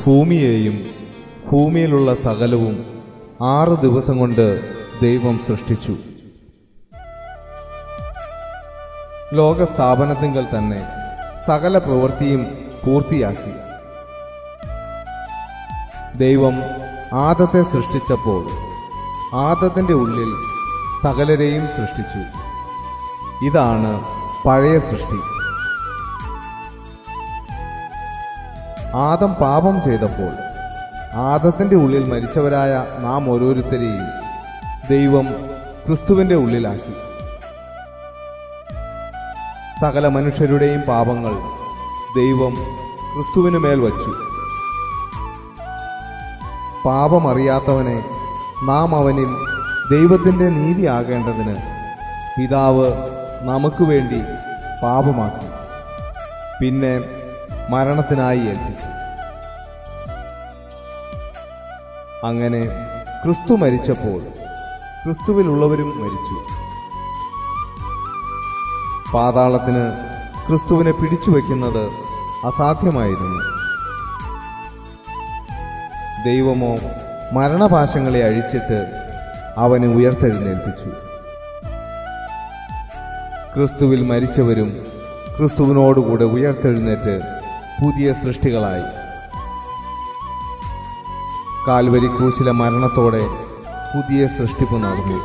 ഭൂമിയെയും ഭൂമിയിലുള്ള സകലവും 6 ദിവസം കൊണ്ട് ദൈവം സൃഷ്ടിച്ചു. ലോകസ്ഥാപനത്തിങ്കൽ തന്നെ സകല പ്രവൃത്തിയും പൂർത്തിയാക്കി. ദൈവം ആദത്തെ സൃഷ്ടിച്ചപ്പോൾ ആദത്തിന്റെ ഉള്ളിൽ സകലരെയും സൃഷ്ടിച്ചു. ഇതാണ് പഴയ സൃഷ്ടി. ആദം പാപം ചെയ്തപ്പോൾ ആദത്തിന്റെ ഉള്ളിൽ മരിച്ചവരായ നാം ഓരോരുത്തരെയും ദൈവം ക്രിസ്തുവിന്റെ ഉള്ളിലാക്കി. സകല മനുഷ്യരുടെയും പാപങ്ങൾ ദൈവം ക്രിസ്തുവിന് മേൽ വച്ചു. പാപമറിയാത്തവനെ നാം അവനിൽ ദൈവത്തിന്റെ നീതിയാകേണ്ടതിന് പിതാവ് നമുക്ക് വേണ്ടി പാപമാക്കി, പിന്നെ മരണത്തിനായി ഏൽപ്പിച്ചു. അങ്ങനെ ക്രിസ്തു മരിച്ചപ്പോൾ ക്രിസ്തുവിലുള്ളവരും മരിച്ചു. പാതാളത്തിന് ക്രിസ്തുവിനെ പിടിച്ചുവെക്കുന്നത് അസാധ്യമായിരുന്നു. ദൈവമോ മരണപാശങ്ങളെ അഴിച്ചിട്ട് അവനെ ഉയർത്തെഴുന്നേൽപ്പിച്ചു. ക്രിസ്തുവിൽ മരിച്ചവരും ക്രിസ്തുവിനോടുകൂടെ ഉയർത്തെഴുന്നേറ്റ് പുതിയ സൃഷ്ടികളായി. കാൽവരി ക്രൂശിലെ മരണത്തോടെ പുതിയ സൃഷ്ടിപ്പ് നടന്നു.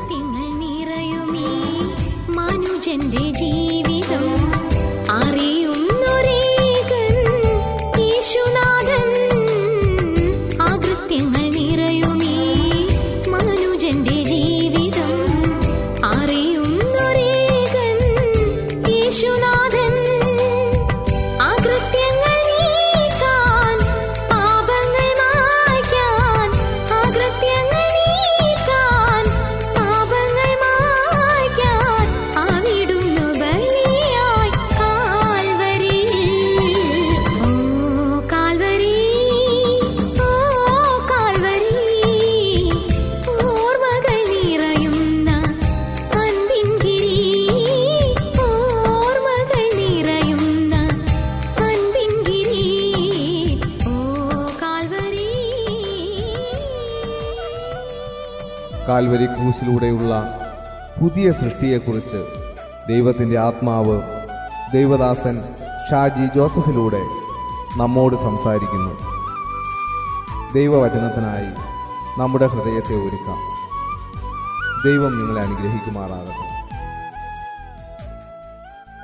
കാൽവരി ക്രൂശിലൂടെയുള്ള പുതിയ സൃഷ്ടിയെക്കുറിച്ച് ദൈവത്തിൻ്റെ ആത്മാവ് ദൈവദാസൻ ഷാജി ജോസഫിലൂടെ നമ്മോട് സംസാരിക്കുന്നു. ദൈവവചനത്തിനായി നമ്മുടെ ഹൃദയത്തെ ഒരുക്കാം. ദൈവം നിങ്ങളെ അനുഗ്രഹിക്കുമാറാകട്ടെ.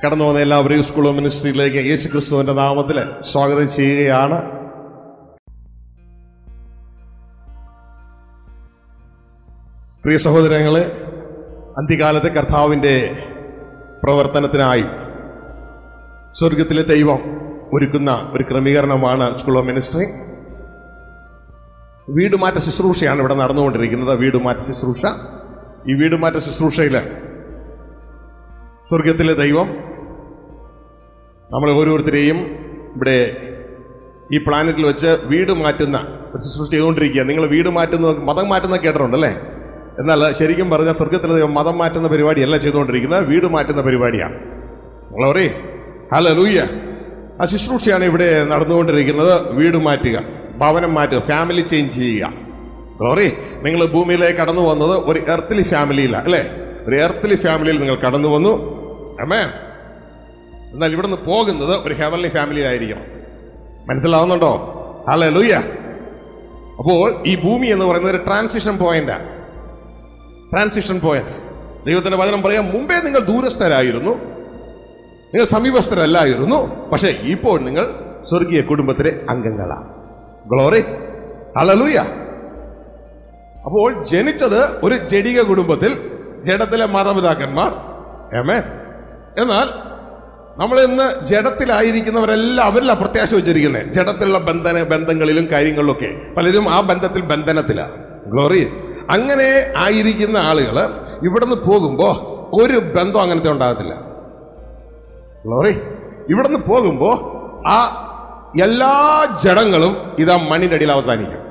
കടന്നു വന്ന എല്ലാവരെയും സ്കൂൾ ഓഫ് മിനിസ്ട്രിയിലേക്ക് യേശു ക്രിസ്തുവിന്റെ നാമത്തിൽ സ്വാഗതം ചെയ്യുകയാണ്. പ്രിയ സഹോദരങ്ങളെ, അന്ത്യകാലത്തെ കർത്താവിന്റെ പ്രവർത്തനത്തിനായി സ്വർഗത്തിലെ ദൈവം ഒരുക്കുന്ന ഒരു ക്രമീകരണമാണ് സ്കൂൾ ഓഫ് മിനിസ്ട്രി. വീടുമാറ്റ ശുശ്രൂഷയാണ് ഇവിടെ നടന്നുകൊണ്ടിരിക്കുന്നത്. വീടുമാറ്റ ശുശ്രൂഷ. ഈ വീടുമാറ്റ ശുശ്രൂഷയിൽ സ്വർഗത്തിലെ ദൈവം നമ്മളെ ഓരോരുത്തരെയും ഇവിടെ ഈ പ്ലാനറ്റിൽ വെച്ച് വീട് മാറ്റുന്ന ശുശ്രൂഷ ചെയ്തുകൊണ്ടിരിക്കുക. നിങ്ങൾ വീട് മാറ്റുന്ന, മതം മാറ്റുന്ന കേട്ടിട്ടുണ്ടല്ലേ? എന്നാൽ ശരിക്കും പറഞ്ഞാൽ സ്വർഗത്തിലെ ദൈവം മതം മാറ്റുന്ന പരിപാടിയല്ല ചെയ്തുകൊണ്ടിരിക്കുന്നത്, വീട് മാറ്റുന്ന പരിപാടിയാണ്. Glory, hallelujah. ആ ശുശ്രൂഷയാണ് ഇവിടെ നടന്നുകൊണ്ടിരിക്കുന്നത്. വീട് മാറ്റുക, ഭവനം മാറ്റുക, ഫാമിലി ചേഞ്ച് ചെയ്യുക. ഗ്ലോറി. നിങ്ങൾ ഭൂമിയിലേക്ക് കടന്നു വന്നത് ഒരു എർത്തലി ഫാമിലിയിലാണ്, അല്ലേ? ഒരു എർത്തലി ഫാമിലിയിൽ നിങ്ങൾ കടന്നു വന്നു. ആമേൻ. എന്നാൽ ഇവിടുന്ന് പോകുന്നത് ഒരു ഹെവൻലി ഫാമിലിയിലായിരിക്കണം. മനസ്സിലാവുന്നുണ്ടോ? ഹല്ലേലൂയ. അപ്പോൾ ഈ ഭൂമി എന്ന് പറയുന്നത് ഒരു ട്രാൻസിഷൻ പോയിന്റാണ്. Transition point. ദൈവത്തിന്റെ വചനം പറയാം, മുമ്പേ നിങ്ങൾ ദൂരസ്ഥരായിരുന്നു, നിങ്ങൾ സമീപസ്ഥരല്ലായിരുന്നു, പക്ഷെ ഇപ്പോൾ നിങ്ങൾ സ്വർഗീയ കുടുംബത്തിലെ അംഗങ്ങളാണ്. Glory, hallelujah. അപ്പോൾ ജനിച്ചത് ഒരു ജഡിക കുടുംബത്തിൽ, ജഡത്തിലെ മാതാപിതാക്കന്മാർ. ആമേൻ. എന്നാൽ നമ്മൾ ഇന്ന് ജഡത്തിലായിരിക്കുന്നവരെല്ലാം അവരിലാ പ്രത്യാശ വെച്ചിരിക്കുന്നത്. ജഡത്തിലുള്ള ബന്ധങ്ങളിലും കാര്യങ്ങളിലൊക്കെ പലരും ആ ബന്ധത്തിൽ ബന്ധനത്തിലാണ്. ഗ്ലോറി. അങ്ങനെ ആയിരിക്കുന്ന ആളുകൾ ഇവിടുന്ന് പോകുമ്പോ ഒരു ബന്ധം അങ്ങനത്തെ ഉണ്ടാകത്തില്ല. ഗ്ലോറി. ഇവിടുന്ന് പോകുമ്പോ ആ എല്ലാ ജഡങ്ങളും ഇതാ മണ്ണിന്റെ അടിയിൽ അവസാനിക്കും.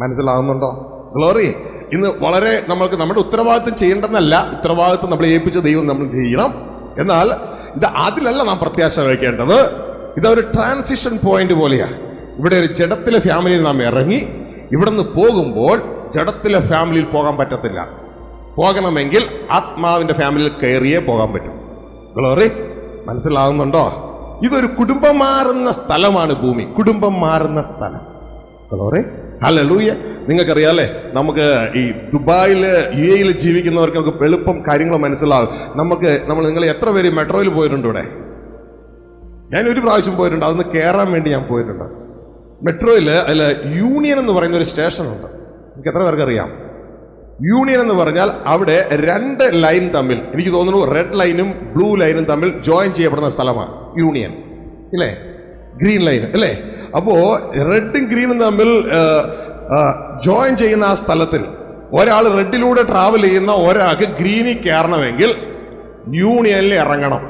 മനസ്സിലാകുന്നുണ്ടോ? ഗ്ലോറി. ഇന്ന് വളരെ നമ്മൾക്ക് നമ്മുടെ ഉത്തരവാദിത്വം ചെയ്യേണ്ടെന്നല്ല, ഉത്തരവാദിത്വം നമ്മളെ ഏൽപ്പിച്ച ദൈവം നമ്മൾ ചെയ്യണം. എന്നാൽ ഇത് അതിലല്ല നാം പ്രത്യാശ വയ്ക്കേണ്ടത്. ഇതൊരു ട്രാൻസിഷൻ പോയിന്റ് പോലെയാണ്. ഇവിടെ ഒരു ജഡത്തിലെ ഫാമിലിയിൽ നാം ഇറങ്ങി ഇവിടുന്ന് പോകുമ്പോൾ ജഡത്തിലെ ഫാമിലിയിൽ പോകാൻ പറ്റത്തില്ല. പോകണമെങ്കിൽ ആത്മാവിന്റെ ഫാമിലിയിൽ കയറിയേ പോകാൻ പറ്റും. ഗ്ലോറി, മനസ്സിലാവുന്നുണ്ടോ? ഇതൊരു കുടുംബം മാറുന്ന സ്ഥലമാണ് ഭൂമി, കുടുംബം മാറുന്ന സ്ഥലം. Glory, hallelujah. നിങ്ങൾക്കറിയാലേ, നമുക്ക് ഈ ദുബായില് UAE ജീവിക്കുന്നവർക്ക് എളുപ്പം കാര്യങ്ങൾ മനസ്സിലാവും. നിങ്ങൾ എത്ര പേര് മെട്രോയിൽ പോയിട്ടുണ്ട്? ഇവിടെ ഞാൻ ഒരു പ്രാവശ്യം പോയിട്ടുണ്ട്. അതൊന്ന് കയറാൻ വേണ്ടി ഞാൻ പോയിട്ടുണ്ട്. മെട്രോയിൽ അതിൽ യൂണിയൻ എന്ന് പറയുന്ന ഒരു സ്റ്റേഷനുണ്ട്. എനിക്ക് എത്ര പേർക്ക് അറിയാം? യൂണിയൻ എന്ന് പറഞ്ഞാൽ അവിടെ 2 ലൈൻ തമ്മിൽ, എനിക്ക് തോന്നുന്നു റെഡ് ലൈനും ബ്ലൂ ലൈനും തമ്മിൽ ജോയിൻ ചെയ്യപ്പെടുന്ന സ്ഥലമാണ് യൂണിയൻ, ഇല്ലേ? ഗ്രീൻ ലൈൻ അല്ലേ? അപ്പോ റെഡും ഗ്രീനും തമ്മിൽ ജോയിൻ ചെയ്യുന്ന ആ സ്ഥലത്തിൽ ഒരാൾ റെഡിലൂടെ ട്രാവൽ ചെയ്യുന്ന ഒരാൾക്ക് ഗ്രീനിൽ കയറണമെങ്കിൽ യൂണിയനിൽ ഇറങ്ങണം.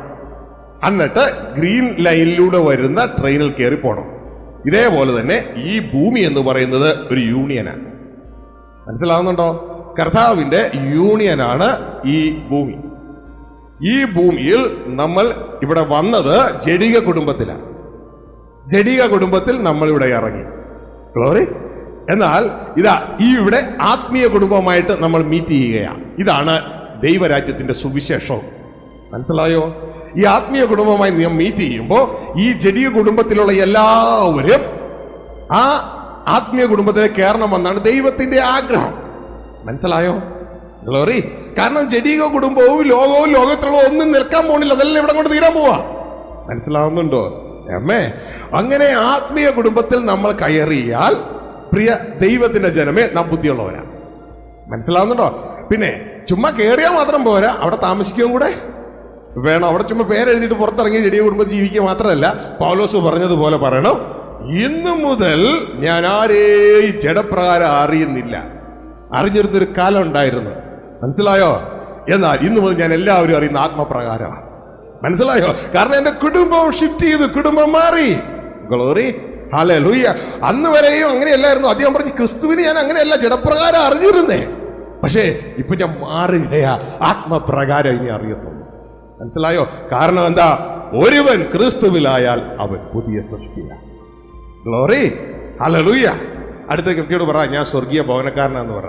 എന്നിട്ട് ഗ്രീൻ ലൈനിലൂടെ വരുന്ന ട്രെയിനിൽ കയറി പോകണം. ഇതേപോലെ തന്നെ ഈ ഭൂമി എന്ന് പറയുന്നത് ഒരു യൂണിയനാണ്. മനസ്സിലാവുന്നുണ്ടോ? കർത്താവിന്റെ യൂണിയനാണ് ഈ ഭൂമി. ഈ ഭൂമിയിൽ നമ്മൾ ഇവിടെ വന്നത് ജഡിക കുടുംബത്തിലാണ്. ജഡിക കുടുംബത്തിൽ നമ്മൾ ഇവിടെ ഇറങ്ങി. ഗ്ലോറി. എന്നാൽ ഇതാ ഈ ഇവിടെ ആത്മീയ കുടുംബമായിട്ട് നമ്മൾ മീറ്റ് ചെയ്യുകയാണ്. ഇതാണ് ദൈവരാജ്യത്തിന്റെ സുവിശേഷം. മനസ്സിലായോ? ഈ ആത്മീയ കുടുംബമായി നീ മീറ്റ് ചെയ്യുമ്പോൾ ഈ ജഡിക കുടുംബത്തിലുള്ള എല്ലാവരും ആ ആത്മീയ കുടുംബത്തിലേക്ക് കയറണമെന്നാണ് ദൈവത്തിന്റെ ആഗ്രഹം. മനസ്സിലായോ? ഗ്ലോറി. കാരണം ജഡിക കുടുംബവും ലോകവും ലോകത്തുള്ള ഒന്നും നിൽക്കാൻ പോണില്ല. അതെല്ലാം ഇവിടെ കൊണ്ട് തീരാൻ പോവാ. മനസ്സിലാവുന്നുണ്ടോ അമ്മേ? അങ്ങനെ ആത്മീയ കുടുംബത്തിൽ നമ്മൾ കയറിയാൽ പ്രിയ ദൈവത്തിന്റെ ജനമേ, നാം ബുദ്ധിയുള്ളവരാണ്. മനസ്സിലാവുന്നുണ്ടോ? പിന്നെ ചുമ്മാ കയറിയാൽ മാത്രം പോരാ, അവിടെ താമസിക്കുകയും കൂടെ വേണം. അവിടെ ചുമ്മാ പേരെഴുതിയിട്ട് പുറത്തിറങ്ങി ജഡിക കുടുംബം ജീവിക്കുക മാത്രമല്ല, പൗലോസ് പറഞ്ഞതുപോലെ പറയണം, ഇന്നു മുതൽ ഞാൻ ആരെയും ജഡപ്രകാരം അറിയുന്നില്ല. അറിഞ്ഞിരുന്നൊരു കാലം ഉണ്ടായിരുന്നു. മനസ്സിലായോ? എന്നാൽ ഇന്നു മുതൽ ഞാൻ എല്ലാവരും അറിയുന്ന ആത്മപ്രകാരമാണ്. മനസ്സിലായോ? കാരണം എന്റെ കുടുംബം ഷിഫ്റ്റ് ചെയ്തു, കുടുംബം മാറി. Glory, hallelujah. അന്ന് വരെയും അങ്ങനെയല്ലായിരുന്നു. അദ്ദേഹം പറഞ്ഞു, ക്രിസ്തുവിനെ ഞാൻ അങ്ങനെയല്ല ജഡപ്രകാരം അറിഞ്ഞിരുന്നേ, പക്ഷേ ഇപ്പൊ ഞാൻ മാറിയില്ല, ആത്മപ്രകാരം ഇനി അറിയത്തുള്ളൂ. മനസ്സിലായോ? കാരണം എന്താ? ഒരുവൻ ക്രിസ്തുവിലായാൽ അവൻ പുതിയ സൃഷ്ടിയാണ്. Glory, hallelujah. അടുത്ത കൃത്യയോട് പറ, ഞാൻ സ്വർഗീയ ഭവനക്കാരനാന്ന് പറ.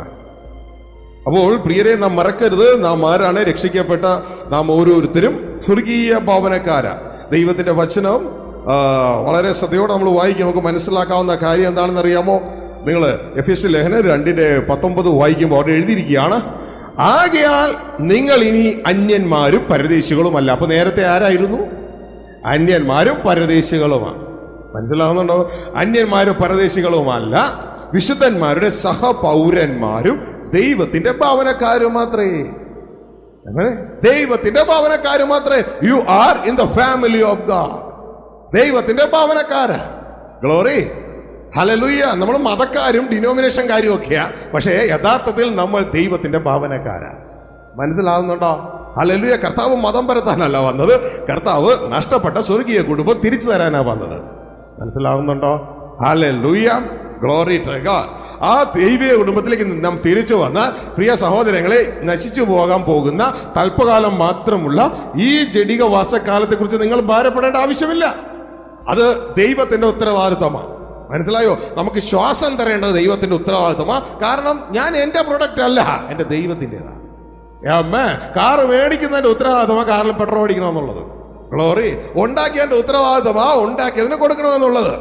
അപ്പോൾ പ്രിയരെ, നാം മറക്കരുത്, നാം ആരാണ്? രക്ഷിക്കപ്പെട്ട നാം ഓരോരുത്തരും സ്വർഗീയ ഭവനക്കാരാ. ദൈവത്തിന്റെ വചനം വളരെ ശ്രദ്ധയോടെ നമ്മൾ വായിക്കും. നമുക്ക് മനസ്സിലാക്കാവുന്ന കാര്യം എന്താണെന്ന് അറിയാമോ? നിങ്ങൾ എഫെസ്യ ലേഖനം 2:19 വായിക്കുമ്പോൾ അവിടെ എഴുതിയിരിക്കുകയാണ്, ആകയാൽ നിങ്ങൾ ഇനി അന്യന്മാരും പരദേശികളുമല്ല. അപ്പൊ നേരത്തെ ആരായിരുന്നു? അന്യന്മാരും പരദേശികളുമാണ്. മനസ്സിലാവുന്നുണ്ടോ? അന്യന്മാരും പരദേശികളുമല്ല, വിശുദ്ധന്മാരുടെ സഹപൗരന്മാരും ദൈവത്തിന്റെ ഭവനക്കാരും മാത്രമേ. ദൈവത്തിന്റെ ഭവനക്കാരും മാത്രമേ. You are in the family of God. ദൈവത്തിന്റെ ഭവനക്കാര്. Glory, hallelujah. നമ്മൾ മതക്കാരും ഡിനോമിനേഷൻകാരും ഒക്കെയാ, പക്ഷേ യഥാർത്ഥത്തിൽ നമ്മൾ ദൈവത്തിന്റെ ഭവനക്കാരാ. മനസ്സിലാവുന്നുണ്ടോ? ഹല്ലേലൂയ. കർത്താവ് മതം പരത്താനല്ല വന്നത്, കർത്താവ് നഷ്ടപ്പെട്ട സ്വർഗീയ കുടുംബം തിരിച്ചു തരാനാ വന്നത്. മനസ്സിലാവുന്നുണ്ടോ? ഹല്ലേലൂയ. Glory to God. ആ ദൈവീയ കുടുംബത്തിലേക്ക് നാം തിരിച്ചു വന്നാൽ പ്രിയ സഹോദരങ്ങളെ, നശിച്ചു പോകാൻ പോകുന്ന തൽപ്പകാലം മാത്രമുള്ള ഈ ജഡിക വാസക്കാലത്തെ കുറിച്ച് നിങ്ങൾ ഭാരപ്പെടേണ്ട ആവശ്യമില്ല. അത് ദൈവത്തിന്റെ ഉത്തരവാദിത്തമാണ്. മനസ്സിലായോ? നമുക്ക് ശ്വാസം തരേണ്ടത് ദൈവത്തിന്റെ ഉത്തരവാദിത്തമാണ്. കാരണം ഞാൻ എന്റെ പ്രൊഡക്റ്റ് അല്ല, എന്റെ ദൈവത്തിൻ്റെതാണ്. കാറ് മേടിക്കുന്നതിന്റെ ഉത്തരവാദിത്തമാണ് കാറിൽ പെട്രോൾ അടിക്കണമെന്നുള്ളത്. ഗ്ലോറി. ഉണ്ടാക്കിയതിന്റെ ഉത്തരവാദിത്തമാ ഉണ്ടാക്കിയതിന് കൊടുക്കണമെന്നുള്ളത്.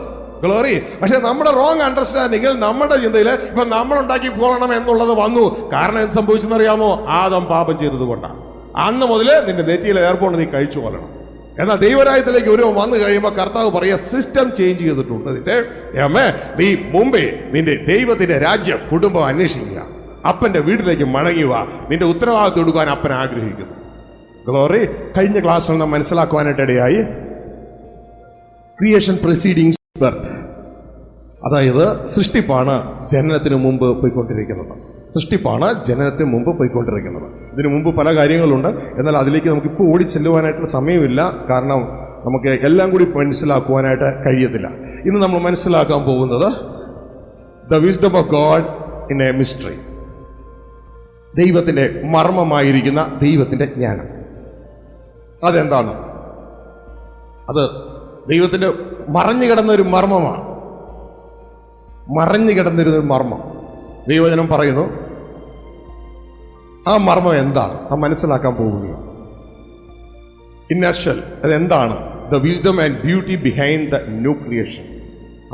ഗ്ലോറി. പക്ഷെ നമ്മുടെ റോങ് അണ്ടർസ്റ്റാൻഡിങ്ങിൽ, നമ്മുടെ ചിന്തയിൽ ഇപ്പൊ നമ്മൾ ഉണ്ടാക്കി പോകണം എന്നുള്ളത് വന്നു. കാരണം എന്ത് സംഭവിച്ചെന്നറിയാമോ? ആദം പാപം ചെയ്തത് കൊണ്ടാണ്. അന്ന് മുതൽ നിന്റെ നെറ്റിയിലെ എയർപോർട്ട് നീ കഴിച്ചു കൊല്ലണം. എന്നാൽ ദൈവരാജ്യത്തിലേക്ക് ഒരു വന്നു കഴിയുമ്പോൾ കർത്താവ് പറയുക, സിസ്റ്റം ചേഞ്ച് ചെയ്തിട്ടുണ്ട്. നീ മുമ്പേ നിന്റെ ദൈവത്തിന്റെ രാജ്യം, കുടുംബം അന്വേഷിക്കുക, അപ്പന്റെ വീട്ടിലേക്ക് മടങ്ങുക, നിന്റെ ഉത്തരവാദിത്വം എടുക്കാൻ അപ്പൻ ആഗ്രഹിക്കുന്നു. ഗ്ലോറി. കഴിഞ്ഞ ക്ലാസ്സിൽ നാം മനസ്സിലാക്കുവാനായിട്ട് ഇടയായി ക്രിയേഷൻ പ്രൊസീഡിങ്സ് ബർത്ത്, അതായത് സൃഷ്ടിപ്പാണ് ജനനത്തിന് മുമ്പ് പോയിക്കൊണ്ടിരിക്കുന്നത്. സൃഷ്ടിപ്പാണ് ജനനത്തിന് മുമ്പ് പോയിക്കൊണ്ടിരിക്കുന്നത്. ഇതിനു മുമ്പ് പല കാര്യങ്ങളുണ്ട്, എന്നാൽ അതിലേക്ക് നമുക്കിപ്പോൾ ഓടി ചെല്ലുവാനായിട്ട് സമയമില്ല. കാരണം നമുക്ക് എല്ലാം കൂടി മനസ്സിലാക്കുവാനായിട്ട് കഴിയത്തില്ല. ഇന്ന് നമ്മൾ മനസ്സിലാക്കാൻ പോകുന്നത് the wisdom of God in A mystery. ദൈവത്തിന്റെ മർമ്മമായിരിക്കുന്ന ദൈവത്തിന്റെ ജ്ഞാനം അതെന്താണ്? അത് ദൈവത്തിന്റെ മറഞ്ഞു കിടന്ന ഒരു മർമ്മമാണ്. മറഞ്ഞു കിടന്നിരുന്നൊരു മർമ്മം ദൈവവചനം പറയുന്നു. ആ മർമ്മം എന്താണ്? നാം മനസ്സിലാക്കാൻ പോകുകയാണ്. ഇൻ നട്ട്ഷെൽ അതെന്താണ്? The wisdom and beauty behind the new creation.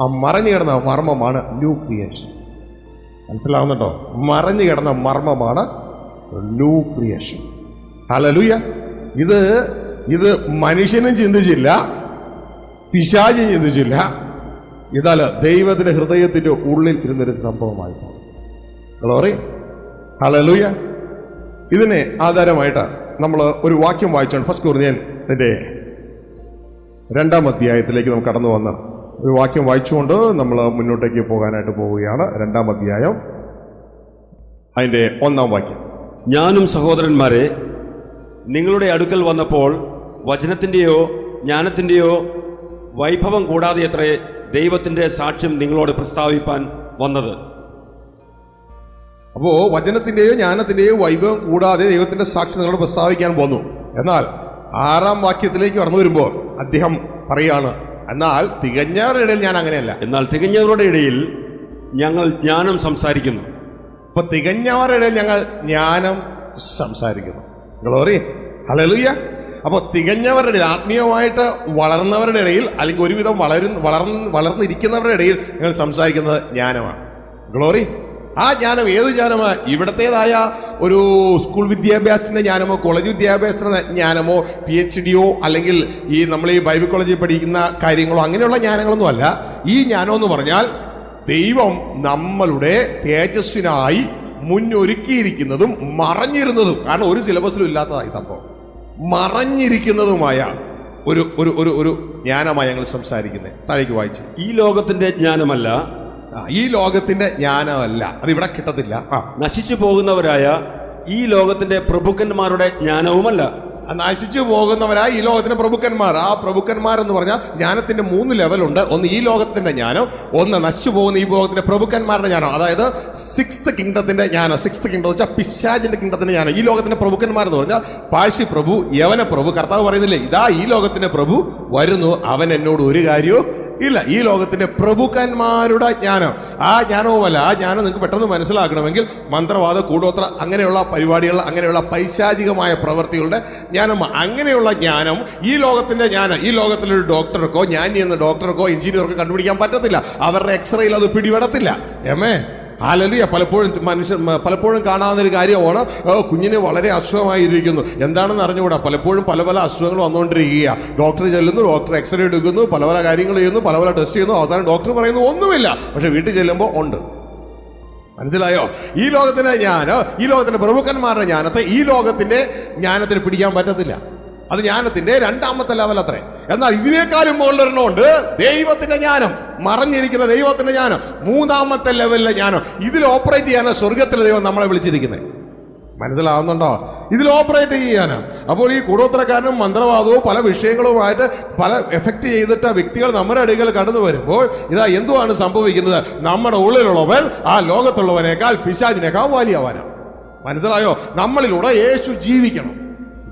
ആ മറഞ്ഞു കിടന്ന മർമ്മമാണ് ന്യൂ ക്രിയേഷൻ. മനസ്സിലാവുന്നുണ്ടോ? മറഞ്ഞു കിടന്ന മർമ്മമാണ് ന്യൂ ക്രിയേഷൻ. ഹല്ലേലൂയ. ഇത് മനുഷ്യനും ചിന്തിച്ചില്ല, പിശാചും ചിന്തിച്ചില്ല. ഇതല്ല, ദൈവത്തിന്റെ ഹൃദയത്തിന്റെ ഉള്ളിൽ ഇരുന്നൊരു സംഭവമായി. ഗ്ലോറി. ഹല്ലേലൂയ. ഇതിനെ ആധാരമായിട്ട് നമ്മൾ ഒരു വാക്യം വായിച്ചാണ്. ഫസ്റ്റ് കൊരിന്ത്യൻസിന്റെ 2-ാം അധ്യായത്തിലേക്ക് നമുക്ക് കടന്നു വന്ന ഒരു വാക്യം വായിച്ചുകൊണ്ട് നമ്മൾ മുന്നോട്ടേക്ക് പോകാനായിട്ട് പോവുകയാണ്. 2-ാം അധ്യായം അതിന്റെ 1-ാം വാക്യം. ഞാനും സഹോദരന്മാരെ നിങ്ങളുടെ അടുക്കൽ വന്നപ്പോൾ വചനത്തിന്റെയോ ജ്ഞാനത്തിന്റെയോ വൈഭവം കൂടാതെ അത്രേ ദൈവത്തിന്റെ സാക്ഷ്യം നിങ്ങളോട് പ്രസ്താവിപ്പാൻ വന്നത്. അപ്പോ വചനത്തിന്റെയോ ജ്ഞാനത്തിന്റെയോ വൈഭവം കൂടാതെ ദൈവത്തിന്റെ സാക്ഷ്യം നിങ്ങളോട് പ്രസ്താവിക്കാൻ പോന്നു. എന്നാൽ 6-ാം വാക്യത്തിലേക്ക് കടന്നു വരുമ്പോൾ അദ്ദേഹം പറയാണ്, എന്നാൽ തികഞ്ഞവരുടെ ഇടയിൽ ഞാൻ അങ്ങനെയല്ല. എന്നാൽ തികഞ്ഞവരുടെ ഇടയിൽ ഞങ്ങൾ ജ്ഞാനം സംസാരിക്കുന്നു. അപ്പൊ തികഞ്ഞവരുടെ ഇടയിൽ ഞങ്ങൾ ജ്ഞാനം സംസാരിക്കുന്നു. ഗ്ലോറി. ഹല്ലേലൂയ. അപ്പൊ തികഞ്ഞവരുടെ ഇടയിൽ, ആത്മീയമായിട്ട് വളർന്നവരുടെ ഇടയിൽ, അല്ലെങ്കിൽ ഒരുവിധം വളർന്നിരിക്കുന്നവരുടെ ഇടയിൽ ഞങ്ങൾ സംസാരിക്കുന്നത് ജ്ഞാനമാണ്. ഗ്ലോറി. ആ ജ്ഞാനം ഏത് ജ്ഞാനമാണ്? ഇവിടത്തേതായ ഒരു സ്കൂൾ വിദ്യാഭ്യാസത്തിന്റെ ജ്ഞാനമോ കോളേജ് വിദ്യാഭ്യാസത്തിന്റെ ജ്ഞാനമോ PhD-യോ അല്ലെങ്കിൽ നമ്മൾ ഈ ബൈബിൾ കോളേജിൽ പഠിക്കുന്ന കാര്യങ്ങളോ അങ്ങനെയുള്ള ജ്ഞാനങ്ങളൊന്നും അല്ല. ഈ ജ്ഞാനം എന്ന് പറഞ്ഞാൽ ദൈവം നമ്മളുടെ തേജസ്സിനായി മുന്നൊരുക്കിയിരിക്കുന്നതും മറഞ്ഞിരുന്നതും, കാരണം ഒരു സിലബസിലും ഇല്ലാത്തതായി സംഭവം, മറഞ്ഞിരിക്കുന്നതുമായ ഒരു ഒരു ഒരു ഒരു ജ്ഞാനമായി ഞങ്ങൾ സംസാരിക്കുന്നത്. താഴേക്ക് വായിച്ചു. ഈ ലോകത്തിന്റെ ജ്ഞാനമല്ല, ഈ ലോകത്തിന്റെ ജ്ഞാനമല്ല, അത് ഇവിടെ കിട്ടത്തില്ല. നശിച്ചു പോകുന്നവരായ ഈ ലോകത്തിന്റെ പ്രഭുക്കന്മാരുടെ ജ്ഞാനവുമല്ല. നശിച്ചു പോകുന്നവരായ ഈ ലോകത്തിന്റെ പ്രഭുക്കന്മാർ. ആ പ്രഭുക്കന്മാർ എന്ന് പറഞ്ഞാൽ ജ്ഞാനത്തിന്റെ 3 ലെവലുണ്ട്. ഒന്ന് ഈ ലോകത്തിന്റെ ജ്ഞാനം, ഒന്ന് നശിച്ചു പോകുന്ന ഈ ലോകത്തിന്റെ പ്രഭുക്കന്മാരുടെ ജ്ഞാനം, അതായത് 6th കിങ്ഡത്തിന്റെ ജ്ഞാനം. 6th കിങ്ഡം എന്ന് വെച്ചാൽ പിശാചിന്റെ കിങ്ഡത്തിന്റെ ജ്ഞാനം. ഈ ലോകത്തിന്റെ പ്രഭുക്കന്മാർ എന്ന് പറഞ്ഞാൽ പാഴ്സി പ്രഭു, യവന പ്രഭു. കർത്താവ് പറയുന്നില്ലേ, ഇതാ ഈ ലോകത്തിന്റെ പ്രഭു വരുന്നു, അവൻ എന്നോട് ഒരു കാര്യവും ഇല്ല. ഈ ലോകത്തിന്റെ പ്രഭുക്കന്മാരുടെ ജ്ഞാനം. ആ ജ്ഞാനവുമല്ല. ആ ജ്ഞാനം നിങ്ങൾക്ക് പെട്ടെന്ന് മനസ്സിലാക്കണമെങ്കിൽ മന്ത്രവാദ, കൂടോത്ര, അങ്ങനെയുള്ള പരിപാടികൾ, അങ്ങനെയുള്ള പൈശാചികമായ പ്രവൃത്തികളുടെ ജ്ഞാനം, അങ്ങനെയുള്ള ജ്ഞാനം ഈ ലോകത്തിന്റെ ജ്ഞാനം ഈ ലോകത്തിലൊരു ഡോക്ടർക്കോ ജ്ഞാനി എന്ന ഡോക്ടർക്കോ എഞ്ചിനീയർക്കോ കണ്ടുപിടിക്കാൻ പറ്റത്തില്ല. അവരുടെ എക്സ്റേയിൽ അത് പിടിപെടത്തില്ല. ഹല്ലേലൂയ. പലപ്പോഴും കാണാവുന്ന ഒരു കാര്യമാണ്, കുഞ്ഞിന് വളരെ അസുഖമായിരിക്കുന്നു, എന്താണെന്ന് അറിഞ്ഞുകൂടാ. പലപ്പോഴും പല അസുഖങ്ങൾ വന്നുകൊണ്ടിരിക്കുക. ഡോക്ടർ ചെല്ലുന്നു, ഡോക്ടർ എക്സ്റേ എടുക്കുന്നു, പല കാര്യങ്ങൾ ചെയ്യുന്നു, പല ടെസ്റ്റ് ചെയ്യുന്നു, അവസാനം ഡോക്ടർ പറയുന്നു ഒന്നുമില്ല. പക്ഷെ വീട്ടിൽ ചെല്ലുമ്പോൾ ഉണ്ട്. മനസ്സിലായോ? ഈ ലോകത്തിന്റെ ജ്ഞാനം, ഈ ലോകത്തിന്റെ പ്രഭുക്കന്മാരുടെ ജ്ഞാനത്തെ ഈ ലോകത്തിന്റെ ജ്ഞാനത്തിന് പിടിക്കാൻ പറ്റത്തില്ല. അത് ജ്ഞാനത്തിന്റെ 2ാമത്തെ ലെവൽ അത്രേ. എന്നാൽ ഇതിനേക്കാളും മുകളിലൊരെണ്ണമുണ്ട്, ദൈവത്തിന്റെ ജ്ഞാനം, മറഞ്ഞിരിക്കുന്ന ദൈവത്തിന്റെ ജ്ഞാനം, 3ാമത്തെ ലെവലിലെ ജ്ഞാനം. ഇതിൽ ഓപ്പറേറ്റ് ചെയ്യാനാണ് സ്വർഗത്തിലെ ദൈവം നമ്മളെ വിളിച്ചിരിക്കുന്നത്. മനസ്സിലാവുന്നുണ്ടോ? ഇതിൽ ഓപ്പറേറ്റ് ചെയ്യാനാണ്. അപ്പോൾ ഈ കൂടോത്രക്കാരനും മന്ത്രവാദവും പല വിഷയങ്ങളുമായിട്ട് പല എഫക്ട് ചെയ്തിട്ട് വ്യക്തികൾ നമ്മുടെ അടുക്കൽ കടന്നു വരുമ്പോൾ ഇതാ എന്തുവാണ് സംഭവിക്കുന്നത്? നമ്മുടെ ഉള്ളിലുള്ളവൻ ആ ലോകത്തുള്ളവനേക്കാൾ പിശാചിനേക്കാൾ വലിയവനാണ്. മനസ്സിലായോ? നമ്മളിലൂടെ യേശു ജീവിക്കണം.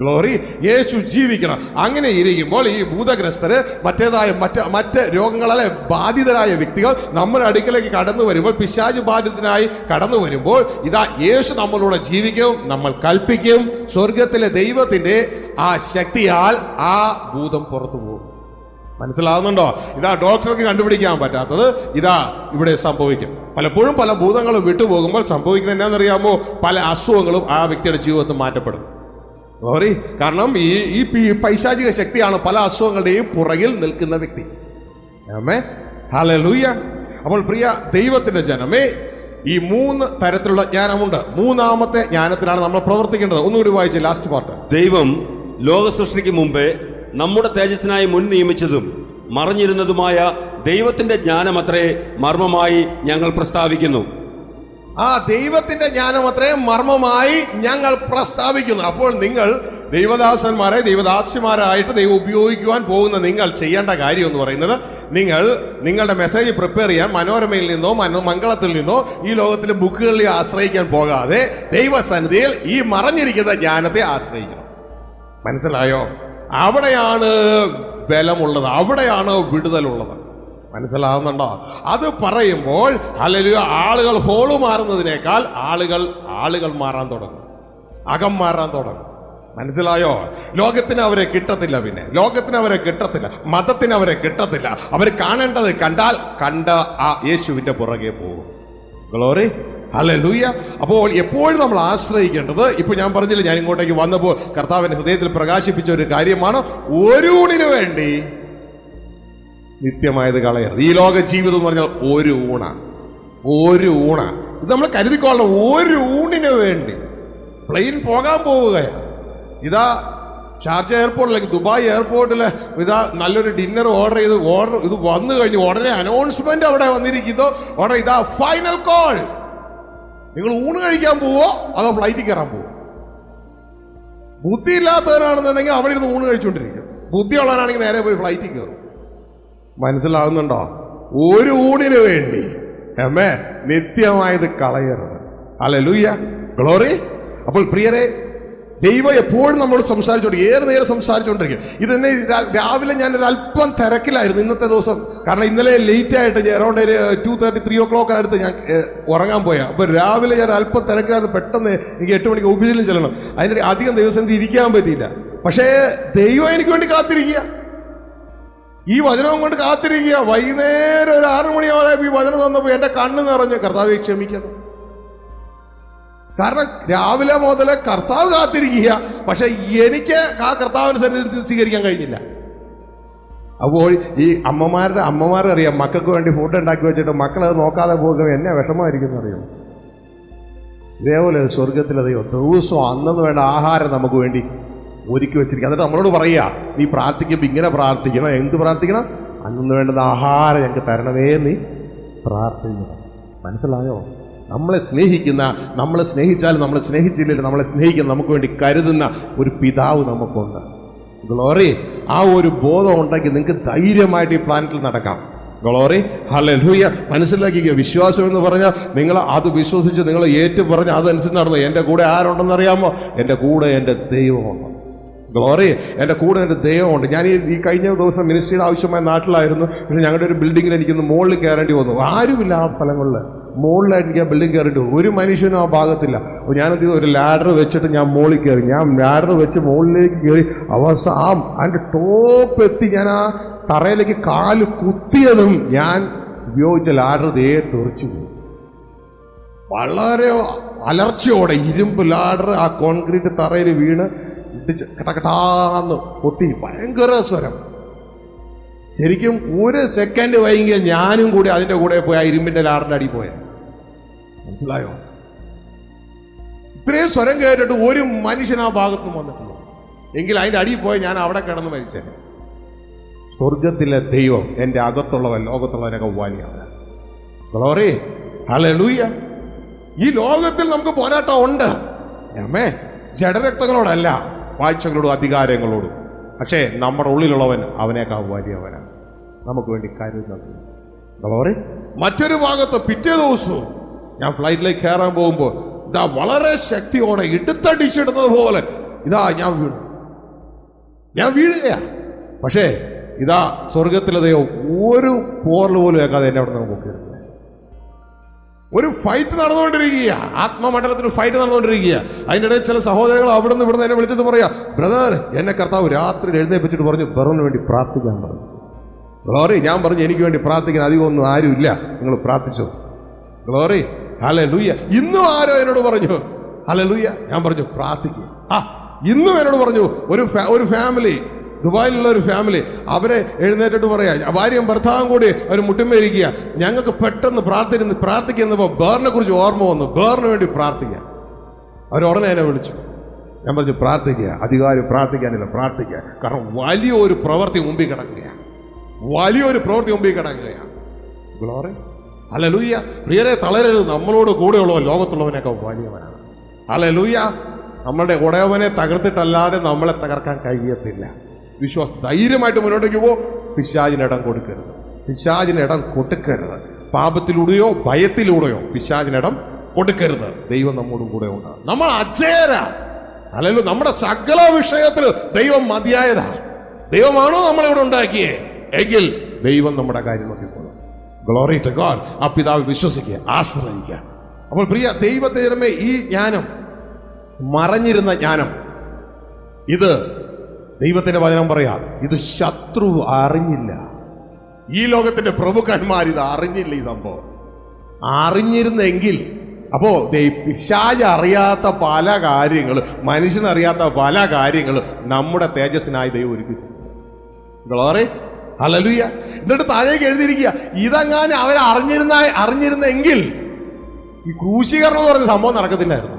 ഗ്ലോറി. യേശു ജീവിക്കണം. അങ്ങനെ ഇരിക്കുമ്പോൾ ഈ ഭൂതഗ്രസ്തര്, മറ്റ് രോഗങ്ങളെ ബാധിതരായ വ്യക്തികൾ നമ്മുടെ അടുക്കലേക്ക് കടന്നു വരുമ്പോൾ, പിശാച് ബാധിതനായി കടന്നു വരുമ്പോൾ ഇതാ യേശു നമ്മളോട് ജീവിക്കും, നമ്മൾ കൽപ്പിക്കും. സ്വർഗത്തിലെ ദൈവത്തിന്റെ ആ ശക്തിയാൽ ആ ഭൂതം പുറത്തു പോകും. മനസ്സിലാവുന്നുണ്ടോ? ഇതാ ഡോക്ടർക്ക് കണ്ടുപിടിക്കാൻ പറ്റാത്തത് ഇതാ ഇവിടെ സംഭവിക്കും. പലപ്പോഴും പല ഭൂതങ്ങളും വിട്ടുപോകുമ്പോൾ സംഭവിക്കുന്നത് എന്താണെന്നറിയാമോ? പല അസുഖങ്ങളും ആ വ്യക്തിയുടെ ജീവിതത്തിൽ മാറ്റപ്പെടും. സോറി. കാരണം ഈ പൈശാചിക ശക്തിയാണ് പല അസുഖങ്ങളുടെയും പുറകിൽ നിൽക്കുന്ന വ്യക്തി. ഹല്ലേലൂയ. അപ്പോൾ പ്രിയ ദൈവത്തിന്റെ ജനമേ, ഈ 3 തരത്തിലുള്ള ജ്ഞാനമുണ്ട്. 3ാമത്തെ ജ്ഞാനത്തിലാണ് നമ്മൾ പ്രവർത്തിക്കേണ്ടത്. ഒന്നുകൂടി വായിച്ച് ലാസ്റ്റ് പാർട്ട്. ദൈവം ലോക സൃഷ്ടിക്ക് മുമ്പേ നമ്മുടെ തേജസ്സിനായി മുൻ നിയമിച്ചതും മറഞ്ഞിരുന്നതുമായ ദൈവത്തിന്റെ ജ്ഞാനമത്രേ മർമ്മമായി ഞങ്ങൾ പ്രസ്താവിക്കുന്നു. ആ ദൈവത്തിന്റെ ജ്ഞാനം അത്രയും മർമ്മമായി ഞങ്ങൾ പ്രസ്താവിക്കുന്നു. അപ്പോൾ നിങ്ങൾ ദൈവദാസന്മാരെ, ദൈവദാസിമാരായിട്ട് ദൈവം ഉപയോഗിക്കുവാൻ പോകുന്ന നിങ്ങൾ ചെയ്യേണ്ട കാര്യം എന്ന് പറയുന്നത്, നിങ്ങളുടെ മെസ്സേജ് പ്രിപ്പയർ ചെയ്യാൻ മനോരമയിൽ നിന്നോ മംഗളത്തിൽ നിന്നോ ഈ ലോകത്തിലെ ബുക്കുകളിൽ ആശ്രയിക്കാൻ പോകാതെ ദൈവസന്നിധിയിൽ ഈ മറഞ്ഞിരിക്കുന്ന ജ്ഞാനത്തെ ആശ്രയിക്കണം. മനസ്സിലായോ? അവിടെയാണ് ബലമുള്ളത്, അവിടെയാണ് വിടുതലുള്ളത്. മനസ്സിലാവുന്നുണ്ടോ? അത് പറയുമ്പോൾ ഹല്ലേലൂയ, ആളുകൾ ഹോള് മാറുന്നതിനേക്കാൾ ആളുകൾ മാറാൻ തുടങ്ങും, അകം മാറാൻ തുടങ്ങും. മനസ്സിലായോ? ലോകത്തിന് അവരെ കിട്ടത്തില്ല, പിന്നെ ലോകത്തിന് അവരെ കിട്ടത്തില്ല, മതത്തിന് അവരെ കിട്ടത്തില്ല. അവർ കാണേണ്ടത് കണ്ട ആ യേശുവിന്റെ പുറകെ പോകും. Glory, hallelujah. അപ്പോൾ എപ്പോഴും നമ്മൾ ആശ്രയിക്കേണ്ടത്, ഇപ്പൊ ഞാൻ പറഞ്ഞില്ല, ഞാൻ ഇങ്ങോട്ടേക്ക് വന്നപ്പോൾ കർത്താവിന്റെ ഹൃദയത്തിൽ പ്രകാശിപ്പിച്ച ഒരു കാര്യമാണ്, ഒരു ഊണിനു വേണ്ടി നിത്യമായത് കളയരുത്. ഈ ലോക ജീവിതം എന്ന് പറഞ്ഞാൽ ഒരു ഊണാണ്. ഇത് നമ്മൾ കരുതിക്കൊള്ളണം. ഒരു ഊണിന് വേണ്ടി പ്ലെയിൻ പോകാൻ പോവുകയാണ്. ഇതാ ഷാർജ എയർപോർട്ടിൽ, അല്ലെങ്കിൽ ദുബായ് എയർപോർട്ടിൽ ഇതാ നല്ലൊരു ഡിന്നർ ഓർഡർ ഇത് വന്നു കഴിഞ്ഞു. ഉടനെ അനൗൺസ്മെന്റ് അവിടെ വന്നിരിക്കുന്നു, ഉടനെ ഇതാ ഫൈനൽ കോൾ. നിങ്ങൾ ഊണ് കഴിക്കാൻ പോവോ അതോ ഫ്ലൈറ്റിൽ കയറാൻ പോവോ? ബുദ്ധിയില്ലാത്തവരാണെന്നുണ്ടെങ്കിൽ അവിടെ ഇരുന്ന് ഊണ് കഴിച്ചുകൊണ്ടിരിക്കും. ബുദ്ധിയുള്ളവരാണെങ്കിൽ നേരെ പോയി ഫ്ലൈറ്റിൽ കയറും. മനസ്സിലാകുന്നുണ്ടോ? ഒരു ഊണിന് വേണ്ടി നിത്യമായത് കളയരുത്. Hallelujah, glory. അപ്പോൾ പ്രിയരെ, ദൈവം എപ്പോഴും നമ്മളോട് സംസാരിച്ചോണ്ടിരിക്കും, ഏറെ നേരം സംസാരിച്ചുകൊണ്ടിരിക്കും. ഇത് തന്നെ രാവിലെ ഞാനൊരു അല്പം തിരക്കിലായിരുന്നു ഇന്നത്തെ ദിവസം. കാരണം ഇന്നലെ ലേറ്റ് ആയിട്ട് അറൗണ്ട് ഒരു 2:30, 3 o'clock അടുത്ത് ഞാൻ ഉറങ്ങാൻ പോയാ. അപ്പൊ രാവിലെ ഞാൻ അല്പം തിരക്കിലായിരുന്നു. പെട്ടെന്ന് എനിക്ക് 8 മണിക്ക് ഓഫീസിലും ചെല്ലണം. അതിന് അധികം ദിവസം ഇരിക്കാൻ പറ്റിയില്ല. പക്ഷേ ദൈവം എനിക്ക് വേണ്ടി കാത്തിരിക്കുക, ഈ വചനം കൊണ്ട് കാത്തിരിക്കുക. വൈകുന്നേരം ഒരു 6 മണിയോടെ ഈ വചനം തന്നപ്പോ എന്റെ കണ്ണ് നിറഞ്ഞു. കർത്താവെ ക്ഷമിക്കണം. കാരണം രാവിലെ മുതൽ കർത്താവ് കാത്തിരിക്കുക, പക്ഷെ എനിക്ക് ആ കർത്താവിന് സ്വീകരിക്കാൻ കഴിഞ്ഞില്ല. അപ്പോൾ ഈ അമ്മമാരറിയാം, മക്കൾക്ക് വേണ്ടി ഫുഡ് ഉണ്ടാക്കി വെച്ചിട്ട് മക്കളത് നോക്കാതെ പോകുമ്പോൾ എന്നെ വിഷമമായിരിക്കും അറിയാം. ഇതേപോലെ സ്വർഗത്തിലെ ദൈവം ദിവസവും അന്നു വേണ്ട ആഹാരം നമുക്ക് വേണ്ടി ഒരുക്കി വെച്ചിരിക്കുക. എന്നിട്ട് നമ്മളോട് പറയുക, നീ പ്രാർത്ഥിക്കുമ്പോൾ ഇങ്ങനെ പ്രാർത്ഥിക്കണം. എന്ത് പ്രാർത്ഥിക്കണം? അന്നു വേണ്ടുന്ന ആഹാരം ഞങ്ങൾക്ക് തരണമേ നീ പ്രാർത്ഥിക്കണം. മനസ്സിലായോ? നമ്മളെ സ്നേഹിച്ചാലും നമ്മളെ സ്നേഹിച്ചില്ലെങ്കിൽ നമ്മളെ സ്നേഹിക്കുന്ന, നമുക്ക് വേണ്ടി കരുതുന്ന ഒരു പിതാവ് നമുക്കുണ്ട്. ഗ്ലോറി. ആ ഒരു ബോധം ഉണ്ടെങ്കിൽ നിങ്ങൾക്ക് ധൈര്യമായിട്ട് ഈ പ്ലാനറ്റിൽ നടക്കാം. Glory, hallelujah. മനസ്സിലാക്കിക്കുക, വിശ്വാസം എന്ന് പറഞ്ഞാൽ നിങ്ങൾ അത് വിശ്വസിച്ച് നിങ്ങൾ ഏറ്റു പറഞ്ഞ് അതനുസരിച്ച് നടന്നു. എൻ്റെ കൂടെ ആരുണ്ടെന്നറിയാമോ? എൻ്റെ കൂടെ എൻ്റെ ദൈവമുണ്ട്. ഗ്ലോറി, എൻ്റെ കൂടെ എൻ്റെ ദൈവമുണ്ട്. ഞാൻ ഈ കഴിഞ്ഞ ദിവസം മിനിസ്ട്രിയുടെ ആവശ്യമായ നാട്ടിലായിരുന്നു. പക്ഷെ ഞങ്ങളുടെ ഒരു ബിൽഡിങ്ങിൽ എനിക്കൊന്ന് മുകളിൽ കയറേണ്ടി വന്നു. ആരുമില്ല ആ സ്ഥലങ്ങളിൽ. മുകളിലായിട്ട് എനിക്ക് ആ ബിൽഡിംഗ് കയറിയിട്ട് ഒരു മനുഷ്യനും ആ ഭാഗത്തില്ല. അപ്പോൾ ഞാനെന്ത് ചെയ്തു, ഒരു ലാഡർ വെച്ചിട്ട് ഞാൻ മുകളിൽ കയറി. ഞാൻ ലാഡർ വെച്ച് മുകളിലേക്ക് കയറി അതിൻ്റെ ടോപ്പ് എത്തി ഞാൻ ആ തറയിലേക്ക് കാല് കുത്തിയതും ഞാൻ ഉപയോഗിച്ച ലാഡർ തെറിച്ചു പോയി. വളരെ അലർച്ചയോടെ ഇരുമ്പ് ലാഡർ ആ കോൺക്രീറ്റ് തറയിൽ വീണ് ഇട്ടിച്ച് കടകടാന്ന് പൊട്ടി. ഭയങ്കര സ്വരം. ശരിക്കും ഒരു സെക്കൻഡ് വൈകിയാൽ ഞാനും കൂടി അതിന്റെ കൂടെ പോയി ആ ഇരുമ്പിന്റെ ലാറിന്റെ അടി പോയ. മനസ്സിലായോ? ഇത്രയും സ്വരം കേട്ടിട്ട് ഒരു മനുഷ്യൻ ആ ഭാഗത്തും വന്നിട്ടില്ല. എങ്കിൽ അതിന്റെ അടിയിൽ പോയി ഞാൻ അവിടെ കിടന്ന് മരിച്ചേ. സ്വർഗത്തിലെ ദൈവം എന്റെ അകത്തുള്ളവൻ ലോകത്തുള്ളവനൊക്കെ വലിയവൻ. Glory, hallelujah. ഈ ലോകത്തിൽ നമുക്ക് പോരാട്ടം ഉണ്ട്. ജഡരക്തങ്ങളോടല്ല, വാഴ്ചകളോടും അധികാരങ്ങളോടും. പക്ഷേ നമ്മുടെ ഉള്ളിലുള്ളവൻ അവനേക്കാൾ വലിയവനാണ്, നമുക്ക് വേണ്ടി കരുതുന്നത്. ഗ്ലോറി. മറ്റൊരു ഭാഗത്ത് പിറ്റേ ദിവസവും ഞാൻ ഫ്ലൈറ്റിലേക്ക് കയറാൻ പോകുമ്പോൾ ഇതാ വളരെ ശക്തിയോടെ ഇടുത്തടിച്ചിടുന്നത് പോലെ ഇതാ ഞാൻ വീഴുകയാ. പക്ഷേ ഇതാ സ്വർഗത്തിലെ ദൈവം ഒരു പോറൽ പോലും കേൾക്കാതെ എന്നെ അവിടെ നിന്ന് നോക്കിയിരുന്നു. ഒരു ഫൈറ്റ് നടന്നുകൊണ്ടിരിക്കുക, ആത്മമണ്ഡലത്തിൽ ഫൈറ്റ് നടന്നുകൊണ്ടിരിക്കുക. അതിൻ്റെ ഇടയിൽ ചില സഹോദരങ്ങൾ അവിടെ നിന്ന് ഇവിടുന്ന് എന്നെ വിളിച്ചിട്ട് പറയാ, ബ്രദർ, എന്നെ കർത്താവ് രാത്രി എഴുന്നേൽപ്പിച്ചിട്ട് പറഞ്ഞു ബ്രദറിന് വേണ്ടി പ്രാർത്ഥിക്കാൻ പറഞ്ഞു. ഗ്ലോറി. ഞാൻ പറഞ്ഞു, എനിക്ക് വേണ്ടി പ്രാർത്ഥിക്കാൻ അധികമൊന്നും ആരുമില്ല, നിങ്ങൾ പ്രാർത്ഥിച്ചു. Glory, hallelujah. ഇന്നും ആരോ എന്നോട് പറഞ്ഞു ഹല്ലേലൂയ. ഞാൻ പറഞ്ഞു പ്രാർത്ഥിക്കുക. ഇന്നും എന്നോട് പറഞ്ഞു ഒരു ഫാമിലി, ദുബായിലുള്ള ഒരു ഫാമിലി, അവരെ എഴുന്നേറ്റിട്ട് പറയാ, ഭാര്യയും ഭർത്താവും കൂടി അവർ മുട്ടുമേരിക്കുക, ഞങ്ങൾക്ക് പെട്ടെന്ന് പ്രാർത്ഥിക്കുന്നപ്പോൾ ബേറിനെ കുറിച്ച് ഓർമ്മ വന്നു, ബേറിന് വേണ്ടി പ്രാർത്ഥിക്കുക. അവരുടനെ എന്നെ വിളിച്ചു. ഞാൻ പറഞ്ഞു പ്രാർത്ഥിക്കുക. അധികാരം പ്രാർത്ഥിക്കാനില്ല, പ്രാർത്ഥിക്കുക. കാരണം വലിയൊരു പ്രവൃത്തി മുമ്പിൽ കിടക്കുകയാണ്, ഗ്ലോറി, ഹല്ലേലൂയ. പ്രിയരെ, തളരരുത്. നമ്മളോട് കൂടെയുള്ളവൻ ലോകത്തുള്ളവനൊക്കെ വലിയവനാണ്. ഹല്ലേലൂയ. നമ്മളുടെ ഉടയവനെ തകർത്തിട്ടല്ലാതെ നമ്മളെ തകർക്കാൻ കഴിയത്തില്ല. വിശ്വാസം ധൈര്യമായിട്ട് മുന്നോട്ടേക്ക് പോ. പിശാചിനിടം കൊടുക്കരുത്. പാപത്തിലൂടെയോ ഭയത്തിലൂടെയോ പിശാചിനിടം കൊടുക്കരുത്. ദൈവം നമ്മോടും കൂടെ ഉണ്ട്. നമ്മൾ അജയരാ. അല്ലെങ്കിൽ നമ്മുടെ സകല വിഷയത്തിൽ ദൈവം മതിയായതാ. ദൈവമാണോ നമ്മളിവിടെ ഉണ്ടാക്കിയേ എങ്കിൽ ദൈവം നമ്മുടെ കാര്യം നോക്കിക്കോളും. Glory to God. ആ പിതാവ് വിശ്വസിക്കുക, ആശ്രയിക്കുക. അപ്പോൾ പ്രിയ ദൈവത്തെ ഈ ജ്ഞാനം, മറഞ്ഞിരുന്ന ജ്ഞാനം, ഇത് ദൈവത്തിന്റെ വചനം പറയാ, ഇത് ശത്രു അറിഞ്ഞില്ല. ഈ ലോകത്തിന്റെ പ്രഭുക്കന്മാർ ഇത് അറിഞ്ഞില്ല. ഈ സംഭവം അറിഞ്ഞിരുന്നെങ്കിൽ, അപ്പോ പിശാച് അറിയാത്ത പല കാര്യങ്ങളും, മനുഷ്യനറിയാത്ത പല കാര്യങ്ങളും നമ്മുടെ തേജസ്സിനായി ദൈവം ഒരുക്കി. Glory hallelujah. എന്നിട്ട് താഴേക്ക് എഴുതിയിരിക്കുക, ഇതെങ്ങാനും അറിഞ്ഞിരുന്നെങ്കിൽ ഈ ക്രൂശീകരണം എന്ന് പറഞ്ഞ സംഭവം നടക്കത്തില്ലായിരുന്നു.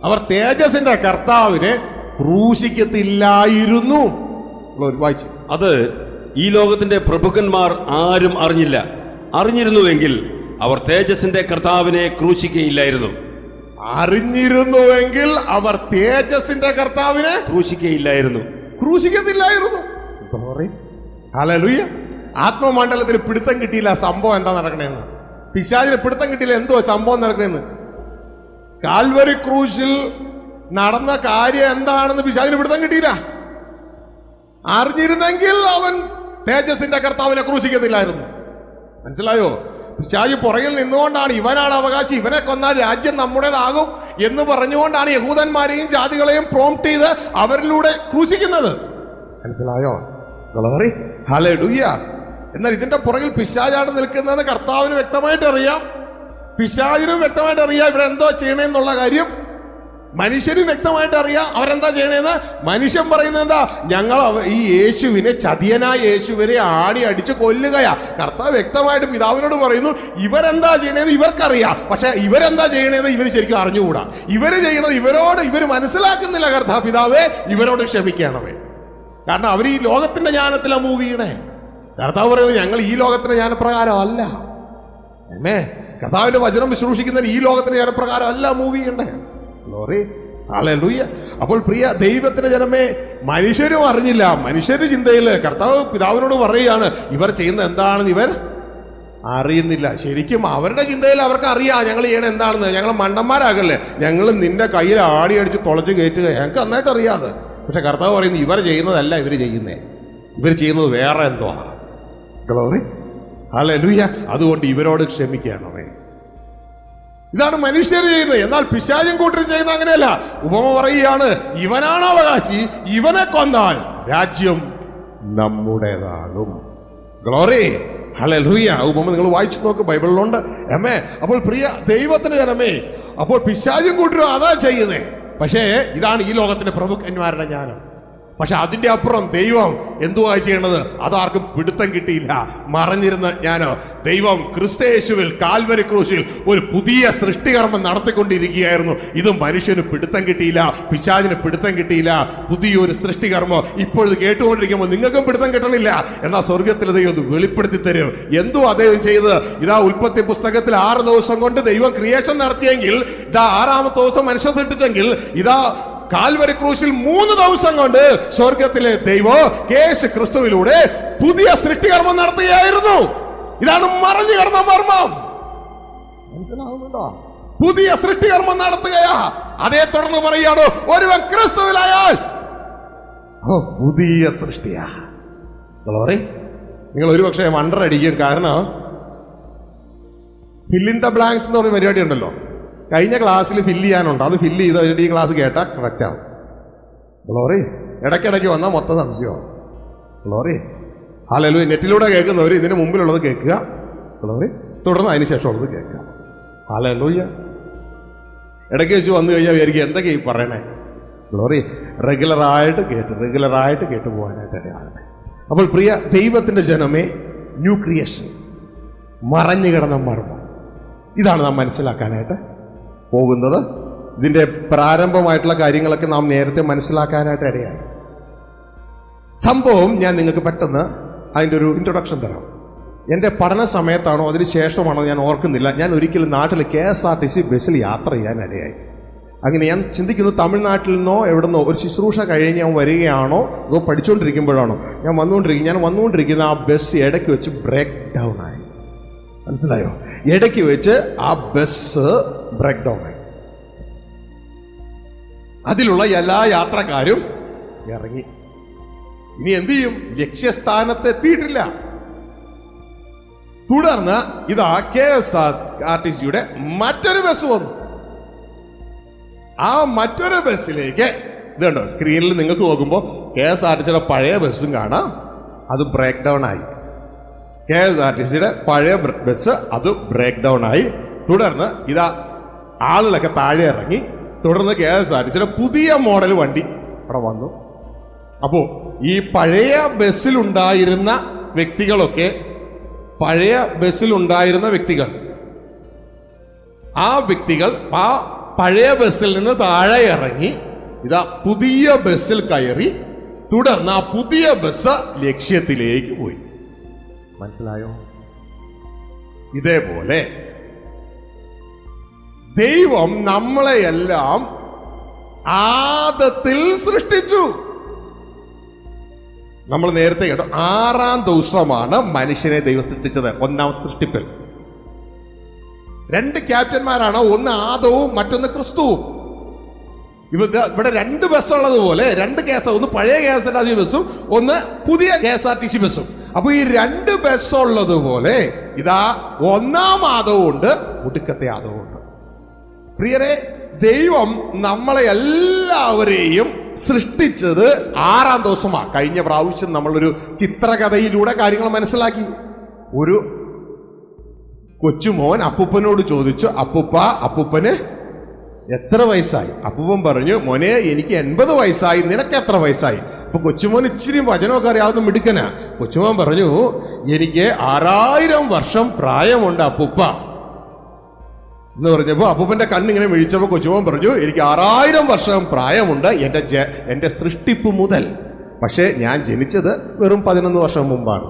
അവർ തേജസ്സിന്റെ കർത്താവിനെ ക്രൂശിക്കത്തില്ലായിരുന്നു. വായിച്ചു. അത് ഈ ലോകത്തിന്റെ പ്രഭുക്കന്മാർ ആരും അറിഞ്ഞില്ല. അറിഞ്ഞിരുന്നുവെങ്കിൽ അവർ തേജസ്സിന്റെ കർത്താവിനെ ക്രൂശിക്കയില്ലായിരുന്നു. അറിഞ്ഞിരുന്നുവെങ്കിൽ അവർ തേജസ്സിന്റെ കർത്താവിനെ ക്രൂശിക്കത്തില്ലായിരുന്നു. ഹല്ലേലൂയ. ആത്മമണ്ഡലത്തിന് പിടുത്തം കിട്ടിയില്ല സംഭവം എന്താ നടക്കണേന്ന്. പിശാചിന് പിടുത്തം കിട്ടിയില്ല എന്തോ സംഭവം നടക്കണേന്ന്. കാൽവരി ക്രൂശിൽ നടന്ന കാര്യം എന്താണെന്ന് പിശാചിന് പിടുത്തം കിട്ടിയില്ല. അറിഞ്ഞിരുന്നെങ്കിൽ അവൻ തേജസ്സിന്റെ കർത്താവിനെ ക്രൂശിക്കത്തില്ലായിരുന്നു. മനസ്സിലായോ? പിശാച് പുറകിൽ നിന്നുകൊണ്ടാണ് ഇവനാണ് അവകാശി, ഇവനെ കൊന്നാൽ രാജ്യം നമ്മുടേതാകും എന്ന് പറഞ്ഞുകൊണ്ടാണ് യഹൂദന്മാരെയും ജാതികളെയും പ്രോംപ്റ്റ് ചെയ്ത് അവരിലൂടെ ക്രൂശിക്കുന്നത്. മനസ്സിലായോ? Glory hallelujah. എന്നാൽ ഇതിന്റെ പുറകിൽ പിശാചാണ് നിൽക്കുന്നതെന്ന് കർത്താവിന് വ്യക്തമായിട്ട് അറിയാം, പിശാചിനും വ്യക്തമായിട്ട് അറിയാം ഇവിടെ എന്തോ ചെയ്യണേന്നുള്ള കാര്യം. മനുഷ്യരും വ്യക്തമായിട്ട് അറിയാം അവരെന്താ ചെയ്യണേന്ന്. മനുഷ്യൻ പറയുന്നത് എന്താ? ഞങ്ങൾ ഈ യേശുവിനെ, ചതിയനായ യേശുവിനെ ആടി അടിച്ച് കൊല്ലുകയാ. കർത്താവ് വ്യക്തമായിട്ട് പിതാവിനോട് പറയുന്നു, ഇവരെന്താ ചെയ്യണേന്ന് ഇവർക്കറിയാം, പക്ഷെ ഇവരെന്താ ചെയ്യണേന്ന് ഇവർ ശരിക്കും അറിഞ്ഞുകൂടാ. ഇവര് ചെയ്യണത് ഇവർ മനസ്സിലാക്കുന്നില്ല. കർത്താവ് പിതാവേ ഇവരോട് ക്ഷമിക്കണമേ. കാരണം അവർ ഈ ലോകത്തിന്റെ ജ്ഞാനത്തിലാണ് മൂവ് ചെയ്യണേ. കർത്താവ് പറയുന്നത് ഞങ്ങൾ ഈ ലോകത്തിന്റെ ജ്ഞാനപ്രകാരം അല്ല. കർത്താവിന്റെ വചനം ശുശ്രൂഷിക്കുന്നതിന് ഈ ലോകത്തിന്റെ ജ്ഞാനപ്രകാരം അല്ല മൂവ് ചെയ്യണ്ടേ. Glory hallelujah. അപ്പോൾ പ്രിയ ദൈവത്തിന്റെ ജനമേ, മനുഷ്യരും അറിഞ്ഞില്ല. മനുഷ്യരുടെ ചിന്തയില് കർത്താവ് പിതാവിനോട് പറയുകയാണ്, ഇവർ ചെയ്യുന്നത് എന്താണെന്ന് ഇവർ അറിയുന്നില്ല. ശരിക്കും അവരുടെ ചിന്തയിൽ അവർക്ക് അറിയാം ഞങ്ങൾ ചെയ്യണത് എന്താണെന്ന്. ഞങ്ങൾ മണ്ടന്മാരാകല്ലേ, ഞങ്ങൾ നിന്റെ കയ്യിൽ ആടി അടിച്ച് തുളച്ച് കയറ്റുക, ഞങ്ങൾക്ക് നന്നായിട്ട് അറിയാതെ. പക്ഷെ കർത്താവ് പറയുന്നു ഇവർ ചെയ്യുന്നതല്ല ഇവർ ചെയ്യുന്നേ, ഇവർ ചെയ്യുന്നത് വേറെ എന്തോ. Glory hallelujah. അതുകൊണ്ട് ഇവരോട് ക്ഷമിക്കണമേ. ഇതാണ് മനുഷ്യർ ചെയ്യുന്നത്. എന്നാൽ പിശാചും കൂട്ടരും ചെയ്യുന്നത് അങ്ങനെയല്ല. ഉപമ പറയുകയാണ്, ഇവനാണ് അവകാശി, ഇവനെ കൊന്നാൽ രാജ്യം നമ്മുടേതാകും. Glory hallelujah. ഉപമ നിങ്ങൾ വായിച്ചു നോക്ക്, ബൈബിളിലുണ്ട്. അപ്പോൾ പ്രിയ ദൈവത്തിന് ജനമേ, അപ്പോൾ പിശാചും കൂട്ടരും അതാ ചെയ്യുന്നേ. പക്ഷേ ഇതാണ് ഈ ലോകത്തിന്റെ പ്രഭുക്കന്മാരുടെ ജ്ഞാനം. പക്ഷെ അതിന്റെ അപ്പുറം ദൈവം എന്തുവാ ചെയ്യണത്? അതാർക്കും പിടുത്തം കിട്ടിയില്ല. മറഞ്ഞിരുന്ന ജ്ഞാനോ ദൈവം ക്രിസ്തുയേശുവിൽ കാൽവരി ക്രൂശിൽ ഒരു പുതിയ സൃഷ്ടികർമ്മം നടത്തിക്കൊണ്ടിരിക്കുകയായിരുന്നു. ഇത് മനുഷ്യന് പിടുത്തം കിട്ടിയില്ല, പിശാചിന് പിടുത്തം കിട്ടിയില്ല. പുതിയൊരു സൃഷ്ടികർമ്മം ഇപ്പോഴും കേട്ടുകൊണ്ടിരിക്കുമ്പോൾ നിങ്ങൾക്കും പിടുത്തം കിട്ടണില്ല. എന്നാൽ സ്വർഗത്തിൽ ദൈവം ഇത് വെളിപ്പെടുത്തി തരും. എന്തോ അദ്ദേഹം ചെയ്തത്? ഇതാ ഉൽപ്പത്തി പുസ്തകത്തിൽ 6 ദിവസം കൊണ്ട് ദൈവം ക്രിയേഷൻ നടത്തിയെങ്കിൽ, ഇതാ 6ാമത്തെ ദിവസം മനുഷ്യൻ സൃഷ്ടിച്ചെങ്കിൽ, ഇതാ കാൽവരി ക്രൂശിൽ 3 ദിവസം കൊണ്ട് സ്വർഗത്തിലെ ദൈവം യേശു ക്രിസ്തുവിലൂടെ പുതിയ സൃഷ്ടികർമ്മം നടത്തുകയായിരുന്നു. ഇതാണ് മറഞ്ഞു കിടന്ന മർമ്മം. മനസ്സിലാവുന്നുണ്ടോ? പുതിയ സൃഷ്ടികർമ്മം നടത്തുകയാ. അതേ തുടർന്ന് പറയുകയാണ്, ഒരുവൻ ക്രിസ്തുവിലായാൽ പുതിയ സൃഷ്ടിയാ. നിങ്ങൾ ഒരുപക്ഷെ വണ്ടറടിക്കും. കാരണം ഫിൽ ഇൻ ദ ബ്ലാങ്ക്സ് എന്ന് പറഞ്ഞ പരിപാടി ഉണ്ടല്ലോ. കഴിഞ്ഞ ക്ലാസ്സിൽ ഫില്ല് ചെയ്യാനുണ്ട്, അത് ഫില്ല് ചെയ്ത് ഈ ക്ലാസ് കേട്ടാൽ കറക്റ്റ് ആവും. ഗ്ലോറി. ഇടയ്ക്കിടയ്ക്ക് വന്നാൽ മൊത്തം സംശയമാണ്. Glory hallelujah. നെറ്റിലൂടെ കേൾക്കുന്നവർ ഇതിന് മുമ്പിലുള്ളത് കേൾക്കുക. ഗ്ലോറി. തുടർന്ന് അതിന് ശേഷമുള്ളത് കേൾക്കുക. ഹല്ലേലൂയ. ഇടയ്ക്ക് വെച്ച് വന്നു കഴിഞ്ഞാൽ വിചാരിക്കും എന്തൊക്കെയാ ഈ പറയണേ. ഗ്ലോറി. റെഗുലറായിട്ട് കേട്ട് പോകാനായിട്ട് ഇടയാകട്ടെ. അപ്പോൾ പ്രിയ ദൈവത്തിന്റെ ജനമേ, ന്യൂ ക്രിയേഷൻ, മറഞ്ഞു കിടന്ന മർമ്മം, ഇതാണ് നാം മനസ്സിലാക്കാനായിട്ട് പോകുന്നത്. ഇതിന്റെ പ്രാരംഭമായിട്ടുള്ള കാര്യങ്ങളൊക്കെ നാം നേരത്തെ മനസ്സിലാക്കാനായിട്ട് ഇടയായി. സംഭവം ഞാൻ നിങ്ങൾക്ക് പെട്ടെന്ന് അതിൻ്റെ ഒരു ഇൻട്രൊഡക്ഷൻ തരാം. എൻ്റെ പഠന സമയത്താണോ അതിന് ശേഷമാണോ ഞാൻ ഓർക്കുന്നില്ല, ഞാൻ ഒരിക്കലും നാട്ടിൽ KSRTC ബസ്സിൽ യാത്ര ചെയ്യാൻ ഇടയായി. അങ്ങനെ ഞാൻ ചിന്തിക്കുന്നു, തമിഴ്നാട്ടിൽ നിന്നോ എവിടെ നിന്നോ ഒരു ശുശ്രൂഷ കഴിഞ്ഞ് ഞാൻ വരികയാണോ അതോ പഠിച്ചുകൊണ്ടിരിക്കുമ്പോഴാണോ ഞാൻ വന്നുകൊണ്ടിരിക്കുന്ന ആ ബസ് ഇടയ്ക്ക് വെച്ച് ബ്രേക്ക് ഡൗൺ ആയി. മനസ്സിലായോ? ഇടയ്ക്ക് വെച്ച് ആ ബസ് ബ്രേക്ക് ഡൗൺ ആയി. അതിലുള്ള എല്ലാ യാത്രക്കാരും ഇറങ്ങി. ഇനി എന്ത് ചെയ്യും? ലക്ഷ്യസ്ഥാനത്ത് എത്തിയിട്ടില്ല. തുടർന്ന് ഇതാ KSRTCയുടെ മറ്റൊരു ബസ് വന്നു. ആ മറ്റൊരു ബസ്സിലേക്ക് ഇതുണ്ടോ, സ്ക്രീനിൽ നിങ്ങൾക്ക് നോക്കുമ്പോൾ KSRTCയുടെ പഴയ ബസ്സും കാണാം, അത് ബ്രേക്ക് ഡൗൺ ആയി. KSRTCയുടെ പഴയ ബസ് അത് ബ്രേക്ക് ഡൗൺ ആയി. തുടർന്ന് ഇതാ ആളുകളൊക്കെ താഴെ ഇറങ്ങി. തുടർന്ന് KSRTCയുടെ പുതിയ മോഡൽ വണ്ടി അവിടെ വന്നു. അപ്പോ ഈ പഴയ ബസ്സിലുണ്ടായിരുന്ന വ്യക്തികളൊക്കെ ആ വ്യക്തികൾ ആ പഴയ ബസ്സിൽ നിന്ന് താഴെ ഇറങ്ങി ഇതാ പുതിയ ബസ്സിൽ കയറി. തുടർന്ന് ആ പുതിയ ബസ് ലക്ഷ്യത്തിലേക്ക് പോയി. മനസ്സിലായോ? ഇതേപോലെ ദൈവം നമ്മളെയെല്ലാം ആദത്തിൽ സൃഷ്ടിച്ചു. നമ്മൾ നേരത്തെ കേട്ടോ, 6-ാം ദിവസമാണ് മനുഷ്യനെ ദൈവം സൃഷ്ടിച്ചത്. ഒന്നാമത്തെ സൃഷ്ടിപ്പിൽ 2 ക്യാപ്റ്റന്മാരാണ്, ഒന്ന് ആദവും മറ്റൊന്ന് ക്രിസ്തുവും. ഇവിടെ 2 ബസ്സുള്ളതുപോലെ 2 കേസ്, ഒന്ന് പഴയ KSRTC ബസ്സും ഒന്ന് പുതിയ KSRTC ബസ്സും. അപ്പൊ ഈ 2 ബസ്സുള്ളതുപോലെ ഇതാ ഒന്നാം ആദവും ഉണ്ട്, ഒടുക്കത്തെ ആദവും ഉണ്ട്. പ്രിയരെ, ദൈവം നമ്മളെ എല്ലാവരെയും സൃഷ്ടിച്ചത് 6-ാം ദിവസമാണ്. കഴിഞ്ഞ പ്രാവശ്യം നമ്മളൊരു ചിത്രകഥയിലൂടെ കാര്യങ്ങൾ മനസ്സിലാക്കി. ഒരു കൊച്ചുമോൻ അപ്പൂപ്പനോട് ചോദിച്ചു, അപ്പൂപ്പന് എത്ര വയസ്സായി? അപ്പൂപ്പൻ പറഞ്ഞു, മോനെ എനിക്ക് 80 വയസ്സായി, നിനക്ക് എത്ര വയസ്സായി? അപ്പൊ കൊച്ചുമോൻ ഇച്ചിരി വചനമൊക്കെ അറിയാവുന്ന മിടുക്കനാ. കൊച്ചുമോൻ പറഞ്ഞു, എനിക്ക് 6000 വർഷം പ്രായമുണ്ട് അപ്പൂപ്പ എന്ന് പറഞ്ഞപ്പോ അപ്പൂപ്പന്റെ കണ്ണിങ്ങനെ വീഴ്ചപ്പോ കൊച്ചുമോൻ പറഞ്ഞു, എനിക്ക് 6000 വർഷം പ്രായമുണ്ട് എന്റെ സൃഷ്ടിപ്പ് മുതൽ. പക്ഷെ ഞാൻ ജനിച്ചത് വെറും 11 വർഷം മുമ്പാണ്.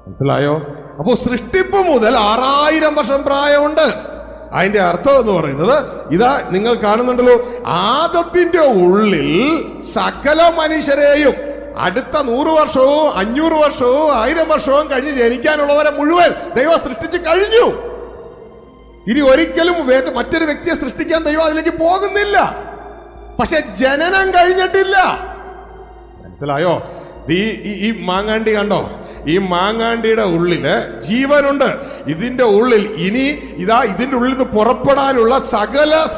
മനസ്സിലായോ? അപ്പോ സൃഷ്ടിപ്പ് മുതൽ 6000 വർഷം പ്രായമുണ്ട്. അതിന്റെ അർത്ഥം എന്ന് പറയുന്നത് ഇതാ നിങ്ങൾ കാണുന്നുണ്ടല്ലോ, ആദത്തിന്റെ ഉള്ളിൽ സകല മനുഷ്യരെയും അടുത്ത 100 വർഷവും 500 വർഷവും 1000 വർഷവും കഴിഞ്ഞ് ജനിക്കാനുള്ളവരെ മുഴുവൻ ദൈവം സൃഷ്ടിച്ച് കഴിഞ്ഞു. ഇനി ഒരിക്കലും മറ്റൊരു വ്യക്തിയെ സൃഷ്ടിക്കാൻ ദൈവം അതിലേക്ക് പോകുന്നില്ല. പക്ഷെ ജനനം കഴിഞ്ഞിട്ടില്ല. മനസ്സിലായോ? ഈ മാങ്ങാണ്ടി കണ്ടോ? ഈ മാങ്ങാണ്ടിയുടെ ഉള്ളില് ജീവനുണ്ട്. ഇതിന്റെ ഉള്ളിൽ ഇനി ഇതിന്റെ ഉള്ളിൽ നിന്ന് പുറപ്പെടാനുള്ള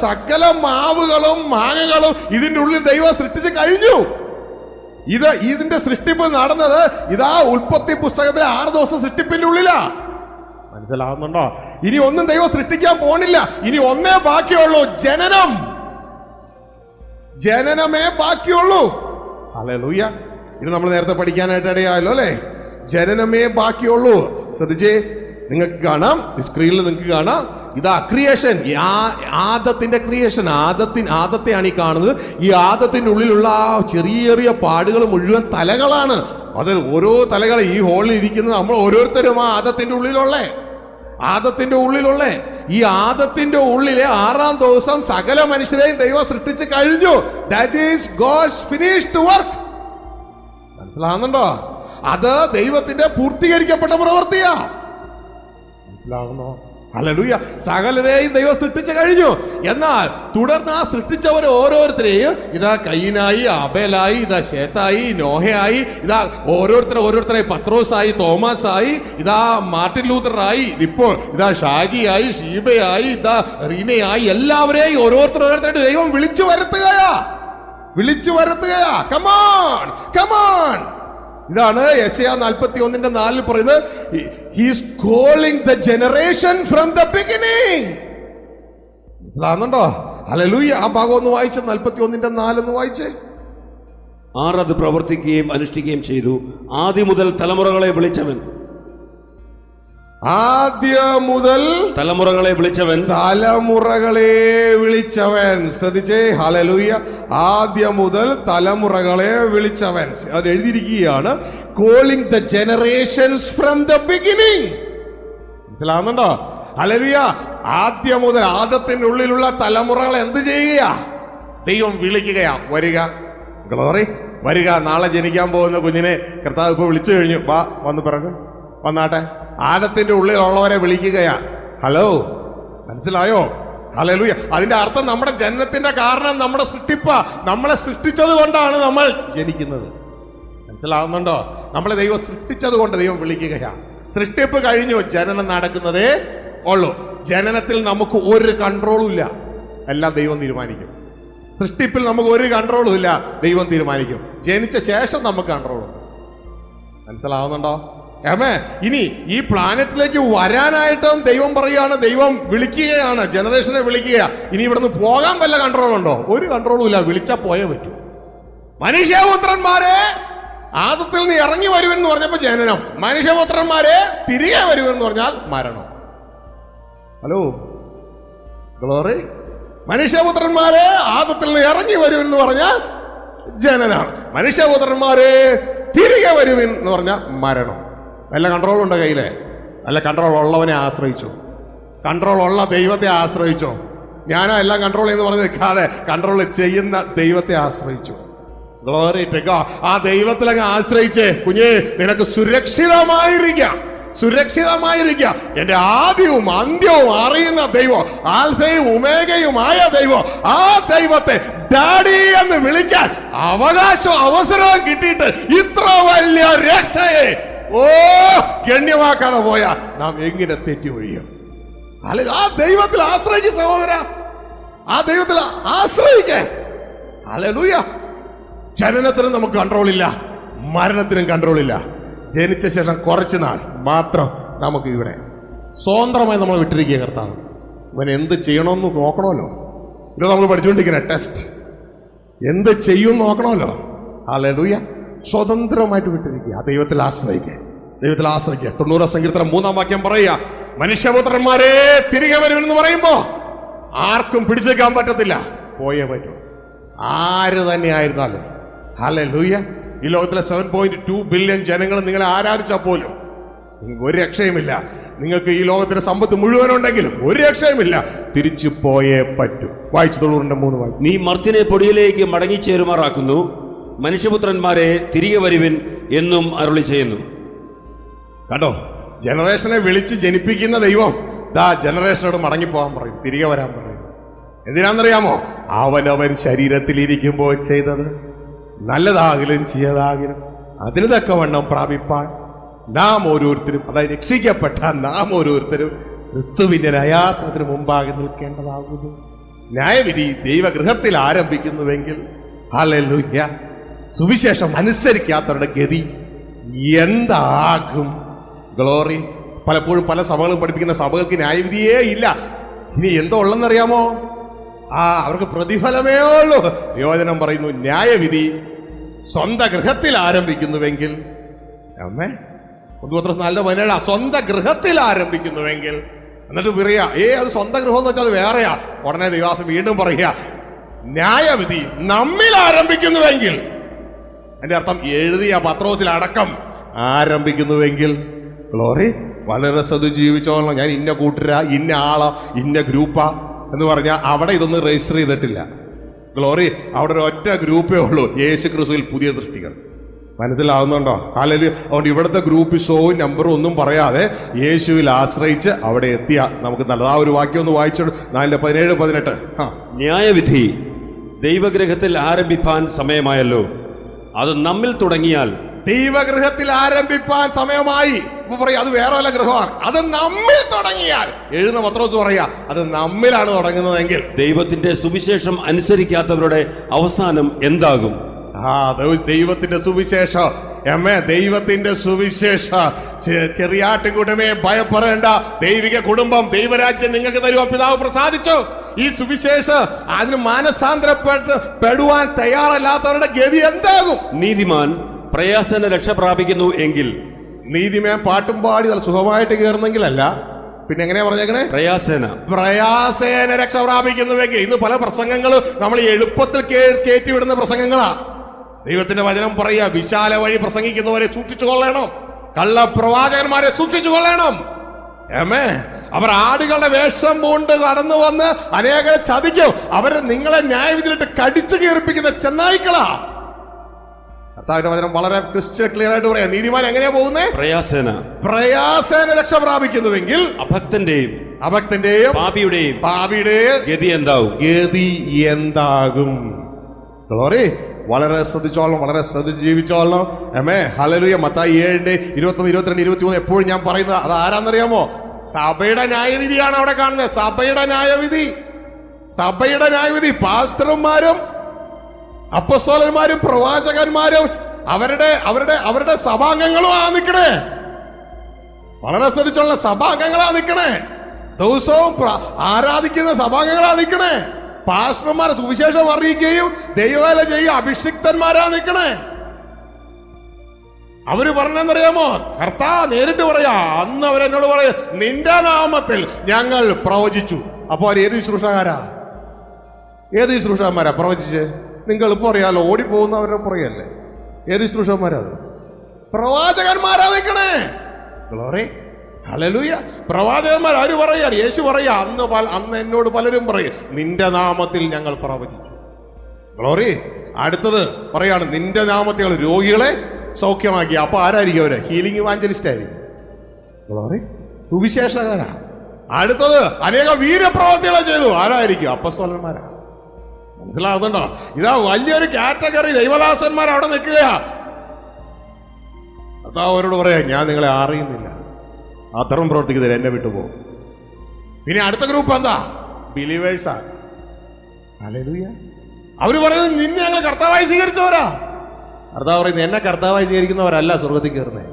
സകല മാവുകളും മാങ്ങകളും ഇതിന്റെ ഉള്ളിൽ ദൈവം സൃഷ്ടിച്ച് കഴിഞ്ഞു. ഇതിന്റെ സൃഷ്ടിപ്പ് നടന്നത് ഉൽപ്പത്തി പുസ്തകത്തിലെ 6 ദിവസം സൃഷ്ടിപ്പിന്റെ ഉള്ളിലാ. മനസ്സിലാവുന്നുണ്ടോ? ഇനി ഒന്നും ദൈവം സൃഷ്ടിക്കാൻ പോണില്ല. ഇനി ഒന്നേ ബാക്കിയുള്ളൂ, ജനനമേ ബാക്കിയുള്ളൂ. ഹല്ലേലൂയ. ഇത് നമ്മൾ നേരത്തെ പഠിക്കാനായിട്ട് ഇടയായല്ലോ അല്ലെ? ജനനമേ ബാക്കിയുള്ളൂ. ശ്രദ്ധിച്ചേ, നിങ്ങൾക്ക് കാണാം, സ്ക്രീനിൽ നിങ്ങൾക്ക് കാണാം, ക്രിയേഷൻ, ആദത്തിന്റെ ക്രിയേഷൻ. ആദത്തെയാണ് ഈ കാണുന്നത്. ഈ ആദത്തിന്റെ ഉള്ളിലുള്ള ചെറിയ ചെറിയ പാടുകൾ മുഴുവൻ തലകളാണ്. അത് ഓരോ തലകൾ ഈ ഹോളിൽ ഇരിക്കുന്നത് നമ്മൾ ഓരോരുത്തരും ആദത്തിന്റെ ഉള്ളിലുള്ള ഈ ആദത്തിന്റെ ഉള്ളിലെ 6-ാം ദിവസം സകല മനുഷ്യരെയും ദൈവം സൃഷ്ടിച്ച് കഴിഞ്ഞു. That is God's finished work. മനസ്സിലാവുന്നുണ്ടോ? അത് ദൈവത്തിന്റെ പൂർത്തീകരിക്കപ്പെട്ട പ്രവൃത്തിയാ. മനസ്സിലാവുന്നോ? ഹല്ലേലൂയ. സകലരെയും ദൈവം സൃഷ്ടിച്ചു കഴിഞ്ഞു. എന്നാൽ തുടർന്ന് ആ സൃഷ്ടിച്ചവർ ഓരോരുത്തരെയും കയീനായി, ആബേലായി, ശേത്തായി, നോഹയായി, ഓരോരുത്തരായി പത്രോസായി, തോമസായി, മാർട്ടിൻ ലൂതറായി, ഇപ്പോൾ ഷാഗിയായി, ഷീബയായി, റീനയായി, എല്ലാവരെയും ഓരോരുത്തരായിട്ട് ദൈവം വിളിച്ചു വരുത്തുകയാ. കമോൺ. ഇതാണ് യെശയ്യാ 41:4 പറയുന്നത്. He is calling the generation from the beginning. മനസ്സിലാവുന്നുണ്ടോ? ഹല്ലേലൂയ. ആ ഭാഗം ഒന്ന് വായിച്ച് 41:4 ഒന്ന് വായിച്ചേ. അത് പ്രവർത്തിക്കുകയും അനുഷ്ഠിക്കുകയും ചെയ്തു. ആദ്യം മുതൽ തലമുറകളെ വിളിച്ചവൻ. തലമുറകളെ വിളിച്ചവൻ. ശ്രദ്ധിച്ചേ. ഹല്ലേലൂയ. ആദ്യം മുതൽ തലമുറകളെ വിളിച്ചവൻ. അത് എഴുതിയിരിക്കുകയാണ്, calling the generations from the beginning. മനസ്സിലാവുന്നുണ്ടോ? ഹല്ലേലൂയ. ആദ്യം മുതൽ ആദത്തിന്റെ ഉള്ളിലുള്ള തലമുറകളെ എന്ത് ചെയ്യുക? ദൈവം വിളിക്കുകയാ. വരിക. നാളെ ജനിക്കാൻ പോകുന്ന കുഞ്ഞിനെ കർത്താവ് ഇപ്പൊ വിളിച്ചു കഴിഞ്ഞു. വന്ന് പിറகு വന്നാട്ടെ. ആദത്തിന്റെ ഉള്ളിലുള്ളവരെ വിളിക്കുകയാ. ഹലോ, മനസ്സിലായോ? ഹല്ലേലൂയ. അതിന്റെ അർത്ഥം നമ്മുടെ ജനനത്തിന്റെ കാരണം നമ്മുടെ സൃഷ്ടിപ്പ. നമ്മളെ സൃഷ്ടിച്ചത് കൊണ്ടാണ് നമ്മൾ ജനിക്കുന്നത്. മനസ്സിലാവുന്നുണ്ടോ? നമ്മളെ ദൈവം സൃഷ്ടിച്ചത് കൊണ്ട് ദൈവം വിളിക്കുകയാ. സൃഷ്ടിപ്പ് കഴിഞ്ഞു, ജനനം നടക്കുന്നതേ ഉള്ളൂ. ജനനത്തിൽ നമുക്ക് ഒരു കൺട്രോളും ഇല്ല, എല്ലാം ദൈവം തീരുമാനിക്കും. സൃഷ്ടിപ്പിൽ നമുക്ക് ഒരു കൺട്രോളും ഇല്ല, ദൈവം തീരുമാനിക്കും. ജനിച്ച ശേഷം നമുക്ക് കൺട്രോളും. മനസ്സിലാവുന്നുണ്ടോ? ഇനി ഈ പ്ലാനറ്റിലേക്ക് വരാനായിട്ടും ദൈവം പറയുകയാണ്, ദൈവം വിളിക്കുകയാണ്, ജനറേഷനെ വിളിക്കുക. ഇനി ഇവിടുന്ന് പോകാൻ വല്ല കൺട്രോൾ ഉണ്ടോ? ഒരു കൺട്രോളും ഇല്ല, വിളിച്ചാൽ പോയേ പറ്റൂ. മനുഷ്യപുത്രന്മാരെ ആദത്തിൽ നിന്ന് ഇറങ്ങി വരുമെന്ന് പറഞ്ഞപ്പോ ജനനം, മനുഷ്യപുത്രന്മാരെ തിരികെ വരുമെന്ന് പറഞ്ഞാൽ മരണം. Hello, glory. മനുഷ്യപുത്രന്മാരെ ആദത്തിൽ നിന്ന് ഇറങ്ങി വരുമെന്ന് പറഞ്ഞാൽ ജനനം, മനുഷ്യപുത്രന്മാരെ തിരികെ വരുമെന്ന് പറഞ്ഞാൽ മരണം. വല്ല കൺട്രോൾ ഉണ്ടോ കയ്യിലെ? അല്ല, കൺട്രോൾ ഉള്ളവനെ ആശ്രയിച്ചു, കൺട്രോൾ ഉള്ള ദൈവത്തെ ആശ്രയിച്ചു. ഞാനാ എല്ലാം കൺട്രോൾ എന്ന് പറഞ്ഞ് നിൽക്കാതെ കൺട്രോൾ ചെയ്യുന്ന ദൈവത്തെ ആശ്രയിച്ചു. Glory to God. ആ ദൈവത്തിലങ്ങ് ആശ്രയിച്ചേ കുഞ്ഞേ, നിനക്ക് സുരക്ഷിതമായിരിക്കാം, സുരക്ഷിതമായിരിക്കാം. എന്റെ ആദ്യവും അന്ത്യവും അറിയുന്ന ദൈവം, ആൽഫയും ഉമേഗയുമായ ദൈവം, ആ ദൈവത്തെ ഡാഡി എന്ന് വിളിക്കാൻ അവകാശവും അവസരവും കിട്ടിയിട്ട് ഇത്ര വലിയ രക്ഷയെ ഗണ്യമാക്കാതെ പോയാ നാം എങ്ങനെ തെറ്റി ഒഴിയും? ആ ദൈവത്തിൽ ആശ്രയിക്ക സഹോദര, ആ ദൈവത്തിൽ ആശ്രയിക്കേ. ഹല്ലേലൂയ. ജനനത്തിനും നമുക്ക് കൺട്രോൾ ഇല്ല, മരണത്തിനും കൺട്രോൾ ഇല്ല. ജനിച്ച ശേഷം കുറച്ചു നാൾ മാത്രം നമുക്ക് ഇവിടെ സ്വതന്ത്രമായി നമ്മളെ വിട്ടിരിക്കുക കർത്താവ്. ഇവൻ എന്ത് ചെയ്യണമെന്ന് നോക്കണമല്ലോ. ഇത് നമ്മൾ പഠിച്ചുകൊണ്ടിരിക്കുന്ന ടെസ്റ്റ്, എന്ത് ചെയ്യും നോക്കണമല്ലോ. ഹല്ലേലൂയ. സ്വതന്ത്രമായിട്ട് വിട്ടിരിക്കുക, ആ ദൈവത്തിൽ ആശ്രയിക്കുക, ദൈവത്തിൽ ആശ്രയിക്കുക. 90 സങ്കീർത്തനം 3-ാം വാക്യം പറയുക, മനുഷ്യപുത്രന്മാരെ തിരികെ വരുമെന്ന് പറയുമ്പോ ആർക്കും പിടിച്ചേക്കാൻ പറ്റത്തില്ല, പോയേ പറ്റൂ, ആര് തന്നെ ആയിരുന്നാലും. ഹല്ലേലൂയ. ഈ ലോകത്തിലെ 7.2 ബില്യൺ ജനങ്ങൾ നിങ്ങളെ ആരാധിച്ചാൽ പോലും നിങ്ങൾക്ക് ഒരു രക്ഷയുമില്ല. നിങ്ങൾക്ക് ഈ ലോകത്തിന്റെ സമ്പത്ത് മുഴുവനുണ്ടെങ്കിലും ഒരു രക്ഷയുമില്ല, തിരിച്ചു പോയേ പറ്റൂ. വായിച്ചു 93 വായിച്ചു. നീ മർത്യനെ പൊടിയിലേക്ക് മടങ്ങിച്ചേരുമാറാക്കുന്നു, മനുഷ്യപുത്രന്മാരെ തിരികെ വരുവിൻ എന്നും അരുളി ചെയ്യുന്നു. കണ്ടോ, ജനറേഷനെ വിളിച്ച് ജനിപ്പിക്കുന്ന ദൈവം ദാ ജനറേഷനോട് മടങ്ങിപ്പോകാൻ പറയും, തിരികെ വരാൻ പറയും. എന്തിനാണെന്നറിയാമോ? അവനവൻ ശരീരത്തിലിരിക്കുമ്പോൾ ചെയ്തത് നല്ലതാകലും ചെയ്യതാകലും അതിന് തക്കവണ്ണം പ്രാപിപ്പാൻ നാം ഓരോരുത്തരും, അതായത് രക്ഷിക്കപ്പെട്ട നാം ഓരോരുത്തരും ക്രിസ്തുവിന്റെ ന്യായാസനത്തിന് മുമ്പാകെ നിൽക്കേണ്ടതാകുന്നു. ന്യായവിധി ദൈവഗൃഹത്തിൽ ആരംഭിക്കുന്നുവെങ്കിൽ ഹല്ലേലൂയ, സുവിശേഷം അനുസരിക്കാത്തവരുടെ ഗതി എന്താകും? ഗ്ലോറി. പലപ്പോഴും പല സഭകളും പഠിപ്പിക്കുന്ന സഭകൾക്ക് ന്യായവിധിയേ ഇല്ല. ഇനി എന്തോ ഉള്ളെന്നറിയാമോ? അവർക്ക് പ്രതിഫലമേ ഉള്ളൂ. യോജനം പറയുന്നു, ന്യായവിധി സ്വന്തം ഗൃഹത്തിൽ ആരംഭിക്കുന്നുവെങ്കിൽ, അമ്മേ 1:17 സ്വന്തം ഗൃഹത്തിൽ ആരംഭിക്കുന്നുവെങ്കിൽ, എന്നിട്ട് പറയാ അത് സ്വന്തം ഗൃഹം എന്ന് വെച്ചാൽ അത് വേറെയാ. ഉടനെ ദൈവാസം വീണ്ടും പറയുക, ന്യായവിധി നമ്മിൽ ആരംഭിക്കുന്നുവെങ്കിൽ, അതിന്റെ അർത്ഥം എഴുതിയ പത്രോസിലടക്കം ആരംഭിക്കുന്നുവെങ്കിൽ, ഗ്ലോറി, വളരെ ശ്രദ്ധ ജീവിച്ചോളണം. ഞാൻ ഇന്ന കൂട്ടരാ, ഇന്ന ആളാ, ഇന്ന ഗ്രൂപ്പാ എന്ന് പറഞ്ഞാൽ അവിടെ ഇതൊന്നും രജിസ്റ്റർ ചെയ്തിട്ടില്ല. ഗ്ലോറി. അവിടെ ഒരു ഒറ്റ ഗ്രൂപ്പേ ഉള്ളൂ, യേശു ക്രിസ്തുവിൽ പുതിയ സൃഷ്ടികൾ. മനസ്സിലാവുന്നുണ്ടോ? അല്ലെങ്കിൽ അതുകൊണ്ട് ഇവിടുത്തെ ഗ്രൂപ്പ് ഷോവും നമ്പറും ഒന്നും പറയാതെ യേശുവിൽ ആശ്രയിച്ച് അവിടെ എത്തിയ നമുക്ക് നല്ലത്. ആ ഒരു വാക്യം ഒന്ന് വായിച്ചോളൂ, 4:17-18. ന്യായവിധി ദൈവഗൃഹത്തിൽ ആരംഭിപ്പാൻ സമയമായല്ലോ, അത് നമ്മിൽ തുടങ്ങിയാൽ. ദൈവഗൃഹത്തിൽ ആരംഭിപ്പാൻ സമയമായി പറയാ, അത് വേറെ വല്ല ഗൃഹമാണ്. അത് നമ്മിൽ തുടങ്ങിയാൽ, എഴുതുന്ന പത്രോസ് പറയാ, അത് നമ്മിലാണ് തുടങ്ങുന്നതെങ്കിൽ ദൈവത്തിന്റെ സുവിശേഷം അനുസരിക്കാത്തവരുടെ അവസാനം എന്താകും? ദൈവത്തിന്റെ സുവിശേഷം, ദൈവത്തിന്റെ സുവിശേഷ. ചെറിയാട്ടിൻകൂട്ടമേ ഭയപ്പെടേണ്ട, ദൈവിക കുടുംബം, ദൈവരാജ്യം നിങ്ങൾക്ക് തരുവാ പിതാവ് പ്രസാദിച്ചു. ഈ സുവിശേഷം അതിന് മാനസാന്തരപ്പെടുവാൻ തയ്യാറല്ലാത്തവരുടെ ഗതി എന്താകും? നീതിമാൻ പ്രയാസന രക്ഷ പ്രാപിക്കുന്നു എങ്കിൽ. നീതിമാൻ പാട്ടും പാടി നല്ല സുഖമായിട്ട് കയറുന്നെങ്കിലല്ല, പിന്നെ എങ്ങനെയാ പറഞ്ഞേക്കണേ? പ്രയാസേന രക്ഷ പ്രാപിക്കുന്നുവെങ്കിൽ. ഇന്ന് പല പ്രസംഗങ്ങളും നമ്മൾ എളുപ്പത്തിൽ കയറ്റിവിടുന്ന പ്രസംഗങ്ങളാ. ദൈവത്തിന്റെ വചനം പറയാ, വിശാല വഴി പ്രസംഗിക്കുന്നവരെ സൂക്ഷിച്ചു കൊള്ളണം, കള്ളപ്രവാചകന്മാരെ സൂക്ഷിച്ചു കൊള്ളണം. അവർ ആടുകളുടെ വേഷം പൂണ്ട് കടന്നു വന്ന് അനേകരെ ചതിക്കും. അവരെ നിങ്ങളെ ന്യായവിധിയിലിട്ട് കടിച്ചു കീറിപ്പിക്കുന്ന ചെന്നായ്ക്കളാ. കർത്താവിന്റെ വചനം വളരെ ക്ലിയർ ആയിട്ട് പറയാം. നീതിമാൻ എങ്ങനെയാ പോകുന്നത്? പ്രയാസേന രക്ഷ പ്രാപിക്കുന്നുവെങ്കിൽ അഭക്തന്റെയും പാപിയുടെയും ഗതി എന്താകും? ഗ്ലോറി. വളരെ ശ്രദ്ധിച്ചോളണം, വളരെ ശ്രദ്ധിച്ച് ജീവിച്ചോളണം. ആമേൻ. ഹല്ലേലൂയ. മത്തായി 7:21, 22, 23 എപ്പോഴും ഞാൻ പറയുന്നത് അത് ആരാന്നറിയാമോ? സഭയുടെ ന്യായവിധിയാണ് അവിടെ കാണുന്നത്. സഭയുടെ ന്യായവിധി, സഭയുടെ ന്യായവിധി. പാസ്റ്റർമാരും അപ്പോസ്തലന്മാരും പ്രവാചകന്മാരും അവരുടെ സഭാംഗങ്ങളും നിൽക്കണേ. വളരെ ശ്രദ്ധിച്ചോളണം, സഭാംഗങ്ങളാ നിൽക്കണേ. ദിവസവും ആരാധിക്കുന്ന സഭാംഗങ്ങളാ നിൽക്കണേ. പാസ്റ്റർമാർ സുവിശേഷം അറിയിക്കുകയും ദൈവവേല ചെയ്യുക അഭിഷിക്തന്മാരാ നിൽക്കണേ. അവര് പറഞ്ഞെന്നറിയാമോ? കർത്താവ് നേരിട്ട് പറയാ, അന്ന് അവരെന്നോട് പറയ, നിന്റെ നാമത്തിൽ ഞങ്ങൾ പ്രവചിച്ചു. അപ്പൊ അവർ ഏത് ശുശ്രൂഷകാരാ? ഏത് ശുശ്രൂഷകന്മാരാ പ്രവചിച്ച്? നിങ്ങൾ ഇപ്പൊ അറിയാലോ, ഓടിപ്പോകുന്നവരുടെ പുറകെയല്ലേ. ഏത് ശുശ്രൂഷകന്മാരാ? പ്രവാചകന്മാരാ നിൽക്കണേ. Glory, hallelujah. പ്രവാചകന്മാർ ആര് പറയാണ്? യേശു പറയാ, അന്ന് എന്നോട് പലരും പറയും, നിന്റെ നാമത്തിൽ ഞങ്ങൾ പ്രവചിച്ചു. ഗ്ലോറി. അടുത്തത് പറയാണ്, നിന്റെ നാമത്തിൽ രോഗികളെ സൗഖ്യമാക്കി. അപ്പൊ ആരായിരിക്കും അവര്? ഹീലിംഗ് ഇവാഞ്ചലിസ്റ്റ് ആയിരിക്കും. ഗ്ലോറി, സുവിശേഷകരാ. അടുത്തത് അനേക വീരപ്രവർത്തികളെ ചെയ്തു. ആരായിരിക്കും? അപ്പോസ്തലന്മാരാ. മനസ്സിലാകുന്നുണ്ടോ? ഇതാ വലിയൊരു കാറ്റഗറി ദൈവദാസന്മാർ അവിടെ നിൽക്കുകയാ. അതാ അവരോട് പറയാ, ഞാൻ നിങ്ങളെ അറിയുന്നില്ല, അത്തരം പ്രവർത്തിക്കുന്നത് എന്നെ വിട്ടുപോകും. പിന്നെ അടുത്ത ഗ്രൂപ്പ് എന്താ? ബിലീവേഴ്സാ. ഹല്ലേലൂയ. അവര് പറയുന്നത്, നിന്നെ ഞങ്ങൾ കർത്താവായി സ്വീകരിച്ചവരാ. കർത്താവ് പറയുന്നത്, എന്നെ കർത്താവായി സ്വീകരിക്കുന്നവരല്ല സ്വർഗത്തിൽ കയറുന്നത്.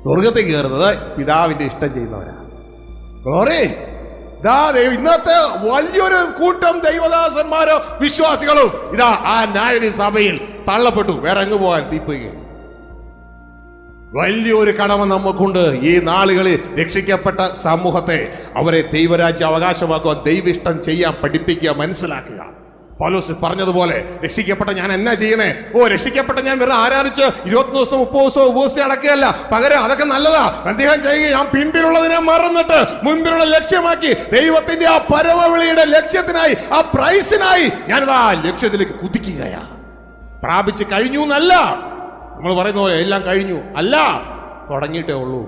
സ്വർഗത്തിൽ കയറുന്നത് പിതാവിന്റെ ഇഷ്ടം ചെയ്യുന്നവരാ. ഗ്ലോറി. ഇന്നത്തെ വലിയൊരു കൂട്ടം ദൈവദാസന്മാരോ വിശ്വാസികളും ഇതാ ആ ന്യായവിധി സഭയിൽ തള്ളപ്പെട്ടു. വേറെ എങ്ങ് പോകാൻ? തീപ്പൊയ്ക. വലിയൊരു കടമ നമുക്കുണ്ട്. ഈ നാളുകളിൽ രക്ഷിക്കപ്പെട്ട സമൂഹത്തെ അവരെ ദൈവരാജ്യം അവകാശമാക്കുക, ദൈവിഷ്ടം ചെയ്യാൻ പഠിപ്പിക്കുക, മനസ്സിലാക്കുക. പൗലോസ് പറഞ്ഞതുപോലെ, രക്ഷിക്കപ്പെട്ട ഞാൻ എന്നാ ചെയ്യണേ? രക്ഷിക്കപ്പെട്ട ഞാൻ വെറുതെ ആരാധിച്ച് 20 ദിവസം 30 ദിവസം ഉപവസിച്ച് അടക്കുകയല്ല. പകരം അതൊക്കെ നല്ലതാ, അദ്ദേഹം ചെയ്യുക. ഞാൻ പിൻപിലുള്ളതിനെ മറന്നിട്ട് മുൻപിലുള്ള ലക്ഷ്യമാക്കി ദൈവത്തിന്റെ ആ പരമവിളിയുടെ ലക്ഷ്യത്തിനായി, ആ പ്രൈസിനായി ഞാനിതാ ലക്ഷ്യത്തിലേക്ക് കുതിക്കുകയാ. പ്രാപിച്ച് കഴിഞ്ഞു എന്നല്ല നമ്മൾ പറയുന്ന പോലെ, എല്ലാം കഴിഞ്ഞു അല്ല, തുടങ്ങിയിട്ടേ ഉള്ളൂ.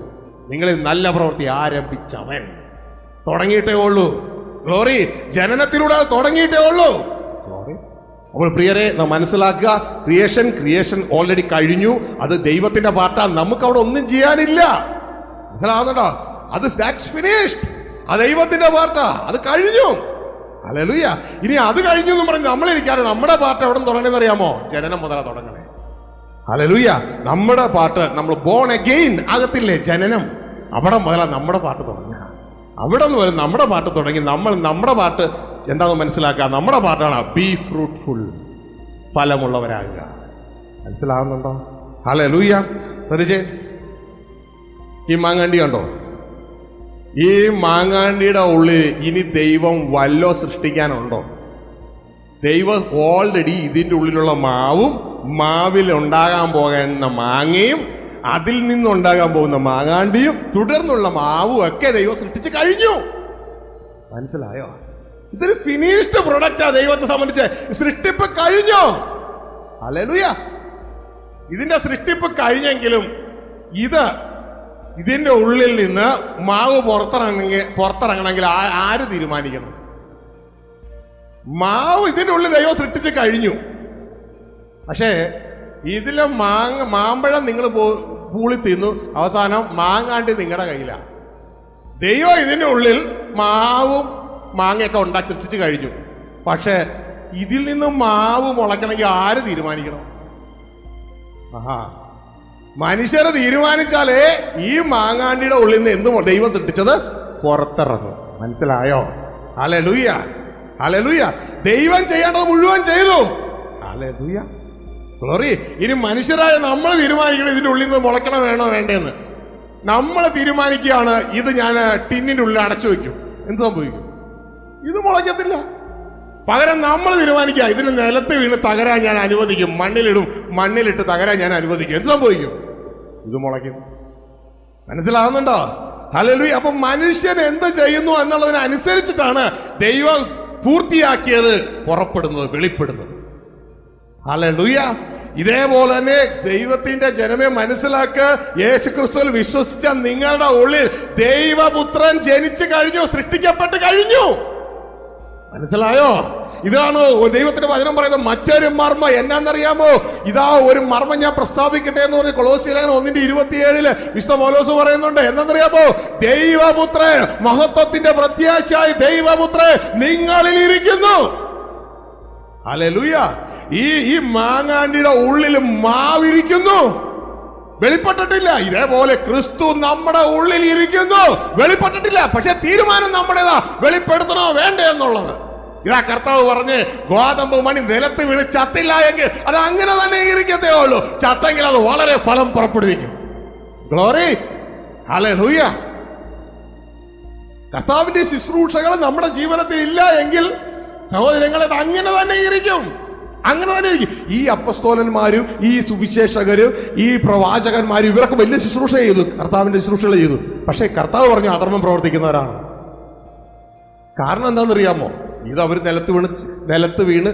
നിങ്ങളിൽ നല്ല പ്രവൃത്തി ആരംഭിച്ചവൻ തുടങ്ങിയിട്ടേ ഉള്ളൂ. ഗ്ലോറി. ജനനത്തിലൂടെ തുടങ്ങിയിട്ടേ ഉള്ളൂ. അപ്പോൾ പ്രിയരെ, നാം മനസ്സിലാക്കുക, ക്രിയേഷൻ ഓൾറെഡി കഴിഞ്ഞു. അത് ദൈവത്തിന്റെ പാർട്ടാ. നമുക്ക് അവിടെ ഒന്നും ചെയ്യാനില്ല. മനസ്സിലാവുന്നുണ്ടോ? അത് ദാറ്റ്സ് ഫിനിഷ്ഡ്. അത് ദൈവത്തിന്റെ പാർട്ടാ. അത് കഴിഞ്ഞു. ഹല്ലേലൂയ. ഇനി അത് കഴിഞ്ഞു എന്ന് പറഞ്ഞ് നമ്മളിരിക്കാതെ നമ്മുടെ പാർട്ട് എവിടെ തുടങ്ങണമെന്ന് അറിയാമോ? ജനനം മുതലാ തുടങ്ങണേ. ഹല്ലേലൂയ. നമ്മുടെ പാട്ട്, നമ്മൾ ബോൺ അഗെയിൻ ആകത്തില്ലേ? ജനനം. അവിടെ മുതലാ നമ്മുടെ പാട്ട് തുടങ്ങുക. അവിടെ നിന്ന് വരും നമ്മുടെ പാട്ട് തുടങ്ങി. നമ്മുടെ പാട്ട് എന്താണെന്ന് മനസ്സിലാക്കുക. നമ്മുടെ പാട്ടാണ് ബി ഫ്രൂട്ട്ഫുൾ, ഫലമുള്ളവരാകുക. മനസ്സിലാകുന്നുണ്ടോ? ഹല്ലേലൂയ. ശ്രദ്ധിച്ചേ, ഈ മാങ്ങാണ്ടി കണ്ടോ? ഈ മാങ്ങാണ്ടിയുടെ ഉള്ളിൽ ഇനി ദൈവം വല്ലോ സൃഷ്ടിക്കാനുണ്ടോ? ദൈവം ഓൾറെഡി ഇതിൻ്റെ ഉള്ളിലുള്ള മാവും മാവിൽ ഉണ്ടാകാൻ പോകുന്ന മാങ്ങയും അതിൽ നിന്നുണ്ടാകാൻ പോകുന്ന മാങ്ങാണ്ടിയും തുടർന്നുള്ള മാവും ഒക്കെ ദൈവം സൃഷ്ടിച്ച് കഴിഞ്ഞു. മനസ്സിലായോ? ഇതൊരു ഫിനിഷ്ഡ് പ്രൊഡക്റ്റാ. ദൈവത്തെ സംബന്ധിച്ച് സൃഷ്ടിപ്പ് കഴിഞ്ഞു. ഹല്ലേലൂയ. ഇതിന്റെ സൃഷ്ടിപ്പ് കഴിഞ്ഞെങ്കിലും ഇതിന്റെ ഉള്ളിൽ നിന്ന് മാവ് പുറത്തിറങ്ങണമെങ്കിൽ ആര് തീരുമാനിക്കണം? മാവ് ഇതിന്റെ ഉള്ളിൽ ദൈവം സൃഷ്ടിച്ച് കഴിഞ്ഞു. പക്ഷേ ഇതിലെ മാമ്പഴം നിങ്ങൾ പൂളി തിന്നു, അവസാനം മാങ്ങാണ്ടി നിങ്ങളുടെ കയ്യിലാണ്. ദൈവം ഇതിന്റെ ഉള്ളിൽ മാവും മാങ്ങയൊക്കെ ഉണ്ടാക്കി സൃഷ്ടിച്ച് കഴിഞ്ഞു. പക്ഷെ ഇതിൽ നിന്നും മാവ് മുളയ്ക്കണമെങ്കിൽ ആര് തീരുമാനിക്കണം? മനുഷ്യരെ തീരുമാനിച്ചാലേ ഈ മാങ്ങാണ്ടിയുടെ ഉള്ളിൽ നിന്ന് എന്ത് ദൈവം സൃഷ്ടിച്ചത് പുറത്തിറങ്ങും. മനസ്സിലായോ? ഹല്ലേലൂയ. ഹല്ലേലൂയ. ദൈവം ചെയ്യേണ്ടത് മുഴുവൻ ചെയ്തു. ഹല്ലേലൂയ. ഗ്ലോറി. ഇനി മനുഷ്യരായ നമ്മൾ തീരുമാനിക്കണം ഇതിന്റെ ഉള്ളിൽ നിന്ന് മുളയ്ക്കണം വേണോ വേണ്ടേന്ന്. നമ്മൾ തീരുമാനിക്കുകയാണ്, ഇത് ഞാൻ ടിന്നിന്റെ ഉള്ളിൽ അടച്ചു വെക്കും. എന്ത് സംഭവിക്കും? ഇത് മുളയ്ക്കത്തില്ല. പകരം നമ്മൾ തീരുമാനിക്കുക, ഇതിന് നിലത്ത് വീണ് തകരാൻ ഞാൻ അനുവദിക്കും, മണ്ണിലിട്ട് തകരാൻ ഞാൻ അനുവദിക്കും. എന്ത് സംഭവിക്കും? ഇത് മുളയ്ക്കും. മനസ്സിലാകുന്നുണ്ടോ? ഹല്ലേലൂയ. അപ്പൊ മനുഷ്യൻ എന്ത് ചെയ്യുന്നു എന്നുള്ളതിനനുസരിച്ചിട്ടാണ് ദൈവം പൂർത്തിയാക്കിയത് പുറപ്പെടുന്നത്, വെളിപ്പെടുന്നത്. ഹല്ലേലൂയ. ഇതേപോലെ തന്നെ ദൈവത്തിന്റെ ജനമേ മനസ്സിലാക്കുക, യേശുക്രിസ്തുവിൽ വിശ്വസിച്ച നിങ്ങളുടെ ഉള്ളിൽ ദൈവപുത്രൻ ജനിച്ചു കഴിഞ്ഞു, സൃഷ്ടിക്കപ്പെട്ട് കഴിഞ്ഞു. മനസ്സിലായോ? ഇതാണ് ദൈവത്തിന്റെ വചനം പറയുന്നത്. മറ്റൊരു മർമ്മം എന്നാന്നറിയാമോ? ഇതാ ഒരു മർമ്മം ഞാൻ പ്രസ്താവിക്കട്ടെ എന്ന് പറഞ്ഞ് കൊളോസ്യലേഖനം 1:27 വിശുദ്ധ പൗലോസ് പറയുന്നുണ്ട്. എന്നറിയാമോ? ദൈവപുത്രൻ, മഹത്വത്തിന്റെ പ്രത്യാശയായി ദൈവപുത്രൻ നിങ്ങളിൽ ഇരിക്കുന്നു. ഹല്ലേലൂയ. ഈ മാങ്ങാണ്ടിയുടെ ഉള്ളിൽ മാവിരിക്കുന്നു, വെളിപ്പെട്ടിട്ടില്ല. ഇതേപോലെ ക്രിസ്തു നമ്മുടെ ഉള്ളിൽ ഇരിക്കുന്നു, വെളിപ്പെട്ടിട്ടില്ല. പക്ഷെ തീരുമാനം നമ്മുടേതാ, വെളിപ്പെടുത്തണോ വേണ്ടേ എന്നുള്ളത്. ഇതാ കർത്താവ് പറഞ്ഞ്, ഗോതമ്പ് മണി നിലത്ത് വീണ് ചത്തില്ല എങ്കിൽ അത് അങ്ങനെ തന്നെ ഇരിക്കത്തേ ഉള്ളൂ, ചത്തെങ്കിൽ അത് വളരെ ഫലം പുറപ്പെടുവിക്കും. Glory, hallelujah. കർത്താവിന്റെ ശുശ്രൂഷകൾ നമ്മുടെ ജീവിതത്തിൽ ഇല്ല എങ്കിൽ സഹോദരങ്ങളെ അത് അങ്ങനെ തന്നെ ഇരിക്കും, അങ്ങനെ തന്നെ ഇരിക്കും. ഈ അപ്പസ്തോലന്മാരും ഈ സുവിശേഷകരും ഈ പ്രവാചകന്മാരും ഇവരൊക്കെ വലിയ ശുശ്രൂഷ ചെയ്തു, കർത്താവിന്റെ ശുശ്രൂഷകൾ ചെയ്തു. പക്ഷേ കർത്താവ് പറഞ്ഞു അധർമ്മം പ്രവർത്തിക്കുന്നവരാണ്. കാരണം എന്താണെന്നറിയാമോ? ഇത് അവർ നിലത്ത് വീണ്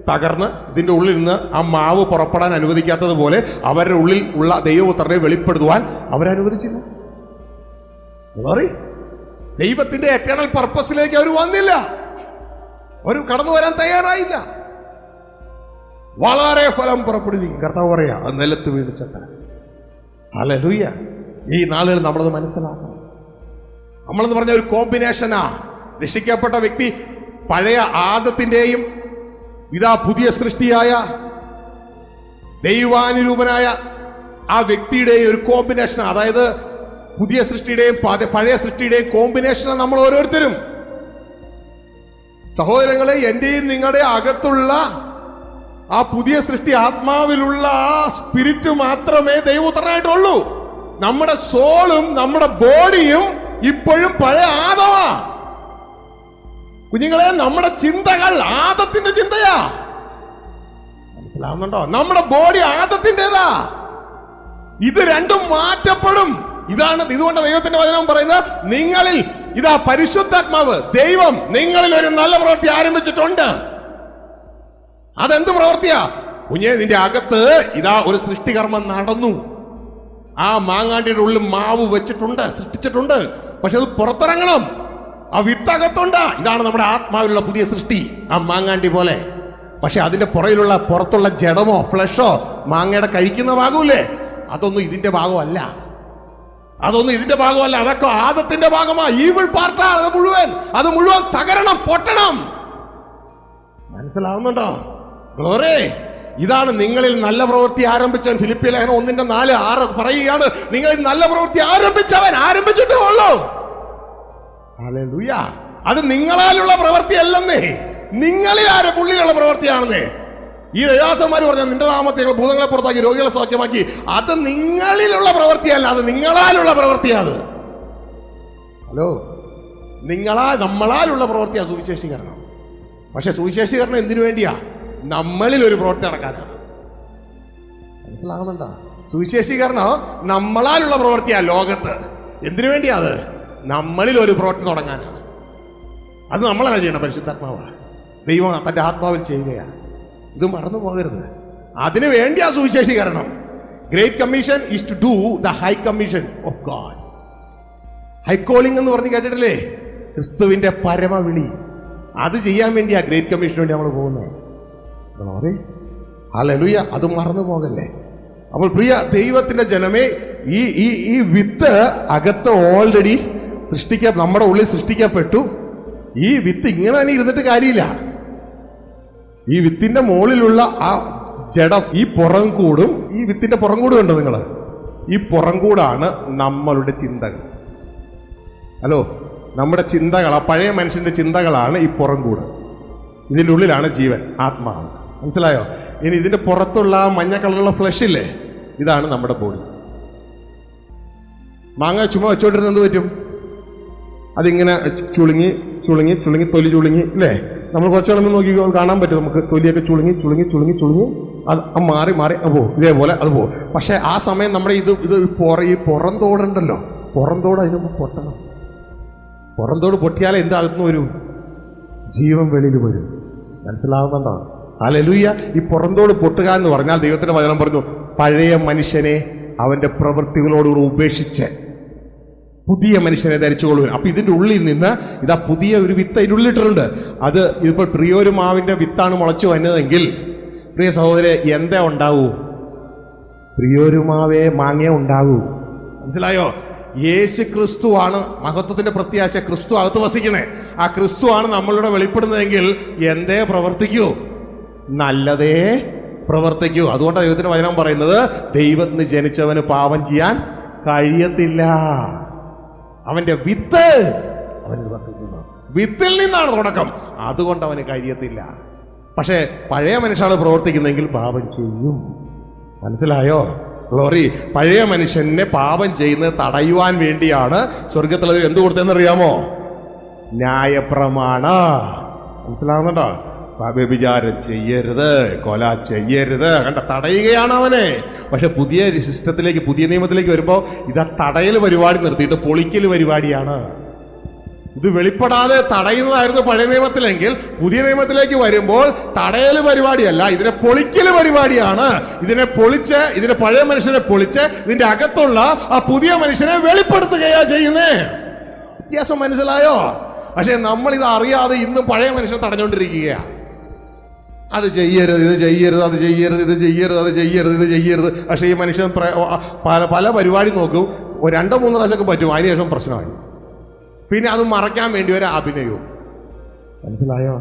തകർന്ന് ഇതിന്റെ ഉള്ളിൽ നിന്ന് ആ മാവ് പുറപ്പെടാൻ അനുവദിക്കാത്തതുപോലെ അവരുടെ ഉള്ളിൽ ഉള്ള ദൈവപുത്രനെ വെളിപ്പെടുത്തുവാൻ അവരനുവദിച്ചില്ല. ദൈവത്തിന്റെ എറ്റേണൽ പർപ്പസിലേക്ക് അവർ വന്നില്ല, അവർ കടന്നു വരാൻ തയ്യാറായില്ല. വളരെ ഫലം പുറപ്പെടുവിക്കും. കർത്താവ് പറയാ അത് നിലത്ത് വീണ് ചത്ത. ഹല്ലേലൂയ. ഈ നാളുകൾ നമ്മളത് മനസ്സിലാക്കണം. നമ്മളെന്ന് പറഞ്ഞ ഒരു കോമ്പിനേഷനാ. രക്ഷിക്കപ്പെട്ട വ്യക്തി പഴയ ആദത്തിന്റെയും ഇതാ പുതിയ സൃഷ്ടിയായ ദൈവാനുരൂപനായ ആ വ്യക്തിയുടെയും ഒരു കോമ്പിനേഷൻ. അതായത് പുതിയ സൃഷ്ടിയുടെയും പഴയ സൃഷ്ടിയുടെയും കോമ്പിനേഷൻ നമ്മൾ ഓരോരുത്തരും. സഹോദരങ്ങളെ, എന്റെയും നിങ്ങളുടെ അകത്തുള്ള ആ പുതിയ സൃഷ്ടി, ആത്മാവിലുള്ള ആ സ്പിരിറ്റ് മാത്രമേ ദൈവപുത്രനായിട്ടുള്ളൂ. നമ്മുടെ സോളും നമ്മുടെ ബോഡിയും ഇപ്പോഴും പഴയ ആദമാ. കുഞ്ഞുങ്ങളെ, നമ്മുടെ ചിന്തകൾ ആദത്തിന്റെ ചിന്തയാ. മനസ്സിലാവുന്നുണ്ടോ? നമ്മുടെ ബോഡി ആദത്തിൻ്റെതാ. ഇത് രണ്ടും മാറ്റപ്പെടും. ഇതുകൊണ്ട് ദൈവത്തിന്റെ വചനം പറയുന്നത്, നിങ്ങളിൽ ഇതാ പരിശുദ്ധാത്മാവ് ദൈവം നിങ്ങളിൽ ഒരു നല്ല പ്രവൃത്തി ആരംഭിച്ചിട്ടുണ്ട്. അതെന്ത് പ്രവൃത്തിയാ? കുഞ്ഞെ, നിന്റെ അകത്ത് ഇതാ ഒരു സൃഷ്ടികർമ്മം നടന്നു. ആ മാങ്ങാണ്ടിയുടെ ഉള്ളിൽ മാവ് വെച്ചിട്ടുണ്ട്, സൃഷ്ടിച്ചിട്ടുണ്ട്. പക്ഷെ അത് പുറത്തിറങ്ങണം. ആ വിത്തകത്തുണ്ട്. ഇതാണ് നമ്മുടെ ആത്മാവിലുള്ള പുതിയ സൃഷ്ടി, ആ മാങ്ങാണ്ടി പോലെ. പക്ഷെ അതിന്റെ പുറത്തുള്ള ജഡമോ ഫ്ലഷോ മാങ്ങയുടെ കഴിക്കുന്ന ഭാഗമില്ലേ, അതൊന്നും ഇതിന്റെ ഭാഗമല്ല. അതൊക്കെ ആദത്തിന്റെ ഭാഗമാ. ഈവിൾ പാർട്ടാണ് അത് മുഴുവൻ തകരണം, പൊട്ടണം. മനസ്സിലാവുന്നുണ്ടോ? ഗ്ലോറി. ഇതാണ് നിങ്ങളിൽ നല്ല പ്രവൃത്തി ആരംഭിച്ചവൻ. ഫിലിപ്പിയ ലേഖനം 1:4-6 പറയുകയാണ്, നിങ്ങളിൽ നല്ല പ്രവൃത്തി ആരംഭിച്ചവൻ ആരംഭിച്ചിട്ടേ ഉള്ളൂ. ഹല്ലേലൂയ. അത് നിങ്ങളാലുള്ള പ്രവൃത്തി അല്ലെന്നേ, നിങ്ങളിൽ പുള്ളിയിലുള്ള പ്രവൃത്തിയാണെന്നേ. ഈ ദൈവദാസന്മാർ പറഞ്ഞ നിന്റെ നാമത്തെ ഭൂതങ്ങളെ പുറത്താക്കി രോഗികളെ സൗഖ്യമാക്കി, അത് നിങ്ങളിലുള്ള പ്രവൃത്തിയല്ല, അത് നിങ്ങളാലുള്ള പ്രവൃത്തിയാണ്. ഹലോ, നമ്മളാലുള്ള പ്രവൃത്തിയാ സുവിശേഷീകരണം. പക്ഷെ സുവിശേഷീകരണം എന്തിനു വേണ്ടിയാ? നമ്മളിൽ ഒരു പ്രവൃത്തി നടക്കാനാണ്. മനസ്സിലാകുന്നുണ്ടോ? സുവിശേഷീകരണം നമ്മളാലുള്ള പ്രവൃത്തിയാ ലോകത്ത്. എന്തിനു വേണ്ടിയാ? അത് നമ്മളിൽ ഒരു പ്രവൃത്തി തുടങ്ങാനാണ്. അത് നമ്മളല്ല ചെയ്യണം, പരിശുദ്ധാത്മാവാണ്. ദൈവം തന്റെ ആത്മാവിൽ ചെയ്യുകയാണ്. ഇത് മറന്നു പോകരുത്. അതിനു വേണ്ടിയാ സുവിശേഷീകരണം. Great commission is to do the high commission of God. High calling എന്ന് പറഞ്ഞ് കേട്ടിട്ടില്ലേ? ക്രിസ്തുവിന്റെ പരമവിളി. അത് ചെയ്യാൻ വേണ്ടിയാ ഗ്രേറ്റ് കമ്മീഷന് വേണ്ടി നമ്മൾ പോകുന്നത്. ഹല്ലേലൂയ. അത് മറന്നു പോകല്ലേ. അപ്പോൾ പ്രിയ ദൈവത്തിന്റെ ജനമേ, ഈ വിത്ത് അകത്ത് ഓൾറെഡി നമ്മുടെ ഉള്ളിൽ സൃഷ്ടിക്കപ്പെട്ടു. ഈ വിത്ത് ഇങ്ങനെ തന്നെ ഇരുന്നിട്ട് കാര്യമില്ല. ഈ വിത്തിന്റെ മുകളിലുള്ള ആ ജഡം, ഈ പുറംകൂടും, ഈ വിത്തിന്റെ പുറംകൂടും ഉണ്ട് നിങ്ങൾ. ഈ പുറംകൂടാണ് നമ്മളുടെ ചിന്തകൾ. ഹലോ, നമ്മുടെ ചിന്തകൾ, ആ പഴയ മനുഷ്യന്റെ ചിന്തകളാണ് ഈ പുറംകൂട്. ഇതിൻ്റെ ഉള്ളിലാണ് ജീവൻ, ആത്മാവ്. മനസ്സിലായോ? ഇനി ഇതിന്റെ പുറത്തുള്ള മഞ്ഞ കളറുള്ള ഫ്ലഷ് ഇല്ലേ, ഇതാണ് നമ്മുടെ ബോഡി. മാങ്ങ ചുമ വെച്ചോണ്ടിരുന്ന എന്ത് പറ്റും? അതിങ്ങനെ ചുളുങ്ങി ചുളുങ്ങി ചുളുങ്ങി തൊലി ചുളുങ്ങി ഇല്ലേ? നമ്മൾ കുറച്ചുകൂടെ നോക്കി കാണാൻ പറ്റും. നമുക്ക് തൊലിയൊക്കെ ചുളുങ്ങി ചുളുങ്ങി ചുളുങ്ങി ചുളുങ്ങി അത് മാറി മാറി പോകും. ഇതേപോലെ അത് പോകും. പക്ഷെ ആ സമയം നമ്മുടെ ഈ പുറന്തോടുണ്ടല്ലോ, പുറന്തോട് അതിന് പൊട്ടണം. പുറന്തോട് പൊട്ടിയാലേ എന്താകുന്നു വരും? ജീവൻ വെളിയിൽ വരും. മനസ്സിലാവുന്നുണ്ടോ? ഹല്ലേലൂയ. ഈ പുറന്തോട് പൊട്ടുക എന്ന് പറഞ്ഞാൽ ദൈവത്തിന്റെ വചനം പറഞ്ഞു, പഴയ മനുഷ്യനെ അവന്റെ പ്രവൃത്തികളോടുകൂടി ഉപേക്ഷിച്ച് പുതിയ മനുഷ്യനെ ധരിച്ചുകൊള്ളുവിൻ. അപ്പൊ ഇതിന്റെ ഉള്ളിൽ നിന്ന് ഇതാ പുതിയ ഒരു വിത്ത് അതിൻ്റെ ഉള്ളിട്ടിട്ടുണ്ട്. അത് ഇതിപ്പോൾ പ്രിയൊരു മാവിന്റെ വിത്താണ് മുളച്ചു വന്നതെങ്കിൽ പ്രിയ സഹോദരെ എന്താ ഉണ്ടാവൂ? പ്രിയൊരു മാവേ മാങ്ങ ഉണ്ടാവൂ. മനസ്സിലായോ? യേശു ക്രിസ്തുവാണ് മഹത്വത്തിന്റെ പ്രത്യാശ. ക്രിസ്തു അകത്ത് വസിക്കണേ. ആ ക്രിസ്തുവാണ് നമ്മളിവിടെ വെളിപ്പെടുന്നതെങ്കിൽ എന്തേ പ്രവർത്തിക്കൂ? നല്ലതേ പ്രവർത്തിക്കൂ. അതുകൊണ്ടാണ് ദൈവത്തിന്റെ വചനം പറയുന്നത്, ദൈവത്തിന് ജനിച്ചവന് പാപം ചെയ്യാൻ കഴിയത്തില്ല. അവന്റെ വിത്ത് അവന് വസിക്കുന്നു. വിത്തിൽ നിന്നാണ് തുടക്കം. അതുകൊണ്ട് അവന് കഴിയത്തില്ല. പക്ഷേ പഴയ മനുഷ്യനാണ് പ്രവർത്തിക്കുന്നെങ്കിൽ പാപം ചെയ്യും. മനസ്സിലായോ? ഗ്ലോറി. പഴയ മനുഷ്യനെ പാപം ചെയ്യുന്നത് തടയുവാൻ വേണ്ടിയാണ് സ്വർഗത്തിൽ എന്ത് കൊടുത്തതെന്നറിയാമോ? ന്യായപ്രമാണ. മനസ്സിലാവുന്നുണ്ടോ? വ്യഭിചാരം ചെയ്യരുത്, കൊല ചെയ്യരുത്, കണ്ട തടയുകയാണ് അവനെ. പക്ഷെ പുതിയ സിസ്റ്റത്തിലേക്ക്, പുതിയ നിയമത്തിലേക്ക് വരുമ്പോ ഇതാ തടയൽ പരിപാടി നിർത്തിയിട്ട് പൊളിക്കൽ പരിപാടിയാണ്. ഇത് വെളിപ്പെടാതെ തടയുന്നതായിരുന്നു പഴയ നിയമത്തിലെങ്കിൽ പുതിയ നിയമത്തിലേക്ക് വരുമ്പോൾ തടയൽ പരിപാടിയല്ല, ഇതിനെ പൊളിക്കൽ പരിപാടിയാണ്. ഇതിനെ പൊളിച്ച്, ഇതിന്റെ പഴയ മനുഷ്യനെ പൊളിച്ച് ഇതിന്റെ അകത്തുള്ള ആ പുതിയ മനുഷ്യനെ വെളിപ്പെടുത്തുകയാ ചെയ്യുന്നേ. വ്യത്യാസം മനസ്സിലായോ? പക്ഷെ നമ്മൾ ഇത് അറിയാതെ ഇന്നും പഴയ മനുഷ്യനെ തടഞ്ഞുകൊണ്ടിരിക്കുകയാ. അത് ചെയ്യരുത്, ഇത് ചെയ്യരുത്, അത് ചെയ്യരുത്, ഇത് ചെയ്യരുത്, അത് ചെയ്യരുത്, ഇത് ചെയ്യരുത്. പക്ഷെ ഈ മനുഷ്യൻ പല പരിപാടി നോക്കും, 2-3 പ്രാവശ്യമൊക്കെ പറ്റും, അതിനുശേഷം പ്രശ്നമായി. പിന്നെ അത് മറയ്ക്കാൻ വേണ്ടി ഒരു അഭിനയവും. മനസ്സിലായോ?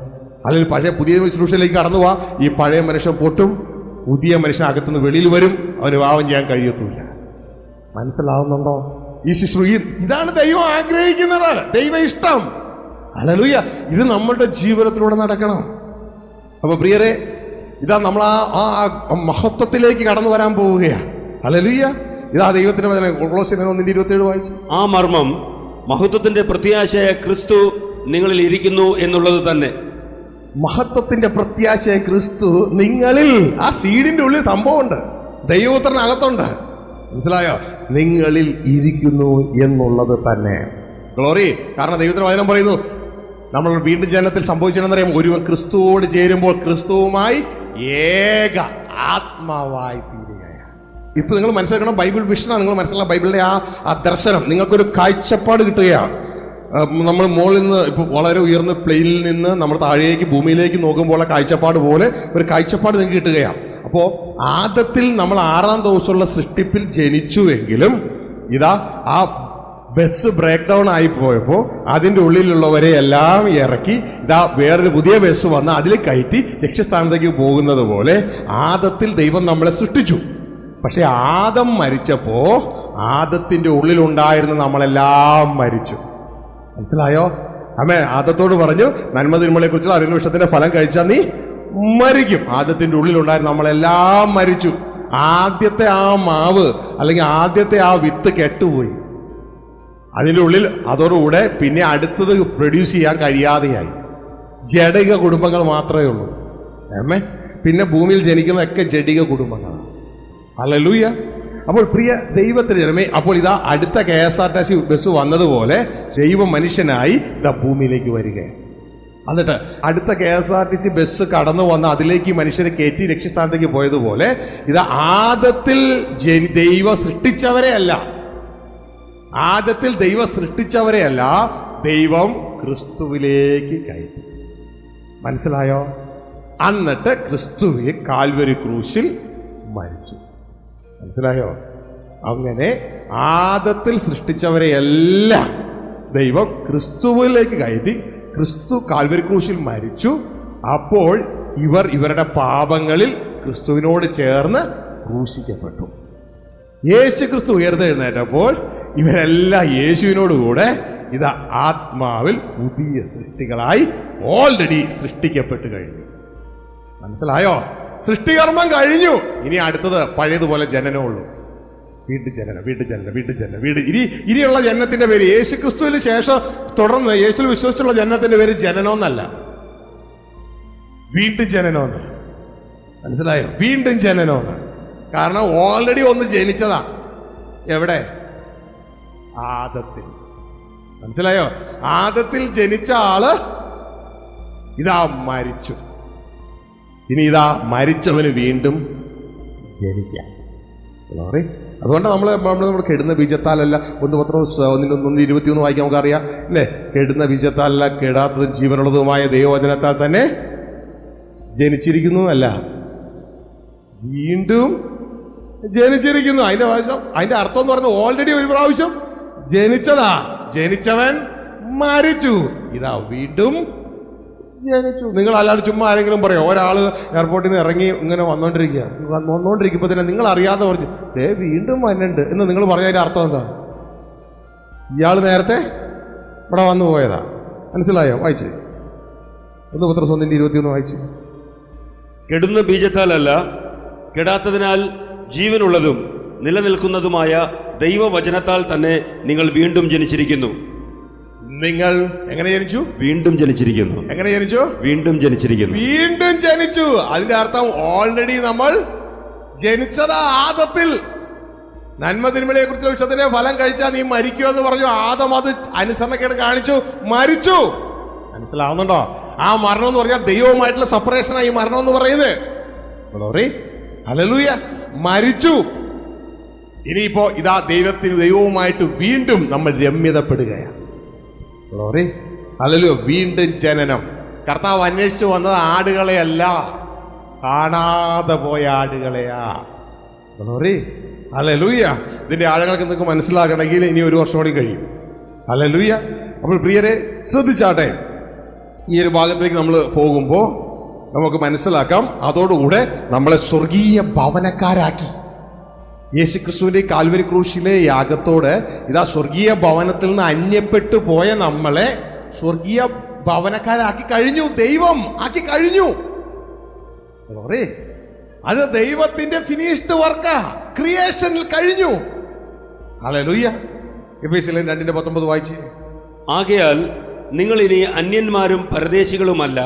അല്ലെങ്കിൽ പഴയ പുതിയ ശുശ്രൂഷയിലേക്ക് കടന്നു പോവാ, ഈ പഴയ മനുഷ്യൻ പൊട്ടും, പുതിയ മനുഷ്യൻ അകത്തുനിന്ന് വെളിയിൽ വരും, അവന് പാപം ചെയ്യാൻ കഴിയത്തില്ല. മനസ്സിലാവുന്നുണ്ടോ? ഈ ശുശ്രൂഷ ഇതാണ് ദൈവം ആഗ്രഹിക്കുന്നത്, ദൈവ ഇഷ്ടം. ഹല്ലേലൂയ. ഇത് നമ്മളുടെ ജീവിതത്തിലൂടെ നടക്കണം. അപ്പൊ പ്രിയരെ, ഇതാ നമ്മൾ ആ മഹത്വത്തിലേക്ക് കടന്നു വരാൻ പോവുകയാണ്. ഹല്ലേലൂയ. ഇതാ ദൈവത്തിന്റെ വചനം കൊളോസ്യർ 1:27 വായിച്ചു. ആ മർമ്മം മഹത്വത്തിന്റെ പ്രത്യാശയായ ക്രിസ്തു നിങ്ങളിൽ ഇരിക്കുന്നു എന്നുള്ളത് തന്നെ. മഹത്വത്തിന്റെ പ്രത്യാശയായ ക്രിസ്തു നിങ്ങളിൽ. ആ സീഡിന്റെ ഉള്ളിൽ സംഭവമുണ്ട്, ദൈവപുത്രനകത്തുണ്ട്. മനസ്സിലായോ? നിങ്ങളിൽ ഇരിക്കുന്നു എന്നുള്ളത് തന്നെ. ഗ്ലോറി. കാരണം ദൈവത്തിന്റെ വചനം പറയുന്നു, നമ്മൾ വീണ്ടും ജനനത്തിൽ സംഭവിച്ചതെന്നറിയാം, ഒരുവൻ ക്രിസ്തുവോട് ചേരുമ്പോൾ ക്രിസ്തുവുമായി ഏക ആത്മാവായി തീരുകയാണ്. ഇപ്പൊ നിങ്ങൾ മനസ്സിലാക്കണം, ബൈബിൾ വിഷനാണ്. നിങ്ങൾ മനസ്സിലാക്കണം, ബൈബിളിന്റെ ആ ദർശനം നിങ്ങൾക്കൊരു കാഴ്ചപ്പാട് കിട്ടുകയാണ്. നമ്മൾ മുകളിൽ നിന്ന് ഇപ്പൊ വളരെ ഉയർന്ന പ്ലെയിനിൽ നിന്ന് നമ്മൾ താഴേക്ക് ഭൂമിയിലേക്ക് നോക്കുമ്പോൾ കാഴ്ചപ്പാട് പോലെ ഒരു കാഴ്ചപ്പാട് നിങ്ങൾക്ക് കിട്ടുകയാണ്. അപ്പോ ആദത്തിൽ നമ്മൾ 6-ാം ദിവസമുള്ള സൃഷ്ടിപ്പിൽ ജനിച്ചുവെങ്കിലും ഇതാ ആ ബസ് ബ്രേക്ക് ഡൗൺ ആയി പോയപ്പോ അതിന്റെ ഉള്ളിലുള്ളവരെ എല്ലാം ഇറക്കി ഇതാ വേറൊരു പുതിയ ബസ് വന്ന് അതിൽ കയറ്റി ലക്ഷ്യസ്ഥാനത്തേക്ക് പോകുന്നത് പോലെ ആദത്തിൽ ദൈവം നമ്മളെ സൃഷ്ടിച്ചു. പക്ഷെ ആദം മരിച്ചപ്പോ ആദത്തിന്റെ ഉള്ളിലുണ്ടായിരുന്ന നമ്മളെല്ലാം മരിച്ചു. മനസ്സിലായോ? അമ്മേ ആദത്തോട് പറഞ്ഞു, നന്മ തിന്മകളെ കുറിച്ചുള്ള അറിവ് വൃക്ഷത്തിന്റെ ഫലം കഴിച്ചാൽ നീ മരിക്കും. ആദത്തിന്റെ ഉള്ളിലുണ്ടായിരുന്ന നമ്മളെല്ലാം മരിച്ചു. ആദ്യത്തെ ആ മാവ് അല്ലെങ്കിൽ ആദ്യത്തെ ആ വിത്ത് കെട്ടുപോയി. അതിൻ്റെ ഉള്ളിൽ അതോടുകൂടെ പിന്നെ അടുത്തത് പ്രൊഡ്യൂസ് ചെയ്യാൻ കഴിയാതെയായി. ജഡിക കുടുംബങ്ങൾ മാത്രമേ ഉള്ളൂ. പിന്നെ ഭൂമിയിൽ ജനിക്കുന്നതൊക്കെ ജഡിക കുടുംബങ്ങളാണ്. ഹല്ലേലൂയ. അപ്പോൾ പ്രിയ ദൈവത്തിന് ജനമേ, അപ്പോൾ ഇതാ അടുത്ത KSRTC ബസ് വന്നതുപോലെ ദൈവ മനുഷ്യനായി ഇതാ ഭൂമിയിലേക്ക് വരികയാണ്. എന്നിട്ട് അടുത്ത KSRTC ബസ് കടന്നു വന്ന് അതിലേക്ക് മനുഷ്യരെ കയറ്റി ലക്ഷ്യസ്ഥാനത്തേക്ക് പോയതുപോലെ ഇതാ ആദത്തിൽ ദൈവം സൃഷ്ടിച്ചവരെയല്ല, ആദത്തിൽ ദൈവം സൃഷ്ടിച്ചവരെയല്ല, ദൈവം ക്രിസ്തുവിലേക്ക് കയറ്റി. മനസ്സിലായോ? എന്നിട്ട് ക്രിസ്തുവിനെ കാൽവരി ക്രൂശിൽ മരിച്ചു. മനസ്സിലായോ? അങ്ങനെ ആദത്തിൽ സൃഷ്ടിച്ചവരെയെല്ലാം ദൈവം ക്രിസ്തുവിലേക്ക് കയറ്റി. ക്രിസ്തു കാൽവരി ക്രൂശിൽ മരിച്ചു. അപ്പോൾ ഇവരുടെ പാപങ്ങളിൽ ക്രിസ്തുവിനോട് ചേർന്ന് ക്രൂശിക്കപ്പെട്ടു. യേശു ക്രിസ്തു ഉയർത്തെഴുന്നേറ്റപ്പോൾ ഇവരെല്ലാം യേശുവിനോടുകൂടെ ഇതാ ആത്മാവിൽ പുതിയ സൃഷ്ടികളായി ഓൾറെഡി സൃഷ്ടിക്കപ്പെട്ട് കഴിഞ്ഞു. മനസ്സിലായോ? സൃഷ്ടികർമ്മം കഴിഞ്ഞു. ഇനി അടുത്തത് പഴയതുപോലെ ജനനമുള്ളൂ. വീണ്ടും ജനനം, വീണ്ടും ജനനം, വീണ്ടും ജനനം, ഇനിയുള്ള ജനനത്തിന്റെ പേര് യേശു ക്രിസ്തുവിന് ശേഷം തുടർന്ന് യേശുവിൽ വിശ്വസിച്ചുള്ള ജനനത്തിന്റെ പേര് ജനനമെന്നല്ല, വീണ്ടും ജനനമെന്ന്. മനസ്സിലായോ? വീണ്ടും ജനനമെന്ന്. കാരണം ഓൾറെഡി ഒന്ന് ജനിച്ചതാ. എവിടെ? ആദത്തിൽ. മനസ്സിലായോ? ആദത്തിൽ ജനിച്ച ആള് ഇതാ മരിച്ചു. ഇനി ഇതാ മരിച്ചവന് വീണ്ടും ജനിക്കാം. ഗ്ലോറി. അതുകൊണ്ട് നമ്മൾ കെടുന്ന ബീജത്താലല്ല, 1 പത്രോസ് 1:21 വായിക്കാൻ നമുക്കറിയാം അല്ലേ? കെടുന്ന ബീജത്താലല്ല, കെടാത്തതും ജീവനുള്ളതുമായ ദൈവവചനത്താൽ തന്നെ ജനിച്ചിരിക്കുന്നു അല്ല, വീണ്ടും ജനിച്ചിരിക്കുന്നു. അതിന്റെ അർത്ഥം എന്ന് പറയുന്നത് ഓൾറെഡി ഒരു പ്രാവശ്യം ജനിച്ചതാ, ജനിച്ചവൻ മരിച്ചു, ഇതാ വീണ്ടും ജനിച്ചു. നിങ്ങൾ അല്ലാതെ ചുമ്മാ ആരെങ്കിലും പറയോ, ഒരാള് എയർപോർട്ടിൽ നിന്ന് ഇറങ്ങി ഇങ്ങനെ വന്നോണ്ടിരിക്കുമ്പോ തന്നെ നിങ്ങൾ അറിയാതെ പറഞ്ഞു വീണ്ടും വന്നിട്ടുണ്ട് എന്ന് നിങ്ങൾ പറഞ്ഞതിന്റെ അർത്ഥം എന്താ? ഇയാള് നേരത്തെ ഇവിടെ വന്നു പോയതാ. മനസ്സിലായോ? വായിച്ചേ 1 പത്രോസ് 1:21 വായിച്ചു. കെടുന്ന ബീജത്താലല്ല, കെടാത്തതിനാൽ ജീവനുള്ളതും നിലനിൽക്കുന്നതുമായ ദൈവവചനത്താൽ തന്നെ നിങ്ങൾ വീണ്ടും ജനിച്ചിരിക്കുന്നു. നിങ്ങൾ എങ്ങനെ ജനിച്ചു? വീണ്ടും ജനിച്ചിരിക്കുന്നു. എങ്ങനെ ജനിച്ചു? വീണ്ടും ജനിച്ചിരിക്കുന്നു. വീണ്ടും ജനിച്ചു. അതിന്റെ അർത്ഥം ഓൾറെഡി നമ്മൾ ജനിച്ചതാ ആദത്തിൽ. നന്മ തിന്മയെ കുറിച്ചുള്ള വിഷയത്തിന്റെ ഫലം കഴിച്ചാൽ നീ മരിക്കുമെന്ന് പറഞ്ഞു. ആദം അത് അനുസരണക്കേട് കാണിച്ചു, മരിച്ചു. മനസ്സിലാവുന്നുണ്ടോ? ആ മരണം എന്ന് പറഞ്ഞാൽ ദൈവവുമായിട്ടുള്ള സെപ്പറേഷനായി മരണം എന്ന് പറയുന്നത്. ഹല്ലേലൂയ, മരിച്ചു. ഇനിയിപ്പോ ഇതാ ദൈവവുമായിട്ട് വീണ്ടും നമ്മൾ രമ്യതപ്പെടുകയാണ്. Glory, hallelujah. വീണ്ടും ജനനം. കർത്താവ് അന്വേഷിച്ചു വന്നത് ആടുകളെയല്ല, കാണാതെ പോയ ആടുകളെയാ. Glory, hallelujah. ഇതിന്റെ ആഴങ്ങൾക്ക് നിങ്ങൾക്ക് മനസ്സിലാക്കണമെങ്കിൽ ഇനി 1 വർഷം കൂടി കഴിയും. ഹല്ലേലൂയ. അപ്പോൾ പ്രിയരെ ശ്രദ്ധിച്ചാട്ടെ, ഈ ഒരു ഭാഗത്തേക്ക് നമ്മൾ പോകുമ്പോൾ നമുക്ക് മനസ്സിലാക്കാം, അതോടുകൂടെ നമ്മളെ സ്വർഗീയ ഭവനക്കാരാക്കി. യേശുക്രിസ്തുവിന്റെ കാൽവരി ക്രൂശിലെ യാഗത്തോട് ഇതാ സ്വർഗീയ ഭവനത്തിൽ നിന്ന് അന്യപ്പെട്ടു പോയ നമ്മളെ സ്വർഗീയ ഭവനക്കാരാക്കി കഴിഞ്ഞു. ദൈവം ആക്കി കഴിഞ്ഞു. അത് ദൈവത്തിന്റെ ഫിനിഷ്ഡ് വർക്കാ, ക്രിയേഷനിൽ കഴിഞ്ഞു. ഹല്ലേലൂയ. എഫേസ്യർ 2:19 വായിച്ചേ. ആകയാൽ നിങ്ങൾ ഇനി അന്യന്മാരും പരദേശികളുമല്ല,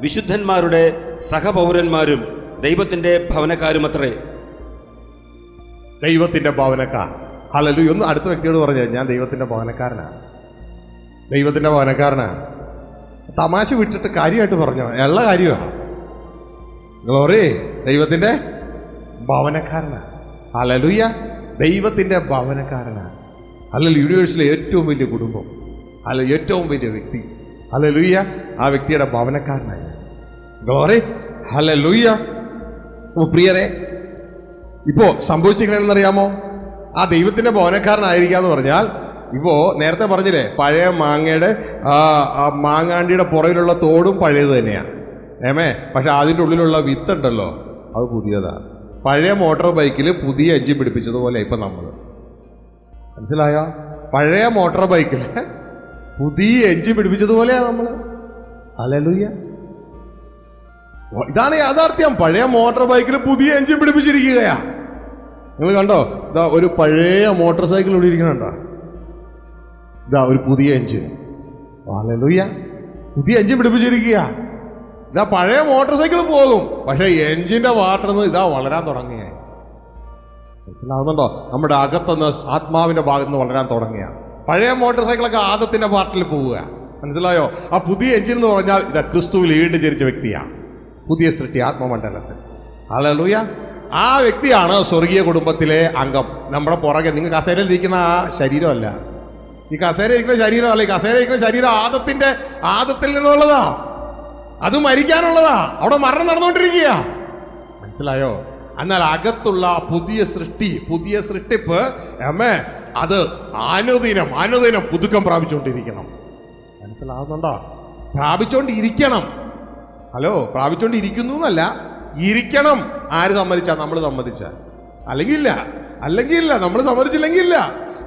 വിശുദ്ധന്മാരുടെ സഹപൗരന്മാരും ദൈവത്തിന്റെ ഭവനക്കാരുമത്രേ. ദൈവത്തിന്റെ ഭവനക്കാർ. ഹല്ലേലൂയ. ഒന്ന് അടുത്ത വ്യക്തിയോട് പറഞ്ഞു, ഞാൻ ദൈവത്തിന്റെ ഭവനക്കാരനാണ്. ദൈവത്തിന്റെ ഭവനക്കാരനാണ്. തമാശ വിട്ടിട്ട് കാര്യമായിട്ട് പറഞ്ഞു, ഉള്ള കാര്യമാണ്. ഗ്ലോറി, ദൈവത്തിന്റെ ഭവനക്കാരനാണ്. ഹല്ലേലൂയ. ദൈവത്തിന്റെ ഭവനക്കാരനാണ്. ഹല്ലേലൂയ. യൂണിവേഴ്സിലെ ഏറ്റവും വലിയ കുടുംബം, അല്ല ഏറ്റവും വലിയ വ്യക്തി, ഹല്ലേലൂയ, ആ വ്യക്തിയുടെ ഭവനക്കാരനായി. Glory, hallelujah. പ്രിയരെ, ഇപ്പോ സംഭവിച്ചിരിക്കണെന്നറിയാമോ? ആ ദൈവത്തിന്റെ ഭവനക്കാരനായിരിക്കാന്ന് പറഞ്ഞാൽ, ഇപ്പോ നേരത്തെ പറഞ്ഞില്ലേ, പഴയ മാങ്ങയുടെ മാങ്ങാണ്ടിയുടെ പുറകിലുള്ള തോടും പഴയത് തന്നെയാണ്. പക്ഷെ അതിൻ്റെ ഉള്ളിലുള്ള വിത്തുണ്ടല്ലോ, അത് പുതിയതാണ്. പഴയ മോട്ടോർ ബൈക്കിൽ പുതിയ എഞ്ചിൻ പിടിപ്പിച്ചതുപോലെ ഇപ്പൊ നമ്മൾ. മനസ്സിലായോ? പഴയ മോട്ടോർ ബൈക്കിൽ പുതിയ എഞ്ചിൻ പിടിപ്പിച്ചതുപോലെയാ നമ്മള്. ഹല്ലേലൂയ. ഇതാണ് യാഥാർത്ഥ്യം. പഴയ മോട്ടോർ ബൈക്കിൽ പുതിയ എഞ്ചിൻ പിടിപ്പിച്ചിരിക്കുകയാ. നിങ്ങൾ കണ്ടോ? ഇതാ ഒരു പഴയ മോട്ടോർ സൈക്കിൾ ഇവിടെ ഇരിക്കണുണ്ടോ? ഇതാ ഒരു പുതിയ എഞ്ചിൻ. ഹല്ലേലൂയ. പുതിയ എഞ്ചിൻ പിടിപ്പിച്ചിരിക്കുക. ഇതാ പഴയ മോട്ടോർ സൈക്കിൾ പോകും, പക്ഷെ എഞ്ചിന്റെ വാട്ടർ ഇതാ വളരാൻ തുടങ്ങിയായി. മനസ്സിലാവുന്നുണ്ടോ? നമ്മുടെ അകത്തുനിന്ന് ആത്മാവിന്റെ ഭാഗത്ത് നിന്ന് വളരാൻ തുടങ്ങിയ പഴയ മോട്ടോർ സൈക്കിളൊക്കെ ആദത്തിന്റെ പാർട്ടിൽ പോവുക. മനസ്സിലായോ? ആ പുതിയ എഞ്ചിൻ എന്ന് പറഞ്ഞാൽ ഇതാ ക്രിസ്തുവിൽ വീണ്ടും ജനിച്ച വ്യക്തിയാണ്, പുതിയ സൃഷ്ടി ആത്മമണ്ഡലത്തിൽ. ഹല്ലേലൂയ. ആ വ്യക്തിയാണ് സ്വർഗീയ കുടുംബത്തിലെ അംഗം. നമ്മുടെ പുറകെ നിങ്ങൾ കസേരയിൽ ഇരിക്കുന്ന ആ ശരീരമല്ല, ഈ കസേര ഇരിക്കുന്ന ശരീരമല്ല. ഈ കസേര ഇരിക്കുന്ന ശരീരം ആദത്തിൽ നിന്നുള്ളതാ. അത് മരിക്കാനുള്ളതാ. അവിടെ മരണം നടന്നുകൊണ്ടിരിക്കുക. മനസ്സിലായോ? എന്നാൽ അകത്തുള്ള പുതിയ സൃഷ്ടിപ്പ് അത് അനുദിനം പുതുക്കം പ്രാപിച്ചുകൊണ്ടിരിക്കണം. മനസ്സിലാവുന്നുണ്ടോ? പ്രാപിച്ചോണ്ടിരിക്കണം. ഹലോ, പ്രാപിച്ചോണ്ടിരിക്കുന്നു എന്നല്ല, ഇരിക്കണം. ആര് സമ്മതിച്ചാ? നമ്മൾ സമ്മതിച്ചാൽ. അല്ലെങ്കിൽ ഇല്ല. നമ്മൾ സമ്മതിച്ചില്ലെങ്കിൽ ഇല്ല.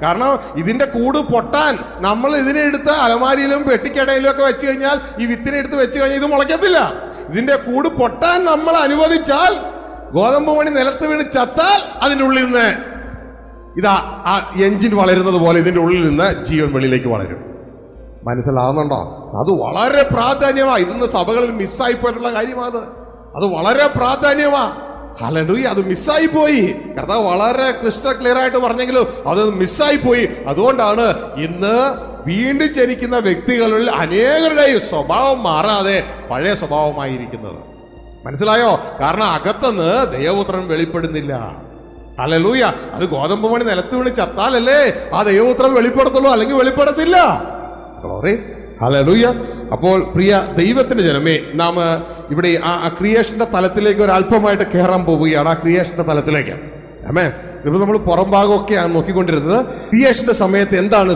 കാരണം ഇതിന്റെ കൂട് പൊട്ടാൻ നമ്മൾ ഇതിനെ എടുത്ത് അലമാരിയിലും പെട്ടിക്കടയിലും ഒക്കെ വെച്ച് കഴിഞ്ഞാൽ, ഈ വിത്തിനെ എടുത്ത് വെച്ച് കഴിഞ്ഞാൽ ഇത് മുളയ്ക്കത്തില്ല. ഇതിന്റെ കൂട് പൊട്ടാൻ നമ്മൾ അനുവദിച്ചാൽ, ഗോതമ്പ് മണി നിലത്ത് വീണ് ചത്താൽ അതിൻ്റെ ഉള്ളിൽ നിന്ന് ഇതാ ആ എഞ്ചിൻ വളരുന്നത് പോലെ ഇതിന്റെ ഉള്ളിൽ നിന്ന് ജീവൻ വെളിയിലേക്ക് വളരും. മനസ്സിലാവുന്നുണ്ടോ? അത് വളരെ പ്രാധാന്യമാ. ഇന്ന് സഭകളിൽ മിസ്സായി പോയിട്ടുള്ള കാര്യമാണ്. അത് വളരെ പ്രാധാന്യമാ. ഹല്ലേലൂയ. അത് മിസ്സായി പോയി. കർത്താവ് വളരെ ക്രിസ്റ്റൽ ക്ലിയർ ആയിട്ട് പറഞ്ഞെങ്കിലും അത് മിസ്സായി പോയി. അതുകൊണ്ടാണ് ഇന്ന് വീണ്ടും ജനിക്കുന്ന വ്യക്തികളിൽ അനേകരുടെയും സ്വഭാവം മാറാതെ പഴയ സ്വഭാവമായിരിക്കുന്നത്. മനസ്സിലായോ? കാരണം അകത്തുനിന്ന് ദൈവപുത്രൻ വെളിപ്പെടുന്നില്ല. ഹല്ലേലൂയ. അത് ഗോതമ്പ് മണി നിലത്ത് വീണ് ചത്താലല്ലേ ആ ദൈവപുത്രൻ വെളിപ്പെടുത്തുള്ളൂ, അല്ലെങ്കിൽ വെളിപ്പെടുത്തില്ല. ഗ്ലോറി. ഹല്ലേലൂയ. അപ്പോൾ പ്രിയ ദൈവത്തിന്റെ ജനമേ, നാം ഇവിടെ ആ ക്രിയേഷന്റെ തലത്തിലേക്ക് ഒരു അല്പമായിട്ട് കയറാൻ പോവുകയാണ്. ആ ക്രിയേഷന്റെ തലത്തിലേക്ക്. ആമേൻ. ഇപ്പൊ നമ്മൾ പുറം ഭാഗമൊക്കെയാണ് നോക്കിക്കൊണ്ടിരുന്നത്. ക്രിയേഷന്റെ സമയത്ത് എന്താണ്,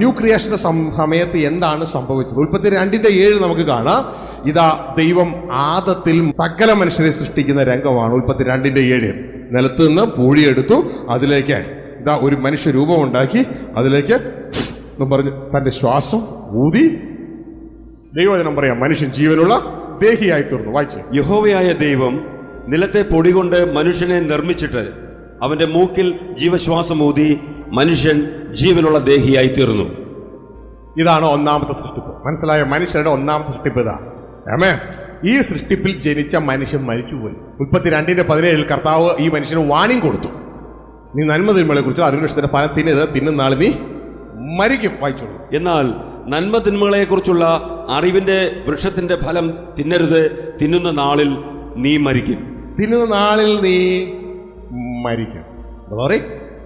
ന്യൂ ക്രിയേഷന്റെ സമയത്ത് എന്താണ് സംഭവിച്ചത്? ഉൽപ്പത്തി 2:7 നമുക്ക് കാണാം. ഇതാ ദൈവം ആദത്തിൽ സകല മനുഷ്യരെ സൃഷ്ടിക്കുന്ന രംഗമാണ്. ഉൽപ്പത്തി 2:7. നിലത്ത് നിന്ന് പൂഴിയെടുത്തു, അതിലേക്ക് ഇതാ ഒരു മനുഷ്യ രൂപം ഉണ്ടാക്കി, അതിലേക്ക് പറഞ്ഞു തന്റെ ശ്വാസം ഊതി. ദൈവവചനം പറയാം, മനുഷ്യൻ ജീവനുള്ള ദേഹിയായി തീർന്നു. വായിച്ചു. യഹോവയായ ദൈവം നിലത്തെ പൊടികൊണ്ട് മനുഷ്യനെ നിർമ്മിച്ചിട്ട് അവന്റെ മൂക്കിൽ ജീവശ്വാസം ഊതി മനുഷ്യൻ ജീവനുള്ള ദേഹിയായി തീർന്നു. ഇതാണ് ഒന്നാമത്തെ സൃഷ്ടിപ്പ്. മനസ്സിലായോ? മനുഷ്യരുടെ ഒന്നാമത്തെ സൃഷ്ടിപ്പ് ഇതാണ്. ആമേൻ. ഈ സൃഷ്ടിപ്പിൽ ജനിച്ച മനുഷ്യൻ മരിച്ചുപോയി. ഉൽപ്പത്തി 2:17 കർത്താവ് ഈ മനുഷ്യന് വാണിംഗ് കൊടുത്തു. നീ നന്മ തിന്മകളെ കുറിച്ച് അറിവിഷ്ടത്തിന്റെ ഫലം തിന്നത്, തിന്നുന്ന നാൾ നീ മരിക്കും. വായിച്ചോളൂ. എന്നാൽ നന്മ തിന്മകളെ കുറിച്ചുള്ള അറിവിന്റെ വൃക്ഷത്തിന്റെ ഫലം തിന്നരുത്, തിന്നുന്ന നാളിൽ നീ മരിക്കും. തിന്നുന്ന നാളിൽ നീ മരിക്കും.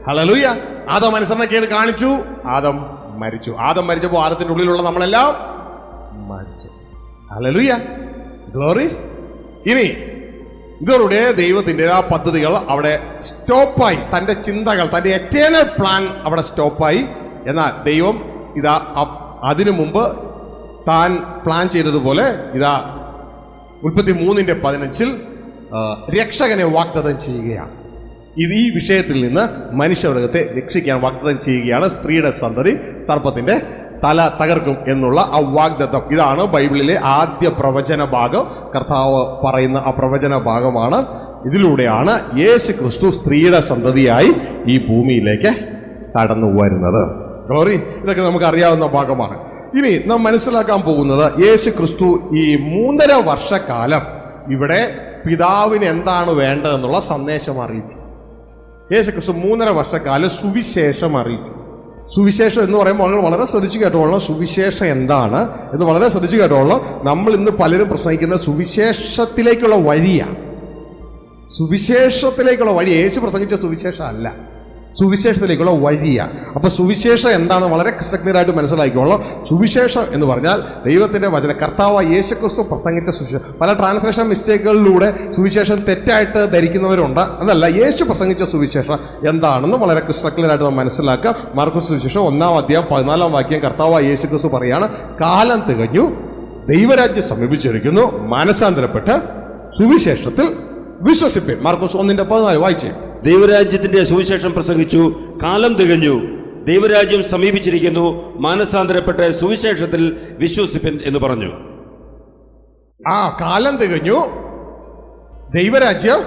ഹല്ലേലൂയ. ആദം അനുസരണക്കേട് കാണിച്ചു, ആദം മരിച്ചു. ആദം മരിച്ചപ്പോൾ ആദത്തിന്റെ ഉള്ളിലുള്ള നമ്മളെല്ലാം മരിച്ചു. ഹല്ലേലൂയ. ഗ്ലോറി. ഇനി ഇതോടെ ദൈവത്തിന്റെ ആ പദ്ധതികൾ അവിടെ സ്റ്റോപ്പായി. തന്റെ ചിന്തകൾ, തന്റെ എറ്റേണൽ പ്ലാൻ അവിടെ സ്റ്റോപ്പായി. എന്നാൽ ദൈവം ഇതാ അതിനു മുമ്പ് താൻ പ്ലാൻ ചെയ്തതുപോലെ ഇതാ ഉൽപ്പത്തി 3:15 രക്ഷകനെ വാഗ്ദത്തം ചെയ്യുകയാണ്. ഇത് ഈ വിഷയത്തിൽ നിന്ന് മനുഷ്യവർഗത്തെ രക്ഷിക്കാൻ വാഗ്ദത്തം ചെയ്യുകയാണ്. സ്ത്രീയുടെ സന്തതി സർപ്പത്തിന്റെ തല തകർക്കും എന്നുള്ള ആ വാഗ്ദത്തം. ഇതാണ് ബൈബിളിലെ ആദ്യ പ്രവചന ഭാഗം. കർത്താവ് പറയുന്ന ആ പ്രവചന ഭാഗമാണ്. ഇതിലൂടെയാണ് യേശു ക്രിസ്തു സ്ത്രീയുടെ സന്തതിയായി ഈ ഭൂമിയിലേക്ക് കടന്നു വരുന്നത്. ഗ്ലോറി. ഇതൊക്കെ നമുക്ക് അറിയാവുന്ന ഭാഗമാണ്. ഇനി നാം മനസ്സിലാക്കാൻ പോകുന്നത്, യേശു ക്രിസ്തു ഈ 3.5 വർഷക്കാലം ഇവിടെ പിതാവിന് എന്താണ് വേണ്ടതെന്നുള്ള സന്ദേശം അറിയിച്ചു. യേശു ക്രിസ്തു 3.5 വർഷക്കാലം സുവിശേഷം അറിയിച്ചു. സുവിശേഷം എന്ന് പറയുമ്പോൾ വളരെ ശ്രദ്ധിച്ചു കേട്ടോളണം. സുവിശേഷം എന്താണ് എന്ന് വളരെ ശ്രദ്ധിച്ചു കേട്ടോളണം. നമ്മൾ ഇന്ന് പലരും പ്രസംഗിക്കുന്ന സുവിശേഷത്തിലേക്കുള്ള വഴിയാണ്. സുവിശേഷത്തിലേക്കുള്ള വഴി യേശു പ്രസംഗിച്ച സുവിശേഷം അല്ല, സുവിശേഷത്തിലേക്കുള്ള വഴിയാണ്. അപ്പൊ സുവിശേഷം എന്താണെന്ന് വളരെ ക്ലിയർ ആയിട്ട് മനസ്സിലാക്കിക്കോളാം. സുവിശേഷം എന്ന് പറഞ്ഞാൽ ദൈവത്തിന്റെ വചന, കർത്താവ് യേശുക്രിസ്തു പ്രസംഗിച്ച സുവിശേഷം. പല ട്രാൻസ്ലേഷൻ മിസ്റ്റേക്കുകളിലൂടെ സുവിശേഷം തെറ്റായിട്ട് ധരിക്കുന്നവരുണ്ട്. അതല്ല, യേശു പ്രസംഗിച്ച സുവിശേഷം എന്താണെന്ന് വളരെ ക്ലിയർ ആയിട്ട് നാം മനസ്സിലാക്കുക. മാർക്കോസ് സുവിശേഷം 1:14 വാക്യം കർത്താവ് യേശുക്രിസ്തു പറയാണ്, കാലം തികഞ്ഞു, ദൈവരാജ്യം സമീപിച്ചിരിക്കുന്നു, മനസാന്തരപ്പെട്ട് സുവിശേഷത്തിൽ വിശ്വസിപ്പിൻ. മാർക്കോസ് 1:14 വായിച്ചേ. ദൈവരാജ്യത്തിന്റെ സുവിശേഷം പ്രസംഗിച്ചു, കാലം തികഞ്ഞു, ദൈവരാജ്യം സമീപിച്ചിരിക്കുന്നു, മാനസാന്തരപ്പെട്ട് സുവിശേഷത്തിൽ വിശ്വസിപ്പിൻ എന്ന് പറഞ്ഞു. കാലം തികഞ്ഞു, ദൈവരാജ്യം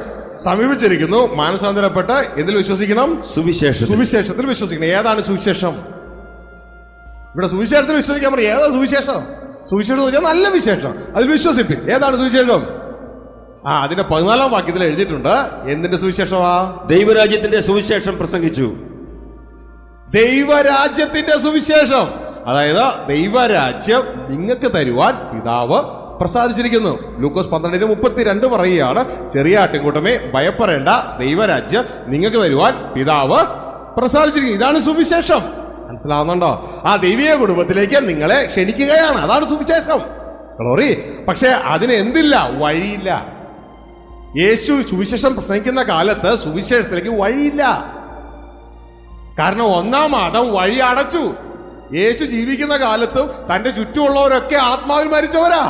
സമീപിച്ചിരിക്കുന്നു, മാനസാന്തരപ്പെട്ട് എന്തിൽ വിശ്വസിക്കണം? സുവിശേഷത്തിൽ വിശ്വസിക്കണം. ഏതാണ് സുവിശേഷം? ഇവിടെ സുവിശേഷത്തിൽ വിശ്വസിക്കാൻ പറയും. ഏതാണ് സുവിശേഷം? സുവിശേഷം എന്ന് വെച്ചാൽ നല്ല വിശേഷം, അതിൽ വിശ്വസിപ്പിൻ. ഏതാണ് സുവിശേഷം? അതിന്റെ 14 വാക്യത്തിൽ എഴുതിയിട്ടുണ്ട്. എന്തിന്റെ സുവിശേഷമാ? ദൈവരാജ്യത്തിന്റെ സുവിശേഷം പ്രസംഗിച്ചു. ദൈവരാജ്യത്തിന്റെ സുവിശേഷം, അതായത് ദൈവരാജ്യം നിങ്ങൾക്ക് തരുവാൻ പിതാവ് പ്രസാദിച്ചിരിക്കുന്നു. ലൂക്കോസ് 12:32 പറയുകയാണ്, ചെറിയ ആട്ടിൻകൂട്ടമേ ഭയപ്പെടേണ്ട, ദൈവരാജ്യം നിങ്ങൾക്ക് തരുവാൻ പിതാവ് പ്രസാദിച്ചിരിക്കുന്നു. ഇതാണ് സുവിശേഷം. മനസ്സിലാവുന്നുണ്ടോ? ആ ദൈവീയ കുടുംബത്തിലേക്ക് നിങ്ങളെ ക്ഷണിക്കുകയാണ്. അതാണ് സുവിശേഷം. ഗ്ലോറി. പക്ഷെ അതിന് എന്തില്ല? വഴിയില്ല. യേശു സുവിശേഷം പ്രസംഗിക്കുന്ന കാലത്ത് സുവിശേഷത്തിലേക്ക് വഴിയില്ല. കാരണം 1-ാം ആദം വഴി അടച്ചു. യേശു ജീവിക്കുന്ന കാലത്തും തന്റെ ചുറ്റുമുള്ളവരൊക്കെ ആത്മാവിൽ മരിച്ചവരാ.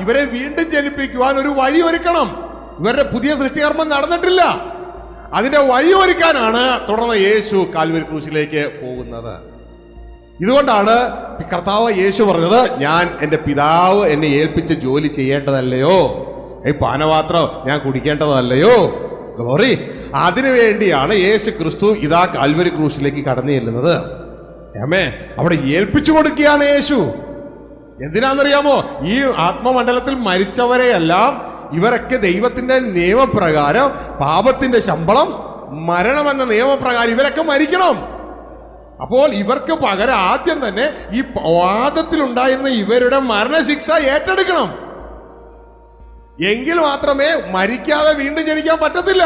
ഇവരെ വീണ്ടും ജനിപ്പിക്കുവാൻ ഒരു വഴി ഒരുക്കണം. ഇവരുടെ പുതിയ സൃഷ്ടികർമ്മം നടന്നിട്ടില്ല. അതിന്റെ വഴി ഒരുക്കാനാണ് തുടർന്ന് യേശു കാൽവരി ക്രൂശിലേക്ക് പോകുന്നത്. ഇതുകൊണ്ടാണ് കർത്താവ് യേശു പറഞ്ഞത്, ഞാൻ എന്റെ പിതാവ് എന്നെ ഏൽപ്പിച്ച് ജോലി ചെയ്യേണ്ടതല്ലയോ, ഈ പാനപാത്രം ഞാൻ കുടിക്കേണ്ടതല്ലയോ? ഗ്ലോറി. അതിനുവേണ്ടിയാണ് യേശു ക്രിസ്തു ഇതാ കാൽവരി ക്രൂശിലേക്ക് കടന്നു ചെല്ലുന്നത്. അവിടെ ഏൽപ്പിച്ചു കൊടുക്കുകയാണ് യേശു. എന്തിനാണെന്നറിയാമോ? ഈ ആത്മമണ്ഡലത്തിൽ മരിച്ചവരെയെല്ലാം ഇവരൊക്കെ ദൈവത്തിന്റെ നിയമപ്രകാരം, പാപത്തിന്റെ ശമ്പളം മരണമെന്ന നിയമപ്രകാരം ഇവരൊക്കെ മരിക്കണം. അപ്പോൾ ഇവർക്ക് പകരം ആദ്യം തന്നെ ഈ വാദത്തിലുണ്ടായിരുന്ന ഇവരുടെ മരണശിക്ഷ ഏറ്റെടുക്കണം. എങ്കിൽ മാത്രമേ മരിക്കാതെ വീണ്ടും ജനിക്കാൻ പറ്റത്തില്ല.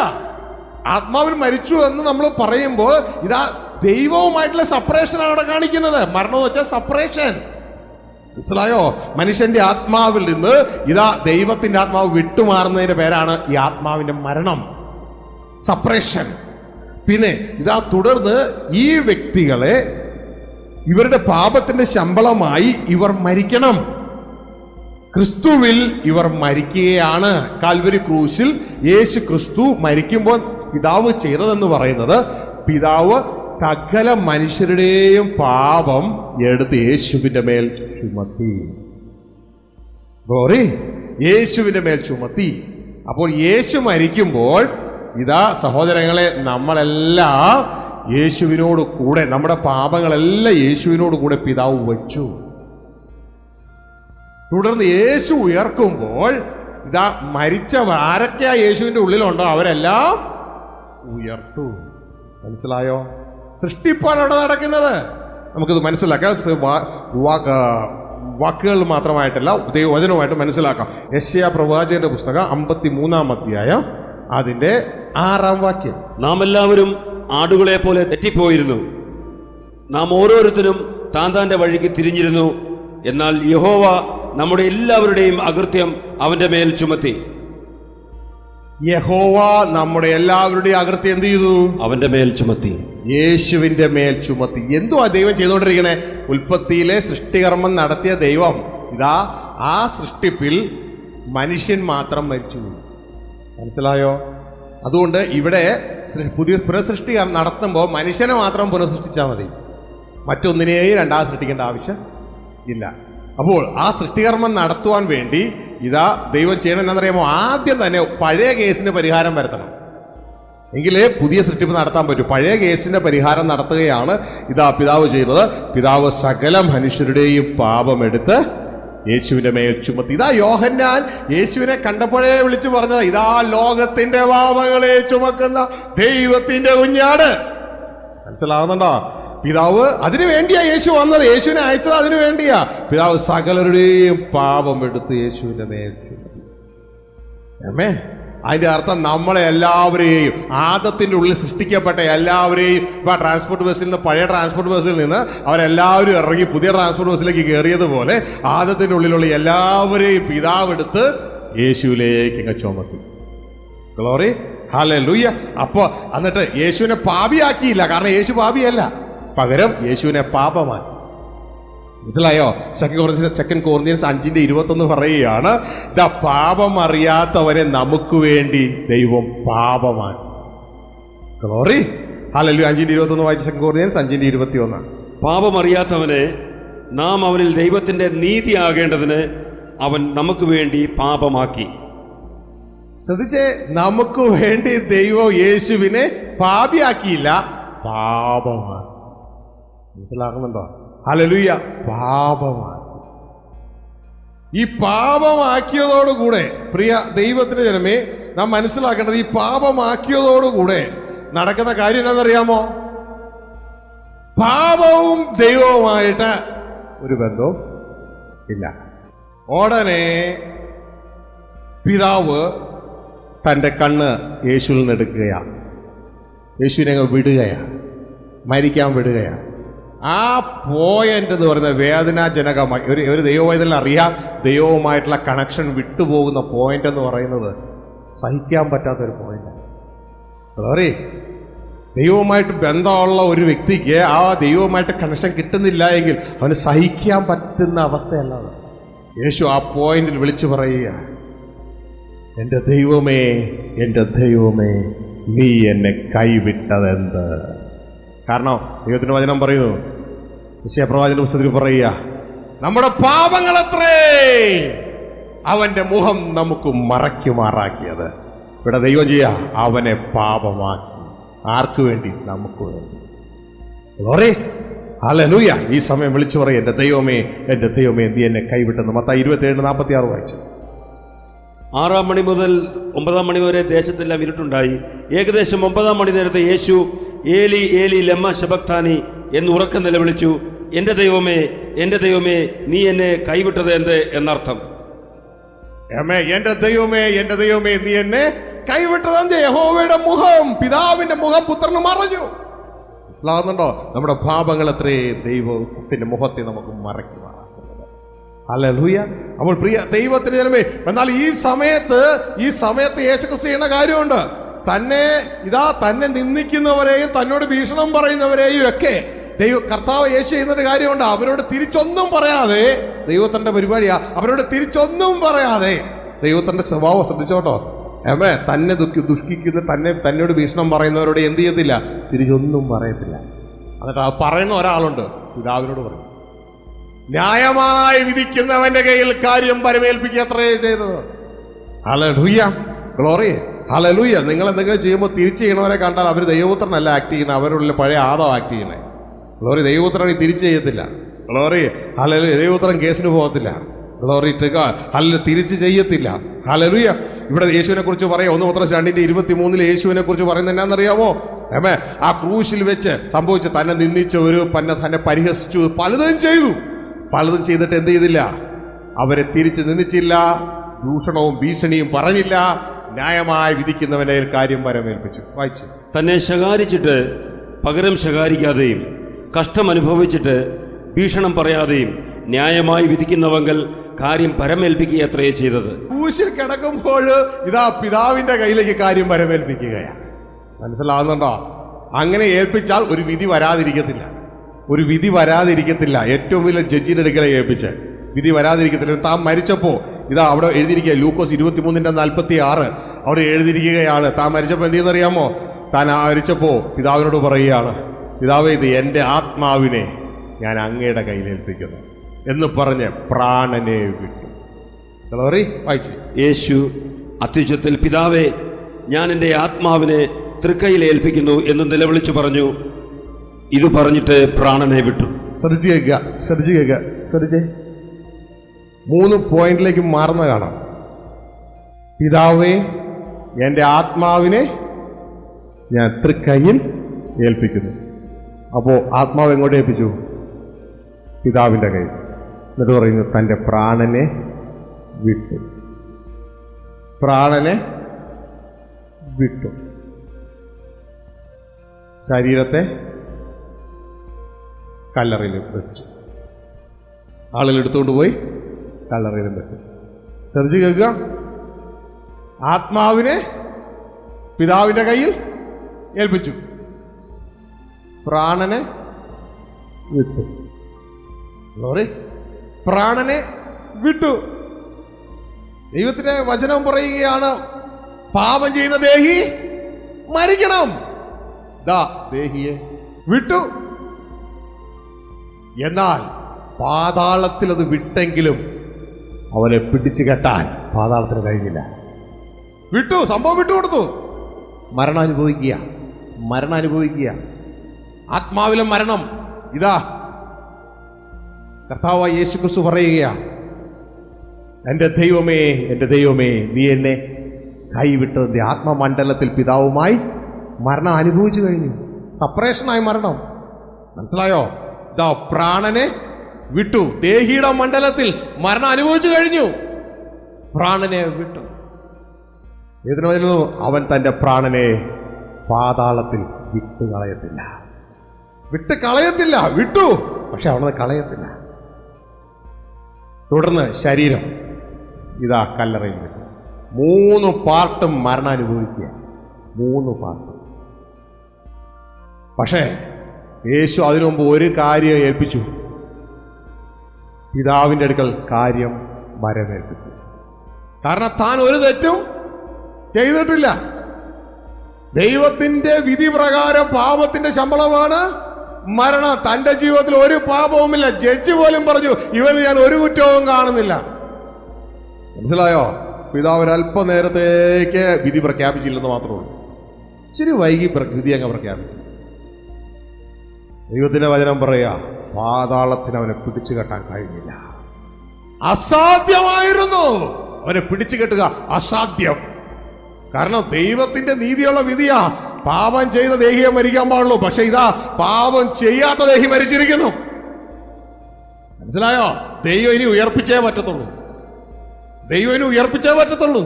ആത്മാവിൽ മരിച്ചു എന്ന് നമ്മൾ പറയുമ്പോൾ ഇതാ ദൈവവുമായിട്ടുള്ള സെപ്പറേഷനാണ് അവിടെ കാണിക്കുന്നത്. മരണം എന്ന് വെച്ചാൽ സെപ്പറേഷൻ. മനസ്സിലായോ? മനുഷ്യന്റെ ആത്മാവിൽ നിന്ന് ഇതാ ദൈവത്തിന്റെ ആത്മാവ് വിട്ടുമാറുന്നതിന്റെ പേരാണ് ഈ ആത്മാവിന്റെ മരണം, സെപ്പറേഷൻ. പിന്നെ ഇതാ തുടർന്ന് ഈ വ്യക്തികളെ ഇവരുടെ പാപത്തിന്റെ ശമ്പളമായി ഇവർ മരിക്കണം. ക്രിസ്തുവിൽ ഇവർ മരിക്കുകയാണ്. കാൽവരി ക്രൂശിൽ യേശു ക്രിസ്തു മരിക്കുമ്പോൾ പിതാവ് ചെയ്തതെന്ന് പറയുന്നത്, പിതാവ് സകല മനുഷ്യരുടെയും പാപം എടുത്ത് യേശുവിന്റെ മേൽ ചുമത്തി. ഗ്ലോറി, യേശുവിന്റെ മേൽ ചുമത്തി. അപ്പോൾ യേശു മരിക്കുമ്പോൾ ഇതാ സഹോദരങ്ങളെ, നമ്മളെല്ലാം യേശുവിനോട് കൂടെ, നമ്മുടെ പാപങ്ങളെല്ലാം യേശുവിനോട് കൂടെ പിതാവ് വച്ചു. തുടർന്ന് യേശു ഉയർക്കുമ്പോൾ ഇതാ മരിച്ച ആരൊക്കെയാ യേശുവിന്റെ ഉള്ളിലുണ്ടോ അവരെല്ലാം ഉയർത്തു. മനസ്സിലായോ? സൃഷ്ടിപ്പാണ് അവിടെ നടക്കുന്നത്. നമുക്കിത് മനസ്സിലാക്കാം. വാക്കുകൾ മാത്രമായിട്ടല്ല, ദൈവവചനവുമായിട്ട് മനസ്സിലാക്കാം. യെശയ്യാ പ്രവാചകന്റെ പുസ്തകം 53-ാം അധ്യായം അതിന്റെ 6-ാം വാക്യം. നാം എല്ലാവരും ആടുകളെ പോലെ തെറ്റിപ്പോയിരുന്നു, നാം ഓരോരുത്തരും താൻ താന്റെ വഴിക്ക് തിരിഞ്ഞിരുന്നു. എന്നാൽ യഹോവ നമ്മുടെ എല്ലാവരുടെയും അകൃത്യം അവന്റെ മേൽ ചുമത്തി. യഹോവ നമ്മുടെ എല്ലാവരുടെയും അകൃത്യം എന്ത് ചെയ്തു? അവന്റെ മേൽ ചുമത്തി. യേശുവിന്റെ മേൽ ചുമത്തി. എന്തുവാ ദൈവം ചെയ്തുകൊണ്ടിരിക്കണേ? ഉൽപ്പത്തിയിലെ സൃഷ്ടികർമ്മം നടത്തിയ ദൈവം ഇതാ ആ സൃഷ്ടിപ്പിൽ മനുഷ്യൻ മാത്രം മരിച്ചു. മനസ്സിലായോ? അതുകൊണ്ട് ഇവിടെ പുതിയ പുനഃസൃഷ്ടി നടത്തുമ്പോൾ മനുഷ്യനെ മാത്രം പുനഃസൃഷ്ടിച്ചാൽ മതി, മറ്റൊന്നിനെയും രണ്ടാമത് സൃഷ്ടിക്കേണ്ട ആവശ്യം ഇല്ല. അപ്പോൾ ആ സൃഷ്ടികർമ്മം നടത്തുവാൻ വേണ്ടി ഇതാ ദൈവം ചെയ്യണം എന്നറിയാമോ? ആദ്യം തന്നെ പഴയ കേസിന് പരിഹാരം വരുത്തണം, എങ്കിലേ പുതിയ സൃഷ്ടിപ്പ് നടത്താൻ പറ്റൂ. പഴയ കേസിന്റെ പരിഹാരം നടത്തുകയാണ് ഇതാ പിതാവ് ചെയ്തത്. പിതാവ് സകല മനുഷ്യരുടെയും പാപമെടുത്ത് യേശുവിന്റെ മേൽ ചുമത്തി. ഇതാ യോഹന്നാൻ യേശുവിനെ കണ്ടപ്പോഴേ വിളിച്ചു പറഞ്ഞത്, ഇതാ ലോകത്തിന്റെ പാപങ്ങളെ ചുമക്കുന്ന ദൈവത്തിന്റെ കുഞ്ഞാട്. മനസ്സിലാവുന്നുണ്ടോ? പിതാവ് അതിനു വേണ്ടിയാ യേശു വന്നത്, യേശുവിനെ അയച്ചത് അതിനു വേണ്ടിയാ. പിതാവ് സകലരുടെയും പാപം എടുത്ത് യേശുവിന്റെ മേൽ ചുമത്തി. ആമേൻ. അതിന്റെ അർത്ഥം നമ്മളെ എല്ലാവരെയും, ആദത്തിന്റെ ഉള്ളിൽ സൃഷ്ടിക്കപ്പെട്ട എല്ലാവരെയും, ഇപ്പൊ ട്രാൻസ്പോർട്ട് ബസ്സിൽ നിന്ന്, പഴയ ട്രാൻസ്പോർട്ട് ബസ്സിൽ നിന്ന് അവരെല്ലാവരും ഇറങ്ങി പുതിയ ട്രാൻസ്പോർട്ട് ബസ്സിലേക്ക് കയറിയതുപോലെ ആദത്തിന്റെ ഉള്ളിലുള്ള എല്ലാവരെയും പിതാവ് എടുത്ത് യേശുവിലേക്ക് ഇങ്ങ് ചുമത്തി. Glory, hallelujah. അപ്പൊ എന്നിട്ട് യേശുവിനെ പാപിയാക്കിയില്ല, കാരണം യേശു പാപിയല്ല, പകരം യേശുവിനെ പാപമാക്കി. മനസ്സിലായോ? സെക്കൻഡ് കോറിന്ത്യൻസ് 5:21 പറയുകയാണ്, പാപം അറിയാത്തവനെ നമുക്ക് വേണ്ടി ദൈവം പാപമാക്കി. Glory, hallelujah. 5:21 വായിച്ച സെക്കൻഡ് കോറിന്ത്യൻസ് 5:21. പാപം അറിയാത്തവനെ നാം അവനിൽ ദൈവത്തിന്റെ നീതിയാകേണ്ടതിന് അവൻ നമുക്ക് വേണ്ടി പാപമാക്കി. ശ്രദ്ധിച്ചേ, നമുക്ക് വേണ്ടി ദൈവം യേശുവിനെ പാപിയാക്കിയില്ല, പാപമാക്കി. മനസ്സിലാക്കുന്നുണ്ടോ? ഹല്ലേലൂയ. പാപമാക്കി. ഈ പാപമാക്കിയതോടുകൂടെ പ്രിയ ദൈവത്തിന്റെ ജനമേ, നാം മനസ്സിലാക്കേണ്ടത് ഈ പാപമാക്കിയതോടുകൂടെ നടക്കുന്ന കാര്യം എന്താണെന്നറിയാമോ? പാപവും ദൈവവുമായിട്ട് ഒരു ബന്ധവും ഇല്ല. ഉടനെ പിതാവ് തന്റെ കണ്ണ് യേശുവിൽ നിന്ന് എടുക്കുകയാണ്, യേശുവിനെ വിടുകയാണ്, മരിക്കാൻ വിടുകയാണ്. ആ പോയിന്റ് എന്ന് പറയുന്നത് വേദനാജനകമായി, ഒരു ദൈവവൈതലിന് അറിയാം, ദൈവവുമായിട്ടുള്ള കണക്ഷൻ വിട്ടുപോകുന്ന പോയിന്റ് എന്ന് പറയുന്നത് സഹിക്കാൻ പറ്റാത്തൊരു പോയിന്റാണ്. സോറി, ദൈവവുമായിട്ട് ബന്ധമുള്ള ഒരു വ്യക്തിക്ക് ആ ദൈവവുമായിട്ട് കണക്ഷൻ കിട്ടുന്നില്ല എങ്കിൽ അവന് സഹിക്കാൻ പറ്റുന്ന അവസ്ഥയല്ല. യേശു ആ പോയിന്റിൽ വിളിച്ചു പറയുക, എന്റെ ദൈവമേ, എന്റെ ദൈവമേ, നീ എന്നെ കൈവിട്ടതെന്ത്? കാരണം ദൈവത്തിന്റെ വചനം പറയുന്നു, യെശയ്യാ പ്രവാചകന്റെ പുസ്തകത്തിൽ പറയുക, നമ്മുടെ പാപങ്ങളത്രേ അവന്റെ മുഖം നമുക്ക് മറയ്ക്കുമാറാക്കിയത്. ഇവിടെ ദൈവം ചെയ്യാ, അവനെ പാപമാക്കി. ആർക്കു വേണ്ടി? നമുക്ക് വേണ്ടി. ഹല്ലേലൂയ. ഈ സമയം വിളിച്ചു പറയും, എന്റെ ദൈവമേ, എന്റെ ദൈവമേ, നീ എന്നെ കൈവിട്ടെന്ന്. മത്തായി 27:46 വായിച്ചു. 6 മണി മുതൽ 9 മണി വരെ ദേശത്തെല്ലാം ഇരുട്ടുണ്ടായി. ഏകദേശം 9 മണി നേരത്തെ യേശു ഏലി ഏലി ലമ്മ ശബക്താനി എന്ന് ഉറക്കം നിലവിളിച്ചു. എന്റെ ദൈവമേ, എന്റെ ദൈവമേ, നീ എന്നെ കൈവിട്ടത് എന്ത് എന്നർത്ഥം. എന്റെ ദൈവമേ, എന്റെ ദൈവമേ, നീ എന്നെ കൈവിട്ടതെന്ത്? യഹോവയുടെ മുഖം, പിതാവിന്റെ മുഖം പുത്രന് മറഞ്ഞു. മനസ്സിലാകുന്നുണ്ടോ? നമ്മുടെ പാപങ്ങൾ എത്രേ ദൈവത്തിന്റെ മുഖത്തെ നമുക്ക് മറയ്ക്കുക. ഹല്ലേലൂയ. അപ്പോൾ പ്രിയ ദൈവത്തിന് ജനമേ, എന്നാൽ ഈ സമയത്ത് യേശുക്രിസ്തു ചെയ്യുന്ന കാര്യമുണ്ട്. തന്നെ നിന്ദിക്കുന്നവരെയും തന്നോട് ഭീഷണം പറയുന്നവരെയും ഒക്കെ കർത്താവ് യേശു ചെയ്യുന്നൊരു കാര്യമുണ്ട്. അവരോട് തിരിച്ചൊന്നും പറയാതെ, ദൈവത്തിന്റെ പരിപാടിയാ, അവരോട് തിരിച്ചൊന്നും പറയാതെ, ദൈവത്തിന്റെ സ്വഭാവം ശ്രദ്ധിച്ചോട്ടോ. തന്നെ ദുഃഖിക്കുന്ന തന്നോട് ഭീഷണം പറയുന്നവരോട് എന്ത് ചെയ്യത്തില്ല? തിരിച്ചൊന്നും പറയത്തില്ല. എന്നിട്ട് അത് പറയുന്ന ഒരാളുണ്ട്, പിതാവിനോട് പറയും. ന്യായമായി വിധിക്കുന്നവന്റെ കയ്യിൽ കാര്യം പരമേൽപ്പിക്കുക അത്രേ ചെയ്തത്. Hallelujah, glory, hallelujah. നിങ്ങൾ എന്തെങ്കിലും ചെയ്യുമ്പോൾ തിരിച്ചു ചെയ്യണവരെ കണ്ടാൽ അവർ ദൈവപുത്രനല്ല ആക്ട് ചെയ്യുന്നത്, അവരുടെ പഴയ ആദം ആക്ട് ചെയ്യണേ. ഗ്ലോറി, ദൈവപുത്രൻ തിരിച്ചു ചെയ്യത്തില്ല. Glory, hallelujah. ദൈവപുത്രൻ കേസിന് പോകത്തില്ല. Glory to God. ഹല്ലേലൂയ. തിരിച്ചു ചെയ്യത്തില്ല. ഹല്ലേലൂയ. ഇവിടെ യേശുവിനെ കുറിച്ച് പറയാം. 1 Petrus 2:23 യേശുവിനെ കുറിച്ച് പറയുന്നത് എന്നാന്നറിയാമോ? ആ ക്രൂശിൽ വെച്ച് സംഭവിച്ചു, തന്നെ നിന്ദിച്ചവര്, തന്നെ പരിഹസിച്ചു, പലതും ചെയ്തു. പലതും ചെയ്തിട്ട് എന്ത് ചെയ്തില്ല? അവരെ തിരിച്ച് നിന്ദിച്ചില്ല, ദൂഷണവും ഭീഷണിയും പറഞ്ഞില്ല, ന്യായമായി വിധിക്കുന്നവനെ കാര്യം പരമേൽപ്പിച്ചു. വായിച്ചു. തന്നെ ശകാരിച്ചിട്ട് പകരം ശകാരിക്കാതെയും കഷ്ടം അനുഭവിച്ചിട്ട് ഭീഷണം പറയാതെയും ന്യായമായി വിധിക്കുന്നവങ്കൽ കാര്യം പരമേൽപ്പിക്കുക അത്രയേ ചെയ്തത്. ക്രൂശിൽ കിടക്കുമ്പോൾ ഇതാ പിതാവിന്റെ കയ്യിലേക്ക് കാര്യം പരമേൽപ്പിക്കുകയാണ്. മനസ്സിലാവുന്നുണ്ടോ? അങ്ങനെ ഏൽപ്പിച്ചാൽ ഒരു വിധി വരാതിരിക്കത്തില്ല. ഒരു വിധി വരാതിരിക്കത്തില്ല. ഏറ്റവും വലിയ ജഡ്ജിയുടെ അടുക്കലെ ഏൽപ്പിച്ച് വിധി വരാതിരിക്കത്തില്ല. താൻ മരിച്ചപ്പോ ഇതാ അവിടെ എഴുതിയിരിക്കുക, ലൂക്കോസ് 23:46 അവിടെ എഴുതിയിരിക്കുകയാണ്. താൻ മരിച്ചപ്പോ എന്ത് ചെയ്യുന്നറിയാമോ? താൻ മരിച്ചപ്പോ പിതാവിനോട് പറയുകയാണ്, പിതാവേ, ഇത് എന്റെ ആത്മാവിനെ ഞാൻ അങ്ങയുടെ കയ്യിൽ ഏൽപ്പിക്കുന്നു എന്ന് പറഞ്ഞ് പ്രാണനെ വിട്ടു. വായിച്ചു. യേശു അത്യുച്ചത്തിൽ, പിതാവേ, ഞാൻ എന്റെ ആത്മാവിനെ തൃക്കൈയിൽ ഏൽപ്പിക്കുന്നു എന്ന് നിലവിളിച്ചു പറഞ്ഞു. ഇത് പറഞ്ഞിട്ട് പ്രാണനെ വിട്ടു. ശ്രദ്ധിച്ച് കേൾക്കുക. 3 പോയിന്റിലേക്ക് മാറുന്ന കാണാം. പിതാവേ, എന്റെ ആത്മാവിനെ ഞാൻ തൃക്കൈയിൽ ഏൽപ്പിക്കുന്നു. അപ്പോ ആത്മാവ് എങ്ങോട്ട് ഏൽപ്പിച്ചു? പിതാവിന്റെ കയ്യിൽ. എന്നിട്ട് പറയുന്നു, തന്റെ പ്രാണനെ വിട്ടു. പ്രാണനെ വിട്ടു. ശരീരത്തെ കല്ലറയിൽ വെച്ചു. ആളുകൾ എടുത്തുകൊണ്ട് പോയി കല്ലറയിലും വെച്ചു. ശ്രദ്ധിച്ച് കേൾക്കുക. ആത്മാവിനെ പിതാവിന്റെ കയ്യിൽ ഏൽപ്പിച്ചു, പ്രാണനെ വിട്ടു. പ്രാണനെ വിട്ടു. ദൈവത്തിന്റെ വചനം പറയുകയാണ്, പാപം ചെയ്യുന്ന ദേഹി മരിക്കണം. ദേഹിയെ വിട്ടു. എന്നാൽ പാതാളത്തിൽ അത് വിട്ടെങ്കിലും അവനെ പിടിച്ചു കെട്ടാൻ പാതാളത്തിന് കഴിഞ്ഞില്ല. വിട്ടു, സംഭവം വിട്ടുകൊടുത്തു. മരണം അനുഭവിക്കുക. ആത്മാവിലെ മരണം. ഇതാ കർത്താവായ യേശുക്രിസ്തു പറയുകയാ, എന്റെ ദൈവമേ, നീ എന്നെ കൈവിട്ടതിന്റെ ആത്മമണ്ഡലത്തിൽ പിതാവുമായി മരണം അനുഭവിച്ചു കഴിഞ്ഞു. സെപ്പറേഷനായി മരണം. മനസ്സിലായോ? ഇതാ പ്രാണനെ വിട്ടു. ദേഹിയുടെ മണ്ഡലത്തിൽ മരണം അനുഭവിച്ചു കഴിഞ്ഞു. പ്രാണനെ വിട്ടു. ഇതിനു വരുന്നു, അവൻ തന്റെ പ്രാണനെ പാതാളത്തിൽ വിട്ടുകളയത്തില്ല. വിട്ടു, പക്ഷെ അവനത് കളയത്തില്ല. തുടർന്ന് ശരീരം ഇതാ കല്ലറയിൽ വിട്ടു. 3 പാർട്ടും മരണം അനുഭവിക്കുക. 3 പാർട്ടും. പക്ഷേ യേശു അതിനു മുമ്പ് ഒരു കാര്യം ഏൽപ്പിച്ചു. പിതാവിന്റെ അടുക്കൽ കാര്യം വരമേൽപ്പിച്ചു. കാരണം താൻ ഒരു തെറ്റും ചെയ്തിട്ടില്ല. ദൈവത്തിന്റെ വിധി പ്രകാരം പാപത്തിന്റെ ശമ്പളമാണ് മരണം. തന്റെ ജീവിതത്തിൽ ഒരു പാപവുമില്ല. ജഡ്ജി പോലും പറഞ്ഞു, ഇവന് ഞാൻ ഒരു കുറ്റവും കാണുന്നില്ല. മനസ്സിലായോ? പിതാവ് ഒരല്പനേരത്തേക്ക് വിധി പ്രഖ്യാപിച്ചില്ലെന്ന് മാത്രമേ ഉള്ളൂ. ഇച്ചിരി വൈകി വിധി അങ്ങ് പ്രഖ്യാപിച്ചു. ദൈവത്തിന്റെ വചനം പറയാ, പാതാളത്തിന് അവനെ പിടിച്ചു കെട്ടാൻ കഴിഞ്ഞില്ല. അസാധ്യമായിരുന്നു അവനെ പിടിച്ചു കെട്ടുക. അസാധ്യം. കാരണം ദൈവത്തിന്റെ നീതിയുള്ള വിധിയാ. പാപം ചെയ്ത ദേഹിയെ മരിക്കാൻ പാടുള്ളൂ. പക്ഷെ ഇതാ പാപം ചെയ്യാത്ത ദേഹി മരിച്ചിരിക്കുന്നു. മനസ്സിലായോ? ദൈവം ഇനി ഉയർപ്പിച്ചേ പറ്റത്തുള്ളൂ. ദൈവനെ ഉയർപ്പിച്ചേ പറ്റത്തുള്ളൂ.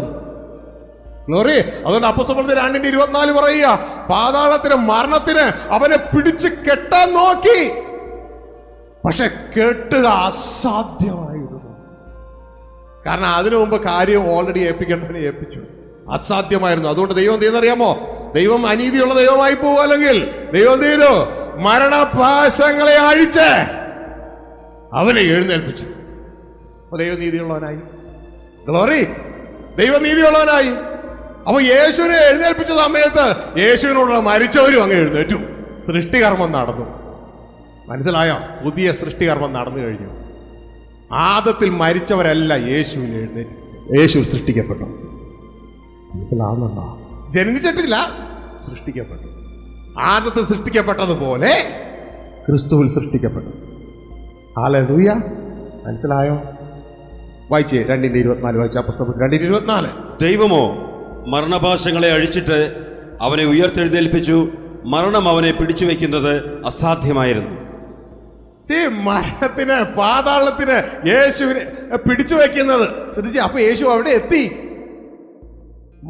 ഗ്ലോറി. അതുകൊണ്ട് അപ്പോസ്തലർ 2:24 പറയുക, പാതാളത്തിന്, മരണത്തിന് അവനെ പിടിച്ച് കെട്ടാൻ നോക്കി, പക്ഷെ കെട്ടുക അസാധ്യമായിരുന്നു. കാരണം അതിനു മുമ്പ് കാര്യം ഓൾറെഡി ഏൽപ്പിക്കേണ്ടവനെ ഏൽപ്പിച്ചു. അസാധ്യമായിരുന്നു. അതുകൊണ്ട് ദൈവം എന്ത് ചെയ്യുന്നറിയാമോ? ദൈവം അനീതിയുള്ള ദൈവമായി പോകും. അല്ലെങ്കിൽ ദൈവം എന്ത് ചെയ്തു? മരണപാശങ്ങളെ അഴിച്ച് അവനെ എഴുന്നേൽപ്പിച്ചു. ദൈവം നീതിയുള്ളവനായി. ഗ്ലോറി. ദൈവം നീതിയുള്ളവനായി. അപ്പൊ യേശുവിനെ എഴുന്നേൽപ്പിച്ച സമയത്ത് യേശുവിനോടുള്ള മരിച്ചവരും അങ്ങ് എഴുന്നേറ്റു. സൃഷ്ടികർമ്മം നടന്നു. മനസ്സിലായോ? പുതിയ സൃഷ്ടികർമ്മം നടന്നു കഴിഞ്ഞു. ആദത്തിൽ മരിച്ചവരല്ല യേശുവിനെ എഴുന്നേറ്റു. യേശു സൃഷ്ടിക്കപ്പെട്ടു. മനസ്സിലാവുന്നുണ്ടോ? ജനിച്ചിട്ടില്ല, സൃഷ്ടിക്കപ്പെട്ടു. ആദത്തിൽ സൃഷ്ടിക്കപ്പെട്ടതുപോലെ ക്രിസ്തുവിൽ സൃഷ്ടിക്കപ്പെട്ടു. ഹല്ലേലൂയ. മനസ്സിലായോ? വായിച്ചേ 2:24 വായിച്ച പുസ്തകം 2:24. ദൈവമോ മരണപാശങ്ങളെ അഴിച്ചിട്ട് അവനെ ഉയർത്തെഴുന്നേൽപ്പിച്ചു. മരണം അവനെ പിടിച്ചു വെക്കുന്നത് അസാധ്യമായിരുന്നു. മരണത്തിന്, പാതാളത്തിന് യേശുവിനെ പിടിച്ചു വെക്കുന്നത് ശ്രദ്ധിച്ച്. അപ്പൊ യേശു അവിടെ എത്തി,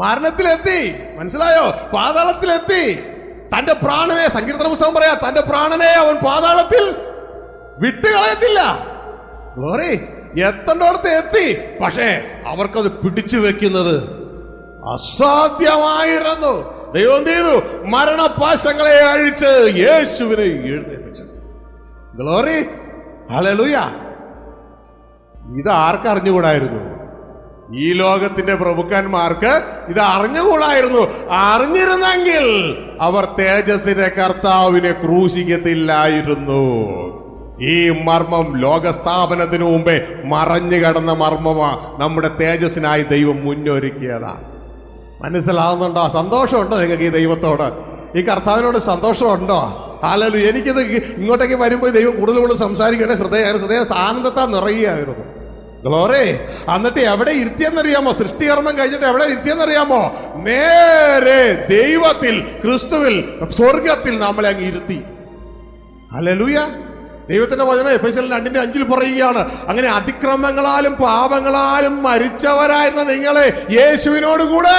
മരണത്തിലെത്തി. മനസ്സിലായോ? പാതാളത്തിലെത്തി. തന്റെ പ്രാണനെ, സങ്കീർത്തന പുസ്തകം പറയാ, തന്റെ പ്രാണനെ അവൻ പാതാളത്തിൽ വിട്ടുകളയത്തില്ല. ഗ്ലോറി. എത്തേണ്ടടുത്ത് എത്തി. പക്ഷേ അവർക്കത് പിടിച്ചു വെക്കുന്നത് അസാധ്യമായിരുന്നു. ദൈവം എന്ത് ചെയ്തു? മരണപാശങ്ങളെ അഴിച്ച് യേശുവിനെ എഴുന്നേൽപ്പിച്ചു. ഗ്ലോറി. ഹല്ലേലൂയ. ഇത് ആർക്കറിഞ്ഞുകൂടായിരുന്നു? ഈ ലോകത്തിന്റെ പ്രഭുക്കന്മാർക്ക് ഇത് അറിഞ്ഞുകൂടായിരുന്നു. അറിഞ്ഞിരുന്നെങ്കിൽ അവർ തേജസ്സിന്റെ കർത്താവിനെ ക്രൂശിക്കത്തില്ലായിരുന്നു. ഈ മർമ്മം ലോകസ്ഥാപനത്തിനു മുമ്പേ മറഞ്ഞു കിടന്ന മർമ്മമാ നമ്മുടെ തേജസ്സിനായി ദൈവം മുന്നൊരുക്കിയതാണ്. മനസ്സിലാവുന്നുണ്ടോ? സന്തോഷമുണ്ടോ നിങ്ങൾക്ക് ഈ ദൈവത്തോട്, ഈ കർത്താവിനോട് സന്തോഷമുണ്ടോ? ഹല്ലേലൂയ. എനിക്കിത് ഇങ്ങോട്ടേക്ക് വരുമ്പോൾ ദൈവം കൂടുതൽ സംസാരിക്കേണ്ട ഹൃദയ ആനന്ദത്താ നിറയുകയായിരുന്നു. ഗ്ലോറി. എന്നിട്ട് എവിടെ ഇരുത്തിയെന്നറിയാമോ? സൃഷ്ടികർമ്മം കഴിഞ്ഞിട്ട് എവിടെ ഇരുത്തിയെന്നറിയാമോ? നേരെ ദൈവത്തിൽ, ക്രിസ്തുവിൽ, സ്വർഗത്തിൽ നമ്മളെ അങ്ങ് ഇരുത്തി. ഹല്ലേലൂയ. ദൈവത്തിന്റെ വചനം എഫെസ്യർ 2:5 പറയുകയാണ്, അങ്ങനെ അതിക്രമങ്ങളാലും പാപങ്ങളാലും മരിച്ചവരായിരുന്ന നിങ്ങളെ യേശുവിനോട് കൂടെ.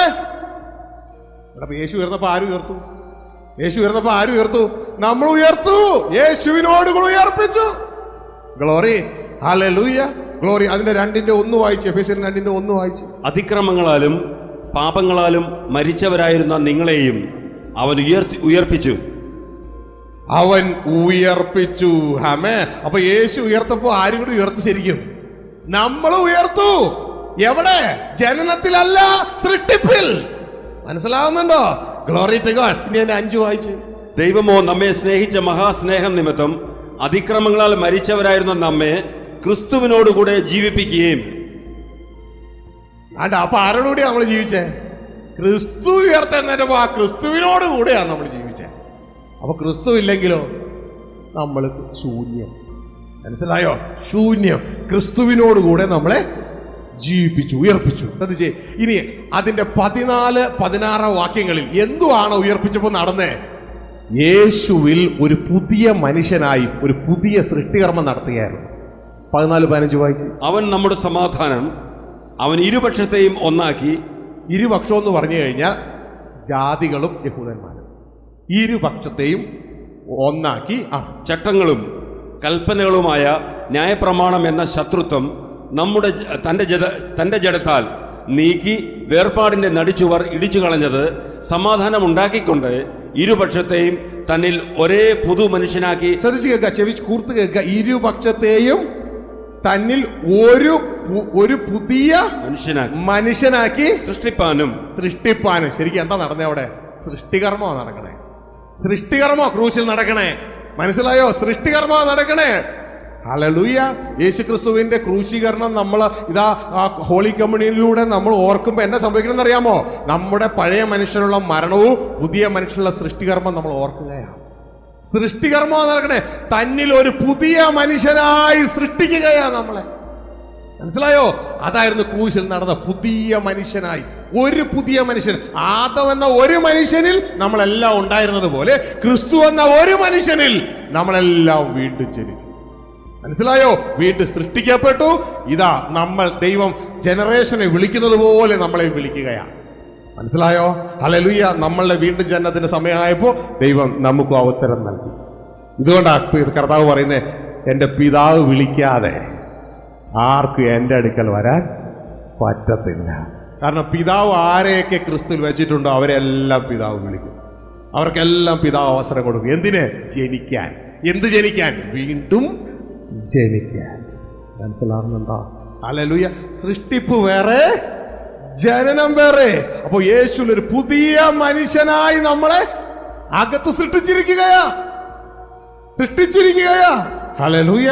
യേശു ഉയർന്നപ്പോ ആരും ഉയർത്തു? യേശു ഉയർന്നപ്പോ ആരും ഉയർത്തു? നമ്മൾ ഉയർത്തു. യേശുവിനോട് കൂടെ ഉയർപ്പിച്ചു. ഗ്ലോറി. ഹല്ലേലൂയ. ഗ്ലോറി. അതിന്റെ 2:1 വായിച്ചു. എഫെസ്യർ 2:1 വായിച്ചു. അതിക്രമങ്ങളാലും പാപങ്ങളാലും മരിച്ചവരായിരുന്ന നിങ്ങളെയും അവൻ ഉയർപ്പിച്ചു. അവൻ ഉയർപ്പിച്ചു. ഹമേ. അപ്പൊ യേശു ഉയർത്തപ്പോ ആരും കൂടി ഉയർത്തു? ശരിക്കും നമ്മൾ ഉയർത്തു. എവിടെ? ജനനത്തിലല്ല, സൃഷ്ടിപ്പിൽ. മനസ്സിലാവുന്നുണ്ടോ? Glory to God. ഇനി എന്നെ 5 വായിച്ചു. ദൈവമോ നമ്മെ സ്നേഹിച്ച മഹാസ്നേഹം നിമിത്തം അതിക്രമങ്ങളാൽ മരിച്ചവരായിരുന്ന നമ്മെ ക്രിസ്തുവിനോടുകൂടെ ജീവിപ്പിക്കുകയും. അപ്പൊ ആരോടുകൂടിയാ നമ്മൾ ജീവിച്ചേ? ക്രിസ്തു ഉയർത്തെഴുന്നേറ്റപ്പോ ആ ക്രിസ്തുവിനോട് കൂടെയാണ് നമ്മൾ ജീവിച്ചേ. അപ്പൊ ക്രിസ്തു ഇല്ലെങ്കിലോ നമ്മൾ ശൂന്യം. മനസ്സിലായോ? ശൂന്യം. ക്രിസ്തുവിനോടുകൂടെ നമ്മളെ ജീവിപ്പിച്ചു, ഉയർപ്പിച്ചു. ശ്രദ്ധിച്ചേ. ഇനി അതിന്റെ 14-16 വാക്യങ്ങളിൽ എന്തുവാണ് ഉയർപ്പിച്ചപ്പോ നടന്നേ? യേശുവിൽ ഒരു പുതിയ മനുഷ്യനായി ഒരു പുതിയ സൃഷ്ടികർമ്മം നടത്തുകയായിരുന്നു. 14-15 വായിച്ചു. അവൻ നമ്മുടെ സമാധാനം, അവൻ ഇരുപക്ഷത്തെയും ഒന്നാക്കി. ഇരുപക്ഷം എന്ന് പറഞ്ഞു കഴിഞ്ഞാൽ ജാതികളും യഹൂദന്മാരും ഇരുപക്ഷത്തെയും ഒന്നാക്കി. ചട്ടങ്ങളും കൽപ്പനകളുമായ ന്യായപ്രമാണം എന്ന ശത്രുത്വം തന്റെ ജഡത്താൽ നീക്കി വേർപാടിന്റെ നടിച്ചുവർ ഇടിച്ചു കളഞ്ഞത് സമാധാനം ഉണ്ടാക്കിക്കൊണ്ട് ഇരുപക്ഷത്തെയും തന്നിൽ ഒരേ പുതു മനുഷ്യനാക്കി. ശ്രദ്ധിച്ച് കേൾക്കുക, ചെവി കൂർത്ത് കേൾക്കുക. ഇരുപക്ഷത്തെയും തന്നിൽ ഒരു പുതിയ മനുഷ്യനാക്കി സൃഷ്ടിപ്പാനും. ശരിക്കും എന്താ നടന്നേ അവിടെ? സൃഷ്ടികർമ്മോ നടക്കണേ. സൃഷ്ടികർമ്മോ ക്രൂശിൽ നടക്കണേ. മനസ്സിലായോ? സൃഷ്ടികർമ്മോ നടക്കണേ. ഹല്ലേലൂയ. യേശുക്രിസ്തുവിന്റെ ക്രൂശീകരണം നമ്മൾ ഇതാ ഹോളി കമ്മ്യൂണിയനിലൂടെ നമ്മൾ ഓർക്കുമ്പോ എന്നാ സംഭവിക്കണമെന്ന് അറിയാമോ? നമ്മുടെ പഴയ മനുഷ്യനുള്ള മരണവും പുതിയ മനുഷ്യനുള്ള സൃഷ്ടികർമ്മം നമ്മൾ ഓർക്കുകയാണ്. സൃഷ്ടികർമ്മം നടക്കണേ. തന്നിൽ ഒരു പുതിയ മനുഷ്യനായി സൃഷ്ടിക്കുകയാ നമ്മളെ. മനസ്സിലായോ? അതായിരുന്നു ക്രൂശിൽ നടന്ന പുതിയ മനുഷ്യനായി. ഒരു പുതിയ മനുഷ്യൻ. ആദം എന്ന ഒരു മനുഷ്യനിൽ നമ്മളെല്ലാം ഉണ്ടായിരുന്നത് പോലെ ക്രിസ്തു എന്ന ഒരു മനുഷ്യനിൽ നമ്മളെല്ലാം വീണ്ടും ജനിക്കും. മനസ്സിലായോ? വീണ്ടും സൃഷ്ടിക്കപ്പെട്ടു. ഇതാ നമ്മൾ ദൈവം ജനറേഷനെ വിളിക്കുന്നത് പോലെ നമ്മളെ വിളിക്കുകയാണ്. മനസ്സിലായോ? ഹല്ലേലൂയ. നമ്മളുടെ വീണ്ടും ജനനത്തിന്റെ സമയമായപ്പോ ദൈവം നമുക്കും അവസരം നൽകി. ഇതുകൊണ്ടാണ് കർത്താവ് പറയുന്നത്, എന്റെ പിതാവ് വിളിക്കാതെ ആർക്കും എന്റെ അടുക്കൽ വരാൻ പറ്റത്തില്ല. കാരണം പിതാവ് ആരെയൊക്കെ ക്രിസ്തുവിൽ വെച്ചിട്ടുണ്ടോ അവരെല്ലാം പിതാവ് വിളിക്കും. അവർക്കെല്ലാം പിതാവ് അവസരം കൊടുക്കും. എന്തിന്? ജനിക്കാൻ. എന്ത് ജനിക്കാൻ? വീണ്ടും ജനിക്കാൻ. മനസ്സിലാകുന്നുണ്ടോ? ഹല്ലേലൂയ. സൃഷ്ടിപ്പ് വേറെ, ജനനം വേറെ. അപ്പോ യേശുവിൽ ഒരു പുതിയ മനുഷ്യനായി നമ്മളെ അകത്ത് സൃഷ്ടിച്ചിരിക്കുകയാ. Hallelujah,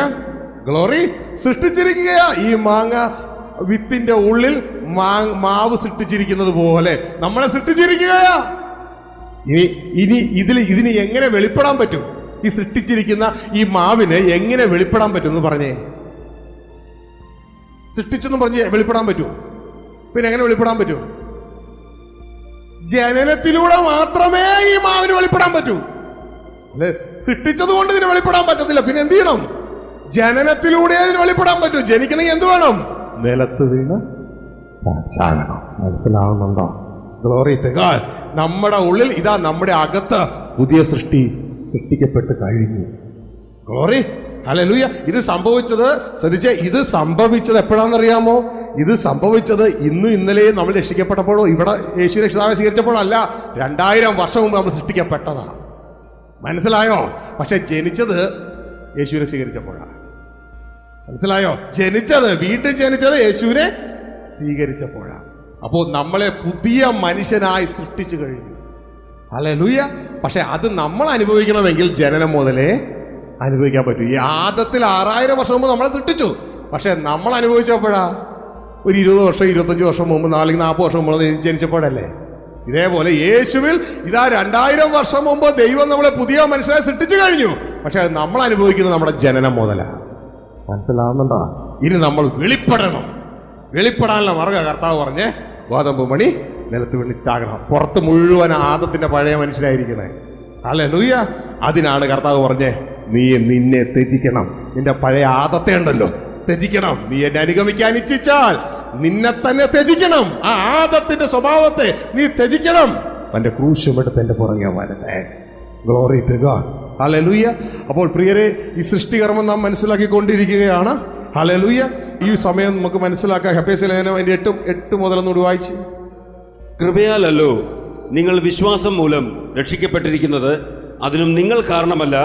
glory. സൃഷ്ടിച്ചിരിക്കുകയാ. ഈ മാങ്ങ വിത്തിന്റെ ഉള്ളിൽ മാവ് സൃഷ്ടിച്ചിരിക്കുന്നത് പോലെ നമ്മളെ സൃഷ്ടിച്ചിരിക്കുകയാ. ഇതിന് എങ്ങനെ വെളിപ്പെടാൻ പറ്റും? ഈ സൃഷ്ടിച്ചിരിക്കുന്ന ഈ മാവിന് എങ്ങനെ വെളിപ്പെടാൻ പറ്റും എന്ന് പറഞ്ഞേ. സൃഷ്ടിച്ചെന്ന് പറഞ്ഞ് വെളിപ്പെടാൻ പറ്റുമോ? പിന്നെ എങ്ങനെ വെളിപ്പെടാൻ പറ്റും? ജനനത്തിലൂടെ മാത്രമേ ഈ മാവിന് വെളിപ്പെടാൻ പറ്റൂ. അല്ലെ? സൃഷ്ടിച്ചത് കൊണ്ട് ഇതിന് വെളിപ്പെടാൻ പറ്റത്തില്ല. പിന്നെ എന്ത് ചെയ്യണം? ജനനത്തിലൂടെ ഇതിന് വെളിപ്പെടാൻ പറ്റൂ. ജനിക്കണമെങ്കിൽ എന്ത് വേണം? നിലത്ത് വീണ് ചാകണം. മനസ്സിലാവുന്നുണ്ടോ? Glory to God. നമ്മുടെ ഉള്ളിൽ ഇതാ, നമ്മുടെ അകത്ത് പുതിയ സൃഷ്ടിക്കപ്പെട്ട് കഴിഞ്ഞു. Glory, hallelujah. ഇത് സംഭവിച്ചത് ശ്രദ്ധിച്ചേ, ഇത് സംഭവിച്ചത് എപ്പോഴാണെന്നറിയാമോ? ഇത് സംഭവിച്ചത് ഇന്നും ഇന്നലെയും നമ്മൾ രക്ഷിക്കപ്പെട്ടപ്പോഴോ ഇവിടെ യേശു രക്ഷിതാവെ സ്വീകരിച്ചപ്പോഴോ അല്ല. 2000 വർഷം മുമ്പ് നമ്മൾ സൃഷ്ടിക്കപ്പെട്ടതാണ്. മനസ്സിലായോ? പക്ഷെ ജനിച്ചത് യേശുവിനെ സ്വീകരിച്ചപ്പോഴാണ്. മനസ്സിലായോ? വീണ്ടും ജനിച്ചത് യേശുവിനെ സ്വീകരിച്ചപ്പോഴാണ്. അപ്പോൾ നമ്മളെ പുതിയ മനുഷ്യനായി സൃഷ്ടിച്ചു കഴിഞ്ഞു. ഹല്ലേലൂയ. പക്ഷെ അത് നമ്മൾ അനുഭവിക്കണമെങ്കിൽ ജനനം മുതലേ അനുഭവിക്കാൻ പറ്റും. ഈ ആദത്തിൽ 6000 വർഷം മുമ്പ് നമ്മളെ സൃഷ്ടിച്ചു. പക്ഷെ നമ്മൾ അനുഭവിച്ചപ്പോഴാ ഒരു 20 വർഷം 25 വർഷം മുമ്പ്, 40 വർഷം മുമ്പ് ജനിച്ചപ്പോഴല്ലേ. ഇതേപോലെ യേശുവിൽ ഇതാ 2000 വർഷം മുമ്പ് ദൈവം നമ്മളെ പുതിയ മനുഷ്യരെ സൃഷ്ടിച്ചു കഴിഞ്ഞു. പക്ഷെ അത് നമ്മൾ അനുഭവിക്കുന്നത് നമ്മുടെ ജനനം മുതലാണ്. മനസ്സിലാവുന്നുണ്ടോ? ഇനി നമ്മൾ വെളിപ്പെടാനുള്ള മാർഗ്ഗ കർത്താവ് പറഞ്ഞേ, ഗോതമ്പ് മണി നിലത്ത് വീണ് ചാകണം. പുറത്ത് മുഴുവൻ ആദത്തിന്റെ പഴയ മനുഷ്യരായിരിക്കണേ. ഹല്ലേലൂയ. അതിനാണ് കർത്താവ് പറഞ്ഞേ, നിന്നെ ത്യജിക്കണം. നിന്റെ പഴയ ആദത്തെ ഉണ്ടല്ലോ, ത്യജിക്കണം. നീ എന്നെ അനുഗമിക്കാൻ ഇച്ഛിച്ചാൽ നിന്നെ തന്നെ ത്യജിക്കണം. ആ ആദത്തിന്റെ സ്വഭാവത്തെ നീ ത്യജിക്കണം. തന്റെ ക്രൂശും എടുത്ത് എന്റെ പുറകെ വരട്ടെ. Glory to God. ഹല്ലേലൂയ. അപ്പോൾ പ്രിയരെ, ഈ സൃഷ്ടികർമ്മം നാം മനസ്സിലാക്കിക്കൊണ്ടിരിക്കുകയാണ്. ഹല്ലേലൂയ. ഈ സമയം നമുക്ക് മനസ്സിലാക്കാം. എഫേസ്യ ലേഖനം 8 മുതൽ വായിച്ച്. കൃപയാലല്ലോ നിങ്ങൾ വിശ്വാസം മൂലം രക്ഷിക്കപ്പെട്ടിരിക്കുന്നത്, അതിനും നിങ്ങൾ കാരണമല്ല,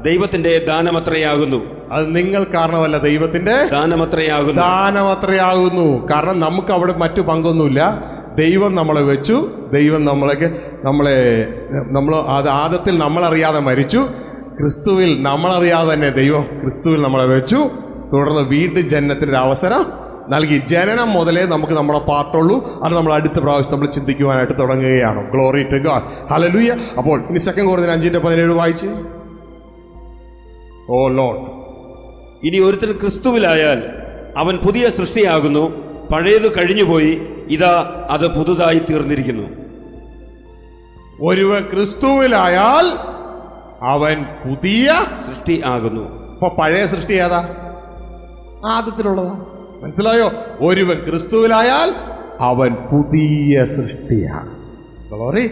ദൈവത്തിന്റെ ദാനമത്രയാകുന്നു. അത് നിങ്ങൾ കാരണമല്ല, ദൈവത്തിന്റെ ദാനമത്രയാകുന്നു. കാരണം നമുക്ക് അവിടെ മറ്റു പങ്കൊന്നുമില്ല. ദൈവം നമ്മളെ വെച്ചു. ദൈവം നമ്മൾ ആദത്തിൽ നമ്മളറിയാതെ മരിച്ചു. ക്രിസ്തുവിൽ നമ്മളറിയാതെ തന്നെ ദൈവം ക്രിസ്തുവിൽ നമ്മളെ വെച്ചു. തുടർന്ന് വീണ്ടും ജനനത്തിനൊരു അവസരം നൽകി. ജനനം മുതലേ നമുക്ക് നമ്മളെ പാർട്ടുള്ളൂ. അത് നമ്മൾ അടുത്ത പ്രാവശ്യം നമ്മൾ ചിന്തിക്കുവാനായിട്ട് തുടങ്ങുകയാണ്. Glory to God. ഹല്ലേലൂയ. അപ്പോൾ ഇനി 2 Corinthians 5:17 വായിച്ച്. Oh Lord. ഇനി ഒരുത്തൻ ക്രിസ്തുവിലായാൽ അവൻ പുതിയ സൃഷ്ടിയാകുന്നു, പഴയത് കഴിഞ്ഞുപോയി, ഇതാ അത് പുതുതായി തീർന്നിരിക്കുന്നു. ഒരുവൻ ക്രിസ്തുവിലായാൽ അവൻ പുതിയ സൃഷ്ടി ആകുന്നു. അപ്പൊ പഴയ സൃഷ്ടി ഏതാ? ആദത്തിലുള്ളതാ. മനസ്സിലായോ? ഒരുവൻ ക്രിസ്തുവിലായാൽ അവൻ പുതിയ സൃഷ്ടിയാണ്. Glory,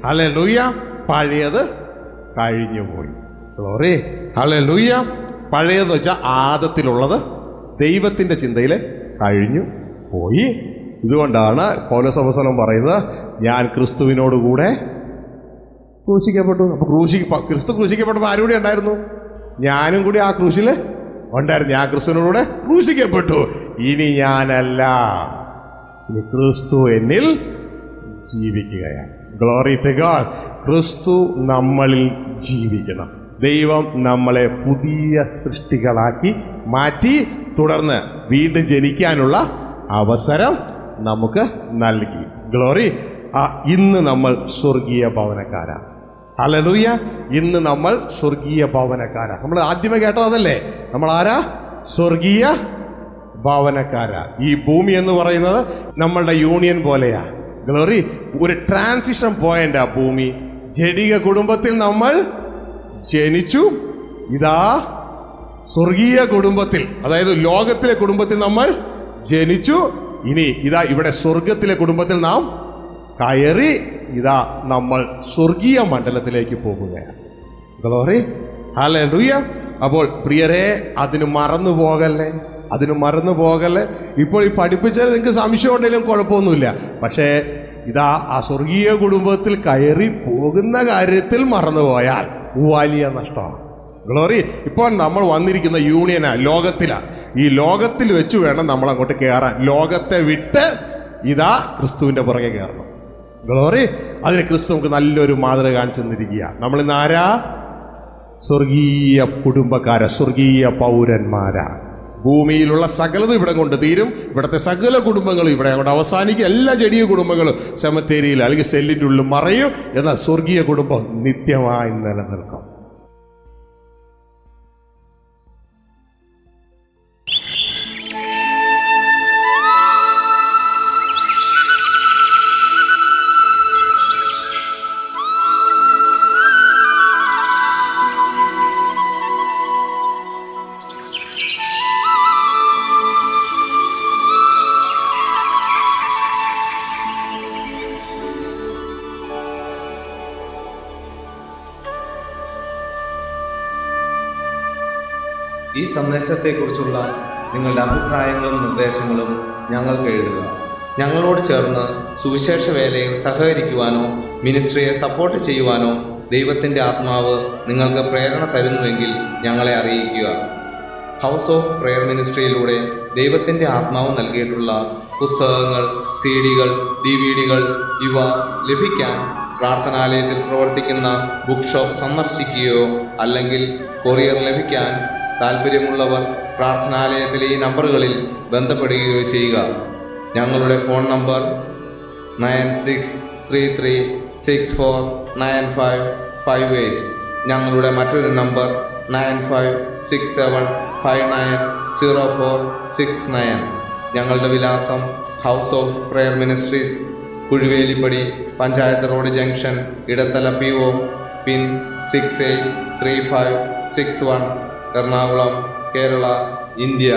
hallelujah. പഴയത് കഴിഞ്ഞുപോയി. Glory, hallelujah. പഴയതെന്ന് വെച്ചാൽ ആദത്തിലുള്ളത് ദൈവത്തിന്റെ ചിന്തയിൽ കഴിഞ്ഞു പോയി. ഇതുകൊണ്ടാണ് പൗലോസ് അപ്പോസ്തലൻ പറയുന്നത്, ഞാൻ ക്രിസ്തുവിനോടുകൂടെ ക്രൂശിക്കപ്പെട്ടു. അപ്പൊ ക്രിസ്തു ക്രൂശിക്കപ്പെട്ടപ്പോൾ ആരും കൂടി ഉണ്ടായിരുന്നു? ഞാനും കൂടി ആ ക്രൂശിൽ ഉണ്ടായിരുന്നു. ഞാൻ ക്രിസ്തുവിനോടുകൂടെ ക്രൂശിക്കപ്പെട്ടു. ഇനി ഞാനല്ല, ഇനി ക്രിസ്തു എന്നിൽ ജീവിക്കുകയാണ്. Glory to God. ക്രിസ്തു നമ്മളിൽ ജീവിക്കണം. ദൈവം നമ്മളെ പുതിയ സൃഷ്ടികളാക്കി മാറ്റി, തുടർന്ന് വീണ്ടും ജനിക്കാനുള്ള അവസരം നമുക്ക് നൽകി. ഗ്ലോറി. ഇന്ന് നമ്മൾ സ്വർഗീയ ഭവനക്കാരാണ്. ഹല്ലേലൂയ. ഇന്ന് നമ്മൾ സ്വർഗീയ ഭവനക്കാരാണ്. നമ്മൾ ആദ്യമേ കേട്ടത് അതല്ലേ? നമ്മൾ ആരാ? സ്വർഗീയ ഭവനക്കാരാ. ഈ ഭൂമി എന്ന് പറയുന്നത് നമ്മളുടെ യൂണിയൻ പോലെയാ. ഗ്ലോറി. ഒരു ട്രാൻസിഷൻ പോയിന്റ് ആ ഭൂമി. ജഡിക കുടുംബത്തിൽ നമ്മൾ ജനിച്ചു. ഇതാ സ്വർഗീയ കുടുംബത്തിൽ, അതായത് ലോകത്തിലെ കുടുംബത്തിൽ നമ്മൾ ജനിച്ചു. ഇനി ഇതാ ഇവിടെ സ്വർഗത്തിലെ കുടുംബത്തിൽ നാം കയറി. ഇതാ നമ്മൾ സ്വർഗീയ മണ്ഡലത്തിലേക്ക് പോകുകയാണ്. Glory, hallelujah. അപ്പോൾ പ്രിയരെ, അതിന് മറന്നു പോകല്ലേ. ഇപ്പോൾ ഈ പഠിപ്പിച്ചാൽ നിങ്ങൾക്ക് സംശയം ഉണ്ടെങ്കിലും കുഴപ്പമൊന്നുമില്ല. പക്ഷേ ഇതാ ആ സ്വർഗീയ കുടുംബത്തിൽ കയറി പോകുന്ന കാര്യത്തിൽ മറന്നുപോയാൽ വലിയ നഷ്ടമാണ്. ഗ്ലോറി. ഇപ്പോൾ നമ്മൾ വന്നിരിക്കുന്ന യൂണിയനാ, ലോകത്തിലാ. ഈ ലോകത്തിൽ വെച്ച് വേണം നമ്മൾ അങ്ങോട്ട് കയറാൻ. ലോകത്തെ വിട്ട് ഇതാ ക്രിസ്തുവിന്റെ പുറകെ കയറണം. ഗ്ലോറി. അതിന് ക്രിസ്തു നമുക്ക് നല്ലൊരു മാതൃക കാണിച്ചു തന്നിരിക്കുക. നമ്മൾ ഇന്ന് ആരാ? സ്വർഗീയ കുടുംബക്കാര, സ്വർഗീയ പൗരന്മാരാ. ഭൂമിയിലുള്ള സകലതും ഇവിടെ കൊണ്ട് തീരും. ഇവിടുത്തെ സകല കുടുംബങ്ങളും ഇവിടെ കൊണ്ട് അവസാനിക്കും. എല്ലാ ചെടിയ കുടുംബങ്ങളും സെമിത്തേരിയിൽ അല്ലെങ്കിൽ സെല്ലിന്റെ ഉള്ളിൽ മറയും. എന്നാൽ സ്വർഗീയ കുടുംബം നിത്യമായി നിലനിൽക്കും. ഈ സന്ദേശത്തെക്കുറിച്ചുള്ള നിങ്ങളുടെ അഭിപ്രായങ്ങളും നിർദ്ദേശങ്ങളും ഞങ്ങൾക്ക് എഴുതുക. ഞങ്ങളോട് ചേർന്ന് സുവിശേഷ വേലയിൽ സഹകരിക്കുവാനോ മിനിസ്ട്രിയെ സപ്പോർട്ട് ചെയ്യുവാനോ ദൈവത്തിൻ്റെ ആത്മാവ് നിങ്ങൾക്ക് പ്രേരണ തരുന്നുവെങ്കിൽ ഞങ്ങളെ അറിയിക്കുക. ഹൗസ് ഓഫ് പ്രെയർ മിനിസ്ട്രിയിലൂടെ ദൈവത്തിൻ്റെ ആത്മാവ് നൽകിയിട്ടുള്ള പുസ്തകങ്ങൾ, CD-കൾ, DVD-കൾ ഇവ ലഭിക്കാൻ പ്രാർത്ഥനാലയത്തിൽ പ്രവർത്തിക്കുന്ന ബുക്ക് ഷോപ്പ് സന്ദർശിക്കുകയോ അല്ലെങ്കിൽ കൊറിയർ ലഭിക്കാൻ താല്പര്യമുള്ളവർ പ്രാർത്ഥനാലയത്തിലെ ഈ നമ്പറുകളിൽ ബന്ധപ്പെടുകയോ ചെയ്യുക. ഞങ്ങളുടെ ഫോൺ നമ്പർ 9633649558. ഞങ്ങളുടെ മറ്റൊരു നമ്പർ 9567590469. ഞങ്ങളുടെ വിലാസം house of prayer ministries, Kuzhuvelippady, panchayat road junction, Edathala PO, pin 683561, Ernakulam, Kerala, India.